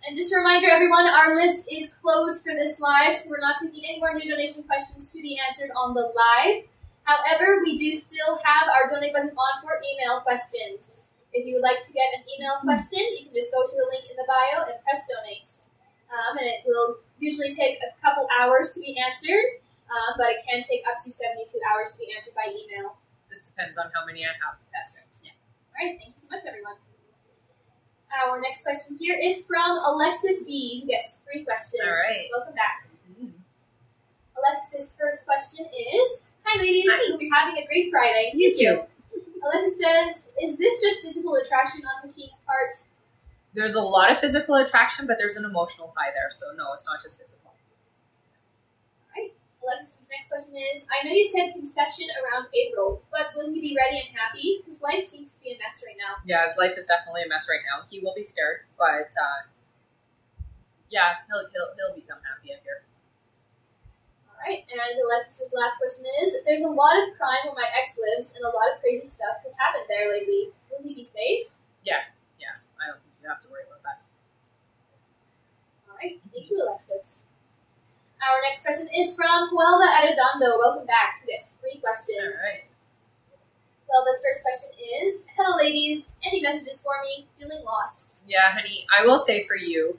And just a reminder, everyone, our list is closed for this live, so we're not taking any more new donation questions to be answered on the live. However, we do still have our donate button on for email questions. If you would like to get an email question, you can just go to the link in the bio and press donate. And it will usually take a couple hours to be answered, but it can take up to 72 hours to be answered by email. This depends on how many I have. That's right. Yeah. All right. Thank you so much, everyone. Our next question here is from Alexis B, who gets 3 questions. All right. Welcome back. Alexis' first question is, hi ladies, hope you're having a great Friday. You too. Alexis says, is this just physical attraction on Hakeem's part? There's a lot of physical attraction, but there's an emotional tie there. So no, it's not just physical. Alexis' next question is, I know you said conception around April, but will he be ready and happy? His life seems to be a mess right now. Yeah, his life is definitely a mess right now. He will be scared, but he'll become happy up here. All right, and Alexis' last question is, there's a lot of crime where my ex lives, and a lot of crazy stuff has happened there lately. Will he be safe? Yeah, I don't think you have to worry about that. All right, thank you, Alexis. Our next question is from Huelva Arredondo. Welcome back. Who gets 3 questions. All right. Huelva's first question is, hello ladies, any messages for me? Feeling lost. Yeah, honey, I will say for you,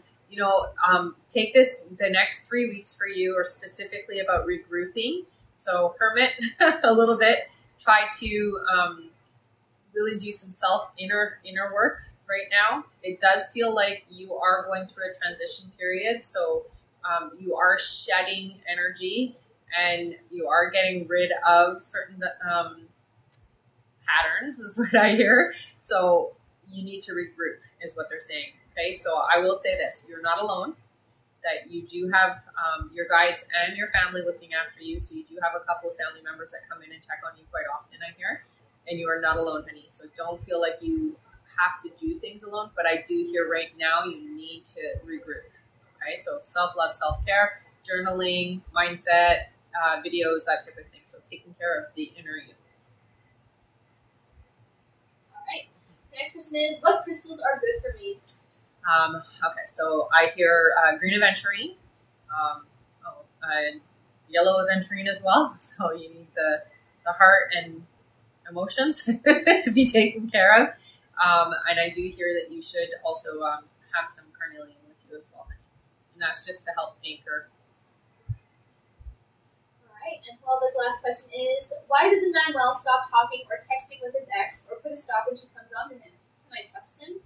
take the next 3 weeks for you are specifically about regrouping. So hermit a little bit. Try to really do some inner work right now. It does feel like you are going through a transition period. So you are shedding energy and you are getting rid of certain patterns is what I hear. So you need to regroup is what they're saying. Okay. So I will say this, you're not alone, that you do have your guides and your family looking after you. So you do have a couple of family members that come in and check on you quite often, I hear, and you are not alone, honey. So don't feel like you have to do things alone, but I do hear right now you need to regroup. Okay, so self-love, self-care, journaling, mindset, videos, that type of thing. So taking care of the inner you. All right. The next question is, what crystals are good for me? Okay, so I hear green aventurine, yellow aventurine as well. So you need the heart and emotions to be taken care of. And I do hear that you should also have some carnelian with you as well. And that's just to help anchor. All right, and Paula's last question is, why doesn't Manuel stop talking or texting with his ex or put a stop when she comes on to him? Can I trust him?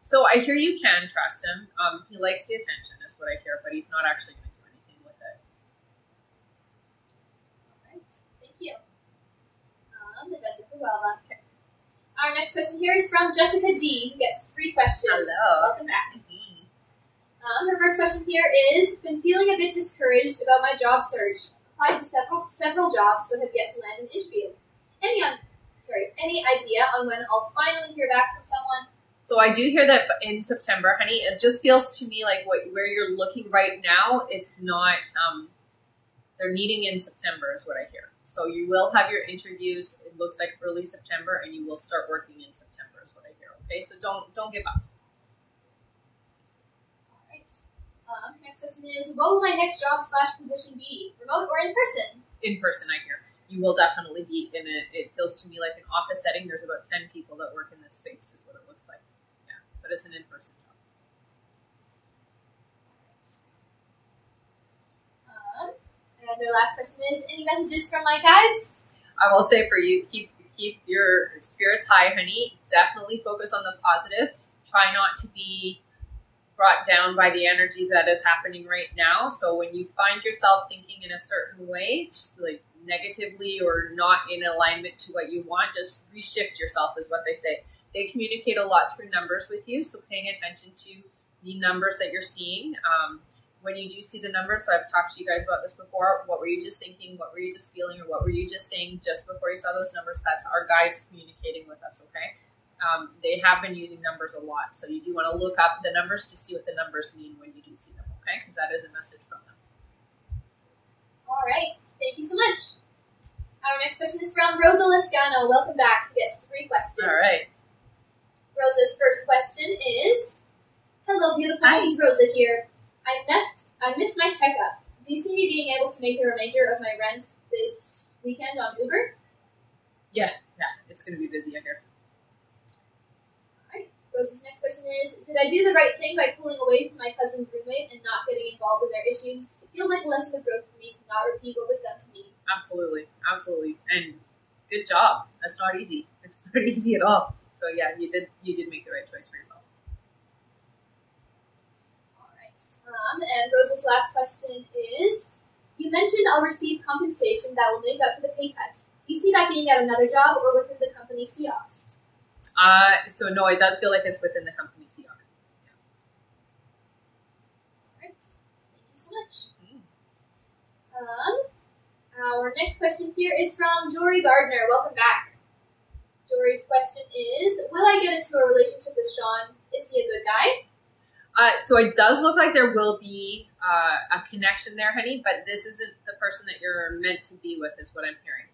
So I hear you can trust him. He likes the attention is what I hear, but he's not actually going to do anything with it. All right, thank you. That's it for Welva. Okay. Our next question here is from Jessica G, who gets 3 questions. Hello. Welcome back. Her first question here is, been feeling a bit discouraged about my job search. Applied to several jobs, but have yet to land an interview. Any idea on when I'll finally hear back from someone? So I do hear that in September, honey. It just feels to me like where you're looking right now, it's not, they're needing in September is what I hear. So you will have your interviews, it looks like early September, and you will start working in September is what I hear, okay? So don't give up. Next question is, what will my next job / position be? Remote or in person? In person, I hear. You will definitely be it feels to me like an office setting. There's about 10 people that work in this space is what it looks like. Yeah, but it's an in-person job. All right. And their last question is, any messages from my guides? I will say for you, keep your spirits high, honey. Definitely focus on the positive. Try not to be brought down by the energy that is happening right now. So when you find yourself thinking in a certain way, like negatively or not in alignment to what you want, just reshift yourself is what they say. They communicate a lot through numbers with you, so paying attention to the numbers that you're seeing. When you do see the numbers, so I've talked to you guys about this before, what were you just thinking, what were you just feeling, or what were you just saying just before you saw those numbers? That's our guides communicating with us, okay? They have been using numbers a lot, so you do want to look up the numbers to see what the numbers mean when you do see them, okay? Because that is a message from them. All right, thank you so much. Our next question is from Rosa Liscano. Welcome back. Who gets 3 questions. All right. Rosa's first question is, hello, beautiful. It's Rosa here. I missed my checkup. Do you see me being able to make the remainder of my rent this weekend on Uber? Yeah, it's going to be busy out here. All right. Rosa's next question is, did I do the right thing by pulling away from my cousin's roommate and not getting involved in their issues? It feels like a lesson of growth for me to not repeat what was done to me. Absolutely. And good job. That's not easy. It's not easy at all. So yeah, you did make the right choice for yourself. And Rosa's last question is, you mentioned I'll receive compensation that will make up for the pay cut. Do you see that being at another job or within the company Seahawks? So no, it does feel like it's within the company Seahawks. Yeah. All right. Thank you so much. Our next question here is from Jory Gardner. Welcome back. Jory's question is, will I get into a relationship with Sean? Is he a good guy? So it does look like there will be a connection there, honey, but this isn't the person that you're meant to be with, is what I'm hearing.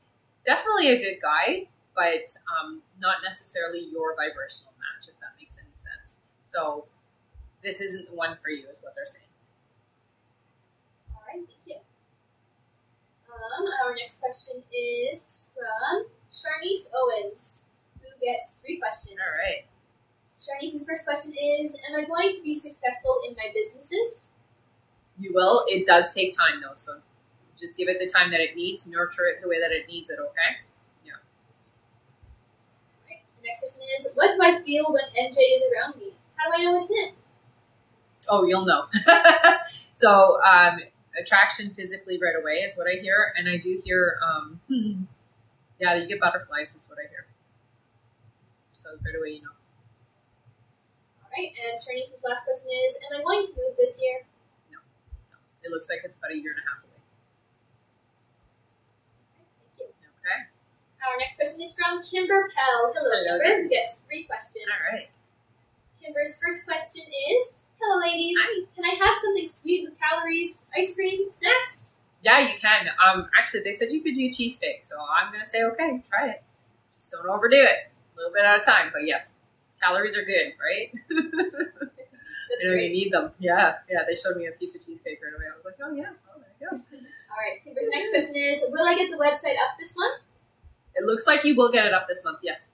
Definitely a good guy, but not necessarily your vibrational match, if that makes any sense. So this isn't the one for you, is what they're saying. All right, thank you. Our next question is from Sharnice Owens, who gets 3 questions. All right. Sharnice's first question is, am I going to be successful in my businesses? You will. It does take time, though, so just give it the time that it needs, nurture it the way that it needs it, okay? Yeah. All right. The next question is, what do I feel when MJ is around me? How do I know it's him? Oh, you'll know. So, attraction physically right away is what I hear, and I do hear, yeah, you get butterflies is what I hear. So right away you know. Right, and Sharnice's last question is, am I going to move this year? No. It looks like it's about 1.5 years away. Okay, thank you. Okay. Our next question is from Kimber Pell. Hello, Kimber, who gets 3 questions. All right. Kimber's first question is, hello, ladies. Hi. Can I have something sweet with calories, ice cream, snacks? Yeah, you can. Actually, they said you could do cheesecake, so I'm going to say, okay, try it. Just don't overdo it. A little bit at a time, but yes. Calories are good, right? That's you need them. Yeah, they showed me a piece of cheesecake right away. I was like, oh, yeah, oh, there you go. All right, Kimber's next question is, will I get the website up this month? It looks like you will get it up this month, yes.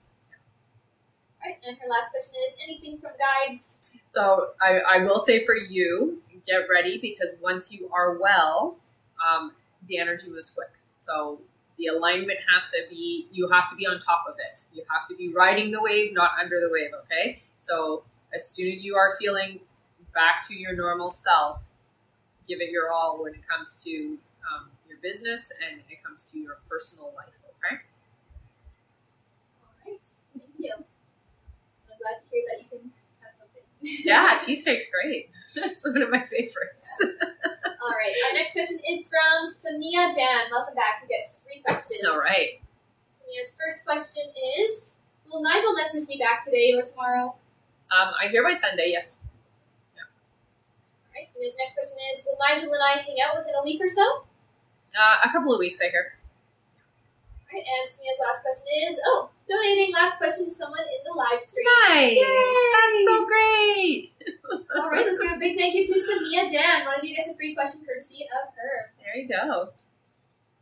All right, and her last question is, anything from guides? So I will say for you, get ready, because once you are well, the energy moves quick. So the alignment has to be, you have to be on top of it. You have to be riding the wave, not under the wave, okay? So as soon as you are feeling back to your normal self, give it your all when it comes to your business and it comes to your personal life, okay? All right, thank you. I'm glad to hear that you can have something. Yeah, cheesecake's great. It's one of my favorites. All right, our next question is from Samia Dan. Welcome back. Who gets 3 questions. All right. Samia's first question is, will Nigel message me back today or tomorrow? I hear by Sunday, yes. Yeah. All right, Samia's next question is, will Nigel and I hang out within a week or so? A couple of weeks, I hear. All right, and Samia's last question is, donating last question to someone in the live stream. Nice. Yay! That's so great. All right, let's give a big thank you to Samia Dan. One of you gets a free question courtesy of her. There you go.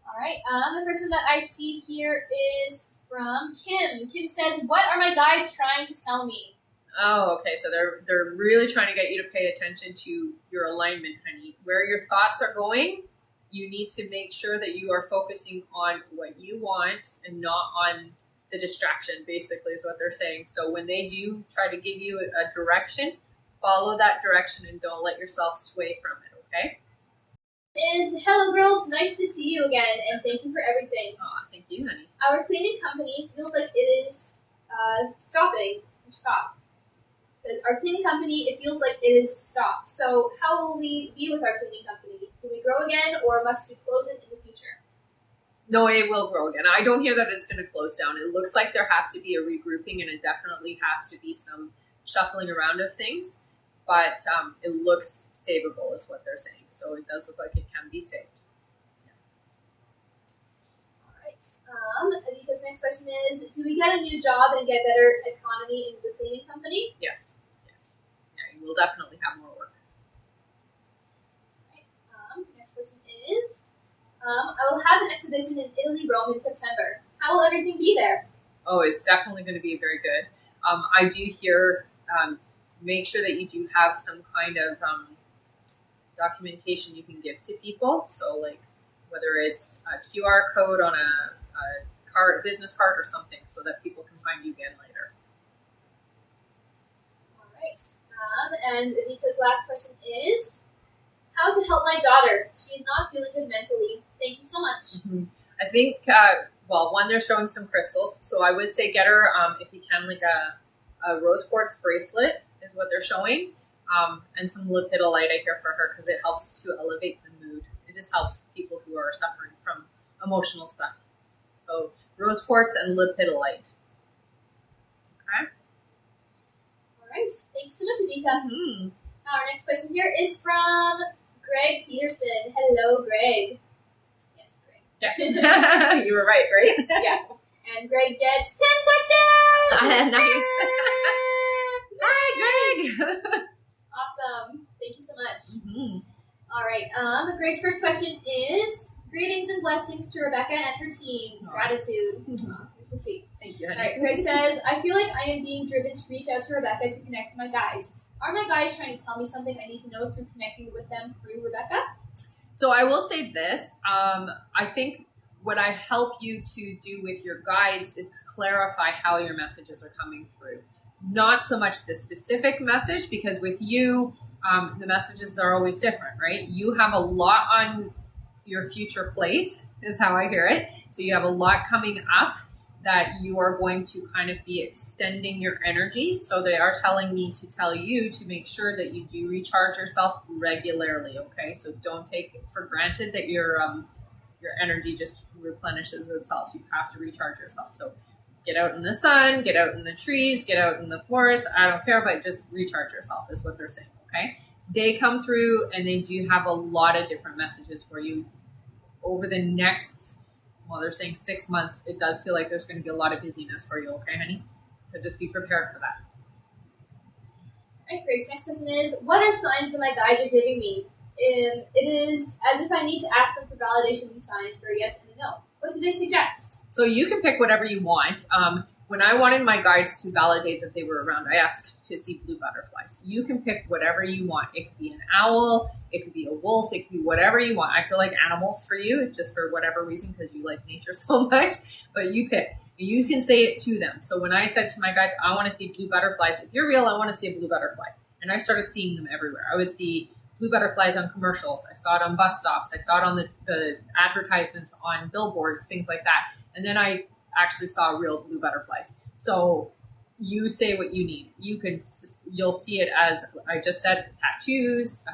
All right, the first one that I see here is from Kim. Kim says, what are my guides trying to tell me? Oh, okay. So they're really trying to get you to pay attention to your alignment, honey. Where your thoughts are going, you need to make sure that you are focusing on what you want and not on the distraction, basically, is what they're saying. So when they do try to give you a direction, follow that direction and don't let yourself sway from it, okay? Hello, girls. Nice to see you again, and thank you for everything. Aw, thank you, honey. Our cleaning company feels like it is stopping. stop. It says, our cleaning company, it feels like it is stopped. So how will we be with our cleaning company? Will we grow again, or must we close it in the future? No, it will grow again. I don't hear that it's going to close down. It looks like there has to be a regrouping, and it definitely has to be some shuffling around of things. But it looks savable is what they're saying. So it does look like it can be saved. All right. Anita's next question is, do we get a new job and get better economy in the cleaning company? Yes. Yes. Yeah, you will definitely have more work. All right. Next question is, I will have an exhibition in Italy, Rome in September. How will everything be there? Oh, it's definitely going to be very good. I do hear, make sure that you do have some kind of documentation you can give to people. So like whether it's a QR code on a card, business card or something, so that people can find you again later. All right. And Anita's last question is, how to help my daughter? She is not feeling good mentally. Thank you so much. Mm-hmm. I think, well, one, they're showing some crystals. So I would say get her, if you can, like a rose quartz bracelet is what they're showing. And some lepidolite I hear for her because it helps to elevate the mood. It just helps people who are suffering from emotional stuff. So rose quartz and lepidolite. Okay. All right. Thank you so much, Anita. Mm-hmm. Our next question here is from Greg Peterson. Hello, Greg. Yes, Greg. Yeah. You were right? Yeah. And Greg gets 10 questions! Nice. Hi, Greg. Awesome. Thank you so much. Mm-hmm. All right. Greg's first question is, greetings and blessings to Rebecca and her team. Aww. Gratitude. You're so sweet. Thank you, All honey. right. Greg says, I feel like I am being driven to reach out to Rebecca to connect to my guides. Are my guides trying to tell me something I need to know through connecting with them through Rebecca? So I will say this. I think what I help you to do with your guides is clarify how your messages are coming through. Not so much the specific message, because with you, the messages are always different, right? You have a lot on your future plate, is how I hear it. So you have a lot coming up that you are going to kind of be extending your energy. So they are telling me to tell you to make sure that you do recharge yourself regularly, okay? So don't take it for granted that your energy just replenishes itself. You have to recharge yourself. So get out in the sun, get out in the trees, get out in the forest. I don't care, but just recharge yourself is what they're saying, okay? They come through and they do have a lot of different messages for you over the next, well, they're saying 6 months. It does feel like there's going to be a lot of busyness for you, okay, honey? So just be prepared for that. All right, Grace. Next question is, what are signs that my guides are giving me? It is as if I need to ask them for validation of these signs for a yes and a no. What do they suggest? So you can pick whatever you want. When I wanted my guides to validate that they were around, I asked to see blue butterflies. You can pick whatever you want. It could be an owl, it could be a wolf, it could be whatever you want. I feel like animals for you, just for whatever reason, because you like nature so much, but you pick. You can say it to them. So when I said to my guides, I want to see blue butterflies. If you're real, I want to see a blue butterfly. And I started seeing them everywhere. I would see blue butterflies on commercials. I saw it on bus stops. I saw it on the advertisements on billboards, things like that. And then I actually saw real blue butterflies. So you say what you need. You'll see it as I just said, tattoos,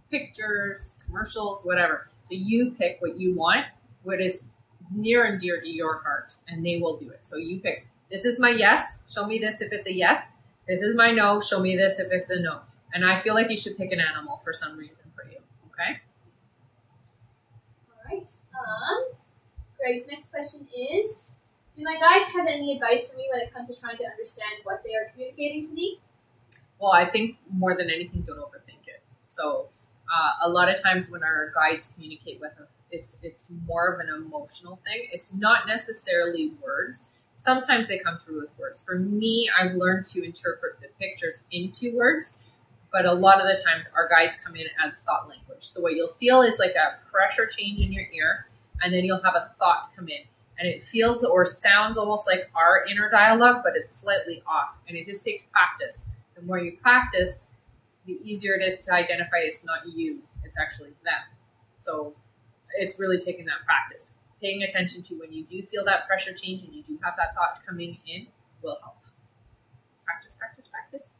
pictures, commercials, whatever. So you pick what you want, what is near and dear to your heart, and they will do it. So you pick, this is my yes, show me this if it's a yes. This is my no, show me this if it's a no. And I feel like you should pick an animal for some reason for you, okay? All right. Greg's next question is, do my guides have any advice for me when it comes to trying to understand what they are communicating to me? Well, I think more than anything, don't overthink it. So a lot of times when our guides communicate with us, it's more of an emotional thing. It's not necessarily words. Sometimes they come through with words. For me, I've learned to interpret the pictures into words, but a lot of the times our guides come in as thought language. So what you'll feel is like a pressure change in your ear, and then you'll have a thought come in. And it feels or sounds almost like our inner dialogue, but it's slightly off. And it just takes practice. The more you practice, the easier it is to identify it's not you, it's actually them. So it's really taking that practice. Paying attention to when you do feel that pressure change and you do have that thought coming in will help. Practice. practice, practice, practice.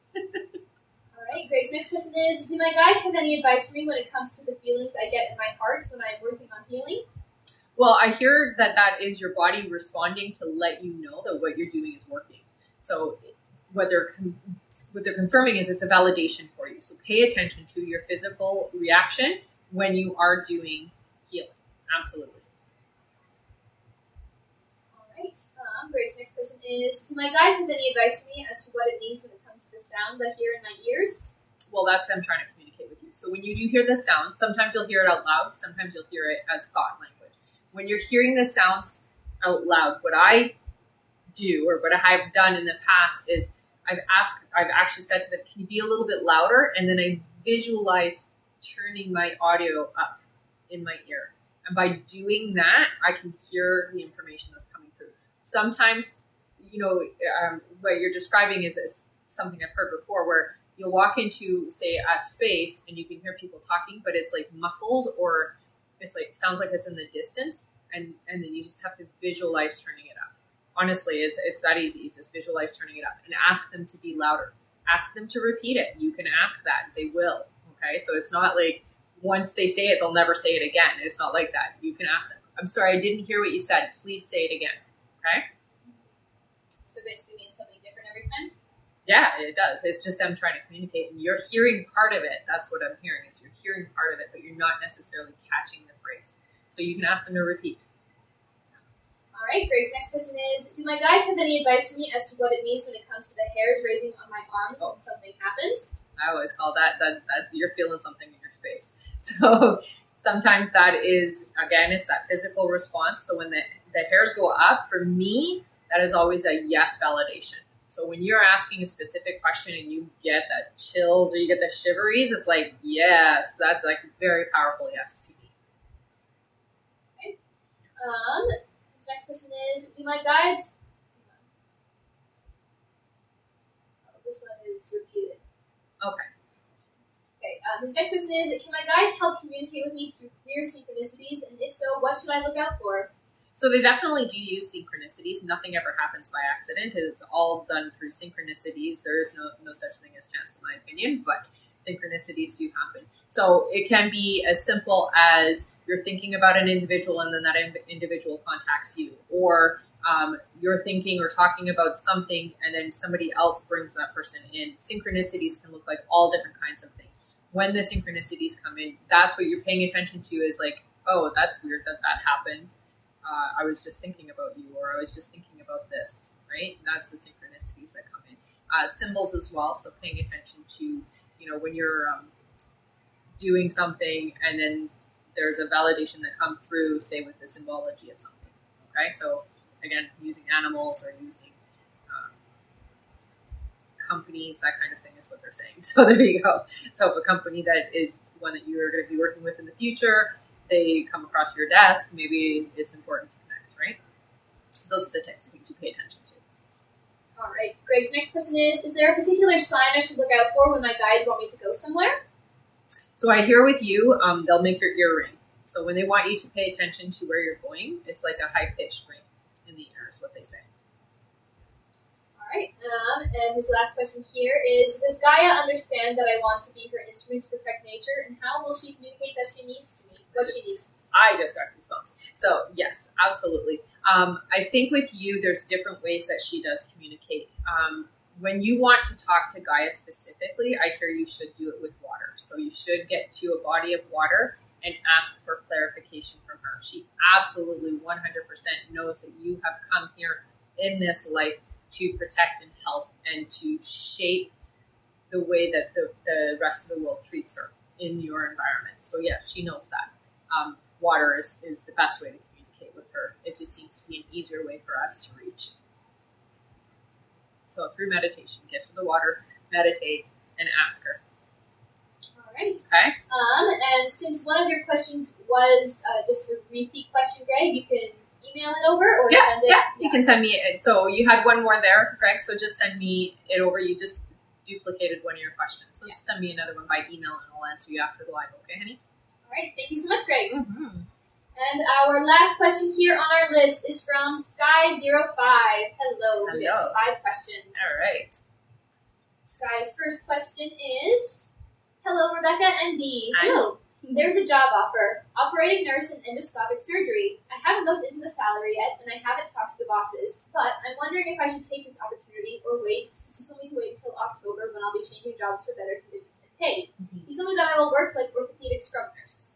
All right, Greg's next question is, do my guides have any advice for me when it comes to the feelings I get in my heart when I'm working on healing? Well, I hear that that is your body responding to let you know that what you're doing is working. So what they're confirming is it's a validation for you. So pay attention to your physical reaction when you are doing healing. Absolutely. All right. Greg's next question is, do my guides have any advice for me as to what it means when it comes to the sounds I hear in my ears? Well, that's them trying to communicate with you. So when you do hear the sound, sometimes you'll hear it out loud, sometimes you'll hear it as thought language. When you're hearing the sounds out loud, what I do or what I've done in the past is I've actually said to them, can you be a little bit louder? And then I visualize turning my audio up in my ear. And by doing that, I can hear the information that's coming through. Sometimes, what you're describing is something I've heard before where you'll walk into, say, a space and you can hear people talking, but it's like muffled or it's like sounds like it's in the distance, and then you just have to visualize turning it up. Honestly, it's that easy. Just visualize turning it up and ask them to be louder. Ask them to repeat it. You can ask that. They will. Okay, so it's not like once they say it, they'll never say it again. It's not like that. You can ask them. I'm sorry, I didn't hear what you said. Please say it again. Okay. So basically, means something different every time. Yeah, it does. It's just them trying to communicate, and you're hearing part of it. That's what I'm hearing. Is you're hearing part of it, but you're not necessarily catching the phrase. So you can ask them to repeat. All right, Greg's next question is, do my guides have any advice for me as to what it means when it comes to the hairs raising on my arms when something happens? I always call that's you're feeling something in your space. So sometimes that is, again, it's that physical response. So when the hairs go up, for me, that is always a yes validation. So when you're asking a specific question and you get that chills or you get the shiveries, it's like, yes, that's like a very powerful yes to me. Okay. This next question is, do my guides... Oh, this one is repeated. Okay. Okay, his next question is, can my guides help communicate with me through clear synchronicities? And if so, what should I look out for? So they definitely do use synchronicities. Nothing ever happens by accident. It's all done through synchronicities. There is no such thing as chance, in my opinion, but synchronicities do happen. So it can be as simple as you're thinking about an individual and then that individual contacts you, or you're thinking or talking about something and then somebody else brings that person in. Synchronicities can look like all different kinds of things. When the synchronicities come in, that's what you're paying attention to is like, oh, that's weird that happened. I was just thinking about you, or I was just thinking about this, right? That's the synchronicities that come in. Symbols as well, so paying attention to, when you're doing something and then there's a validation that comes through, say, with the symbology of something, okay? So, again, using animals or using companies, that kind of thing is what they're saying. So there you go. So if a company that is one that you're going to be working with in the future, they come across your desk, maybe it's important to connect, right? Those are the types of things you pay attention to. All right. Greg's next question is there a particular sign I should look out for when my guides want me to go somewhere? So I hear with you, they'll make your ear ring. So when they want you to pay attention to where you're going, it's like a high-pitched ring in the ear is what they say. All right. And his last question here is, does Gaia understand that I want to be her instrument to protect nature, and how will she communicate that she needs to me, what she needs? I just got goosebumps. So yes, absolutely. I think with you, there's different ways that she does communicate. When you want to talk to Gaia specifically, I hear you should do it with water. So you should get to a body of water and ask for clarification from her. She absolutely 100% knows that you have come here in this life to protect and help and to shape the way that the rest of the world treats her in your environment. So yes, she knows that. Water is the best way to communicate with her. It just seems to be an easier way for us to reach. So through meditation, get to the water, meditate, and ask her. All right. Okay. And since one of your questions was just a repeat question, Greg, you can email it over or send it. Yeah, you can send me it. So you had one more there, Greg, so just send me it over. You just duplicated one of your questions. So send me another one by email and I'll answer you after the live. Okay, honey? All right. Thank you so much, Greg. Mm-hmm. And our last question here on our list is from Sky05. Hello. It's 5 questions. All right. Sky's first question is, hello, Rebecca and Dee. Hi. Hello. There's a job offer, operating nurse in endoscopic surgery. I haven't looked into the salary yet, and I haven't talked to the bosses, but I'm wondering if I should take this opportunity or wait, since you told me to wait until October when I'll be changing jobs for better conditions and pay. You told me that I will work like orthopedic scrub nurse.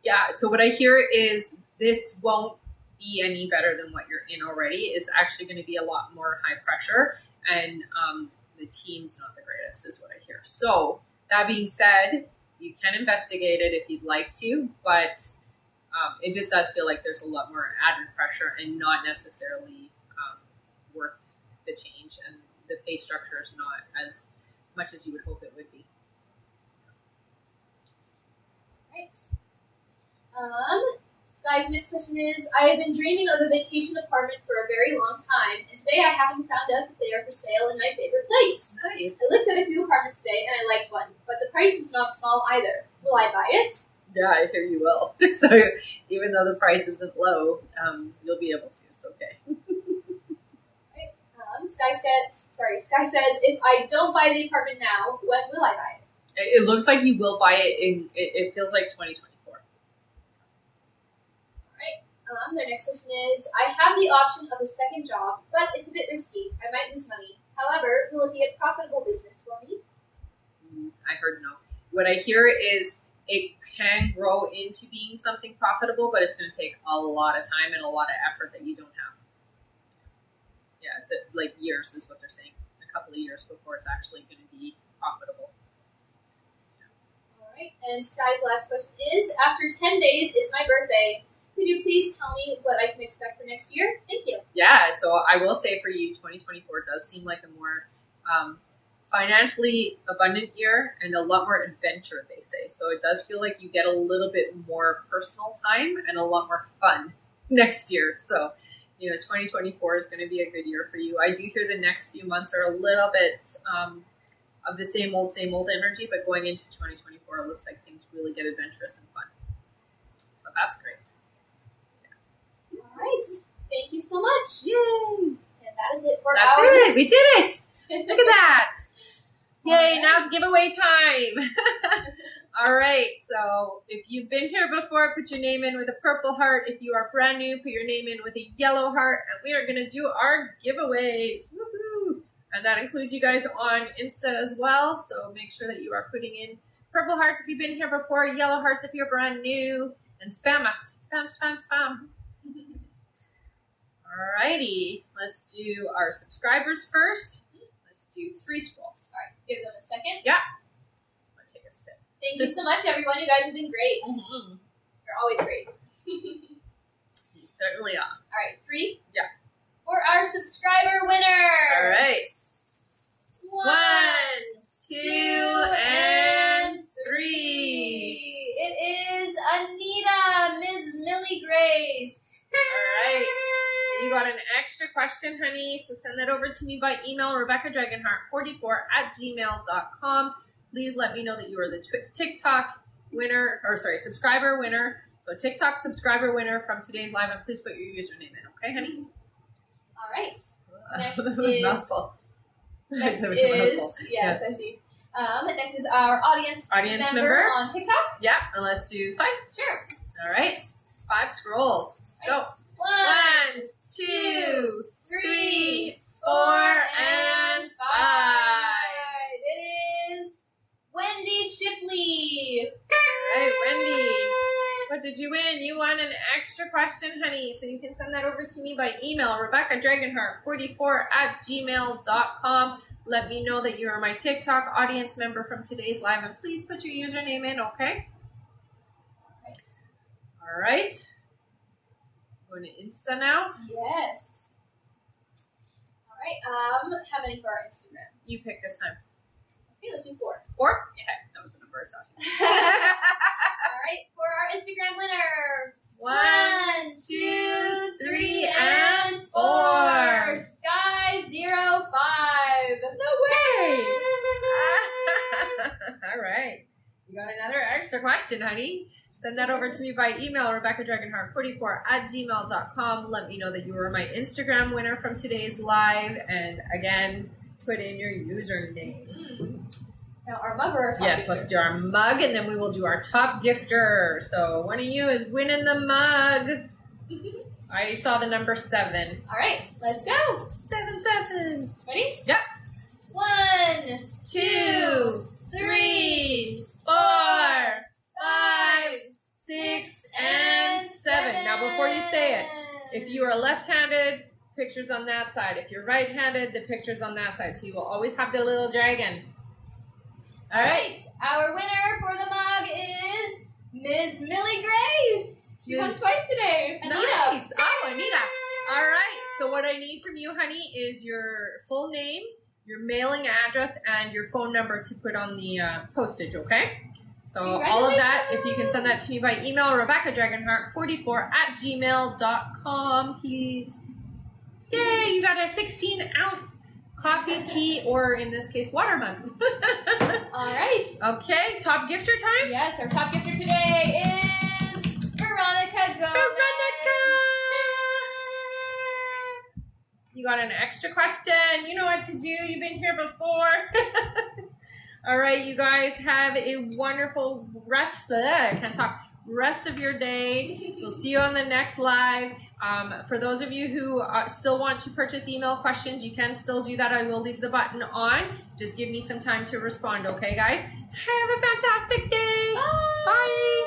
Yeah, so what I hear is this won't be any better than what you're in already. It's actually going to be a lot more high pressure, and the team's not the greatest is what I hear. So that being said, you can investigate it if you'd like to, but it just does feel like there's a lot more added pressure and not necessarily worth the change, and the pay structure is not as much as you would hope it would be. Right. Sky's next question is, I have been dreaming of a vacation apartment for a very long time, and today I happen to found out that they are for sale in my favorite place. Nice. I looked at a few apartments today, and I liked one, but the price is not small either. Will I buy it? Yeah, I hear you will. So even though the price isn't low, you'll be able to. It's okay. Right. Sky says, if I don't buy the apartment now, when will I buy it? It looks like you will buy it in, it feels like 2024. Their next question is, I have the option of a second job, but it's a bit risky. I might lose money. However, will it be a profitable business for me? I heard no. What I hear is it can grow into being something profitable, but it's going to take a lot of time and a lot of effort that you don't have. Yeah, like years is what they're saying. A couple of years before it's actually going to be profitable. All right. And Sky's last question is, after 10 days is my birthday. Could you please tell me what I can expect for next year? Thank you. Yeah, so I will say for you, 2024 does seem like a more financially abundant year and a lot more adventure, they say. So it does feel like you get a little bit more personal time and a lot more fun next year. So, 2024 is going to be a good year for you. I do hear the next few months are a little bit of the same old energy, but going into 2024, it looks like things really get adventurous and fun. So that's great. All right. Thank you so much. Yay! And that is it for That's our it. list. We did it. Look at that. Yay, All now right. it's giveaway time. All right, so if you've been here before, put your name in with a purple heart. If you are brand new, put your name in with a yellow heart, and we are going to do our giveaways. Woohoo! And that includes you guys on Insta as well, so make sure that you are putting in purple hearts if you've been here before, yellow hearts if you're brand new, and spam us. Spam, spam, spam. Alrighty, let's do our subscribers first. Let's do 3 scrolls. All right. Give them a second. Yeah. I'm going to take a sip. Thank you so much, everyone. You guys have been great. Mm-hmm. You're always great. You certainly are. All right. 3? Yeah. For our subscriber winner. All right. 1, 2, and 3. It is Anita, Ms. Millie Grace. All right. You got an extra question, honey, so send that over to me by email, RebeccaDragonheart44@gmail.com. Please let me know that you are the TikTok winner, subscriber winner. So TikTok subscriber winner from today's live, and please put your username in, okay, honey? All right. Next That was is- mouthful. Next That was a mouthful. is, yes, I see. Next is our audience member on TikTok. Yeah, and let's do 5. Sure. All right. 5 scrolls. Go. 1, 2, 3, 4, and 5. It is Wendy Shipley. All right, Wendy. What did you win? You won an extra question, honey. So you can send that over to me by email, RebeccaDragonheart44@gmail.com. Let me know that you are my TikTok audience member from today's live, and please put your username in, okay? All right. Going to Insta now. Yes. All right. How many for our Instagram? You pick this time. Okay, let's do 4. 4? Okay, that was the number I saw. All right, for our Instagram winner. 1, 2, 3, and 4. Sky05. No way! All right. You got another extra question, honey. Send that over to me by email, RebeccaDragonheart44@gmail.com. Let me know that you were my Instagram winner from today's live. And again, put in your username. Now our mug or our top Yes, gifter? let's do our mug, and then we will do our top gifter. So one of you is winning the mug. I saw the number 7. All right, let's go. 7. Ready? Yep. 1, 2, 3, 4, 5, 6, and 7. Now, before you say it, if you are left-handed, picture's on that side. If you're right-handed, the picture's on that side. So you will always have the little dragon. All right, our winner for the mug is Ms. Millie Grace. She won twice today. Anita. Nice. Oh, Anita. All right. So what I need from you, honey, is your full name, your mailing address, and your phone number to put on the postage, okay? So all of that, if you can send that to me by email, RebeccaDragonheart44@gmail.com, please. Yay, you got a 16-ounce coffee, tea, or in this case, water mug. All right. Okay, top gifter time? Yes, our top gifter today is Veronica Gomez. Veronica! You got an extra question. You know what to do. You've been here before. All right, you guys have a wonderful rest of your day. We'll see you on the next live. For those of you who still want to purchase email questions, you can still do that. I will leave the button on. Just give me some time to respond, okay, guys? Have a fantastic day. Bye. Bye.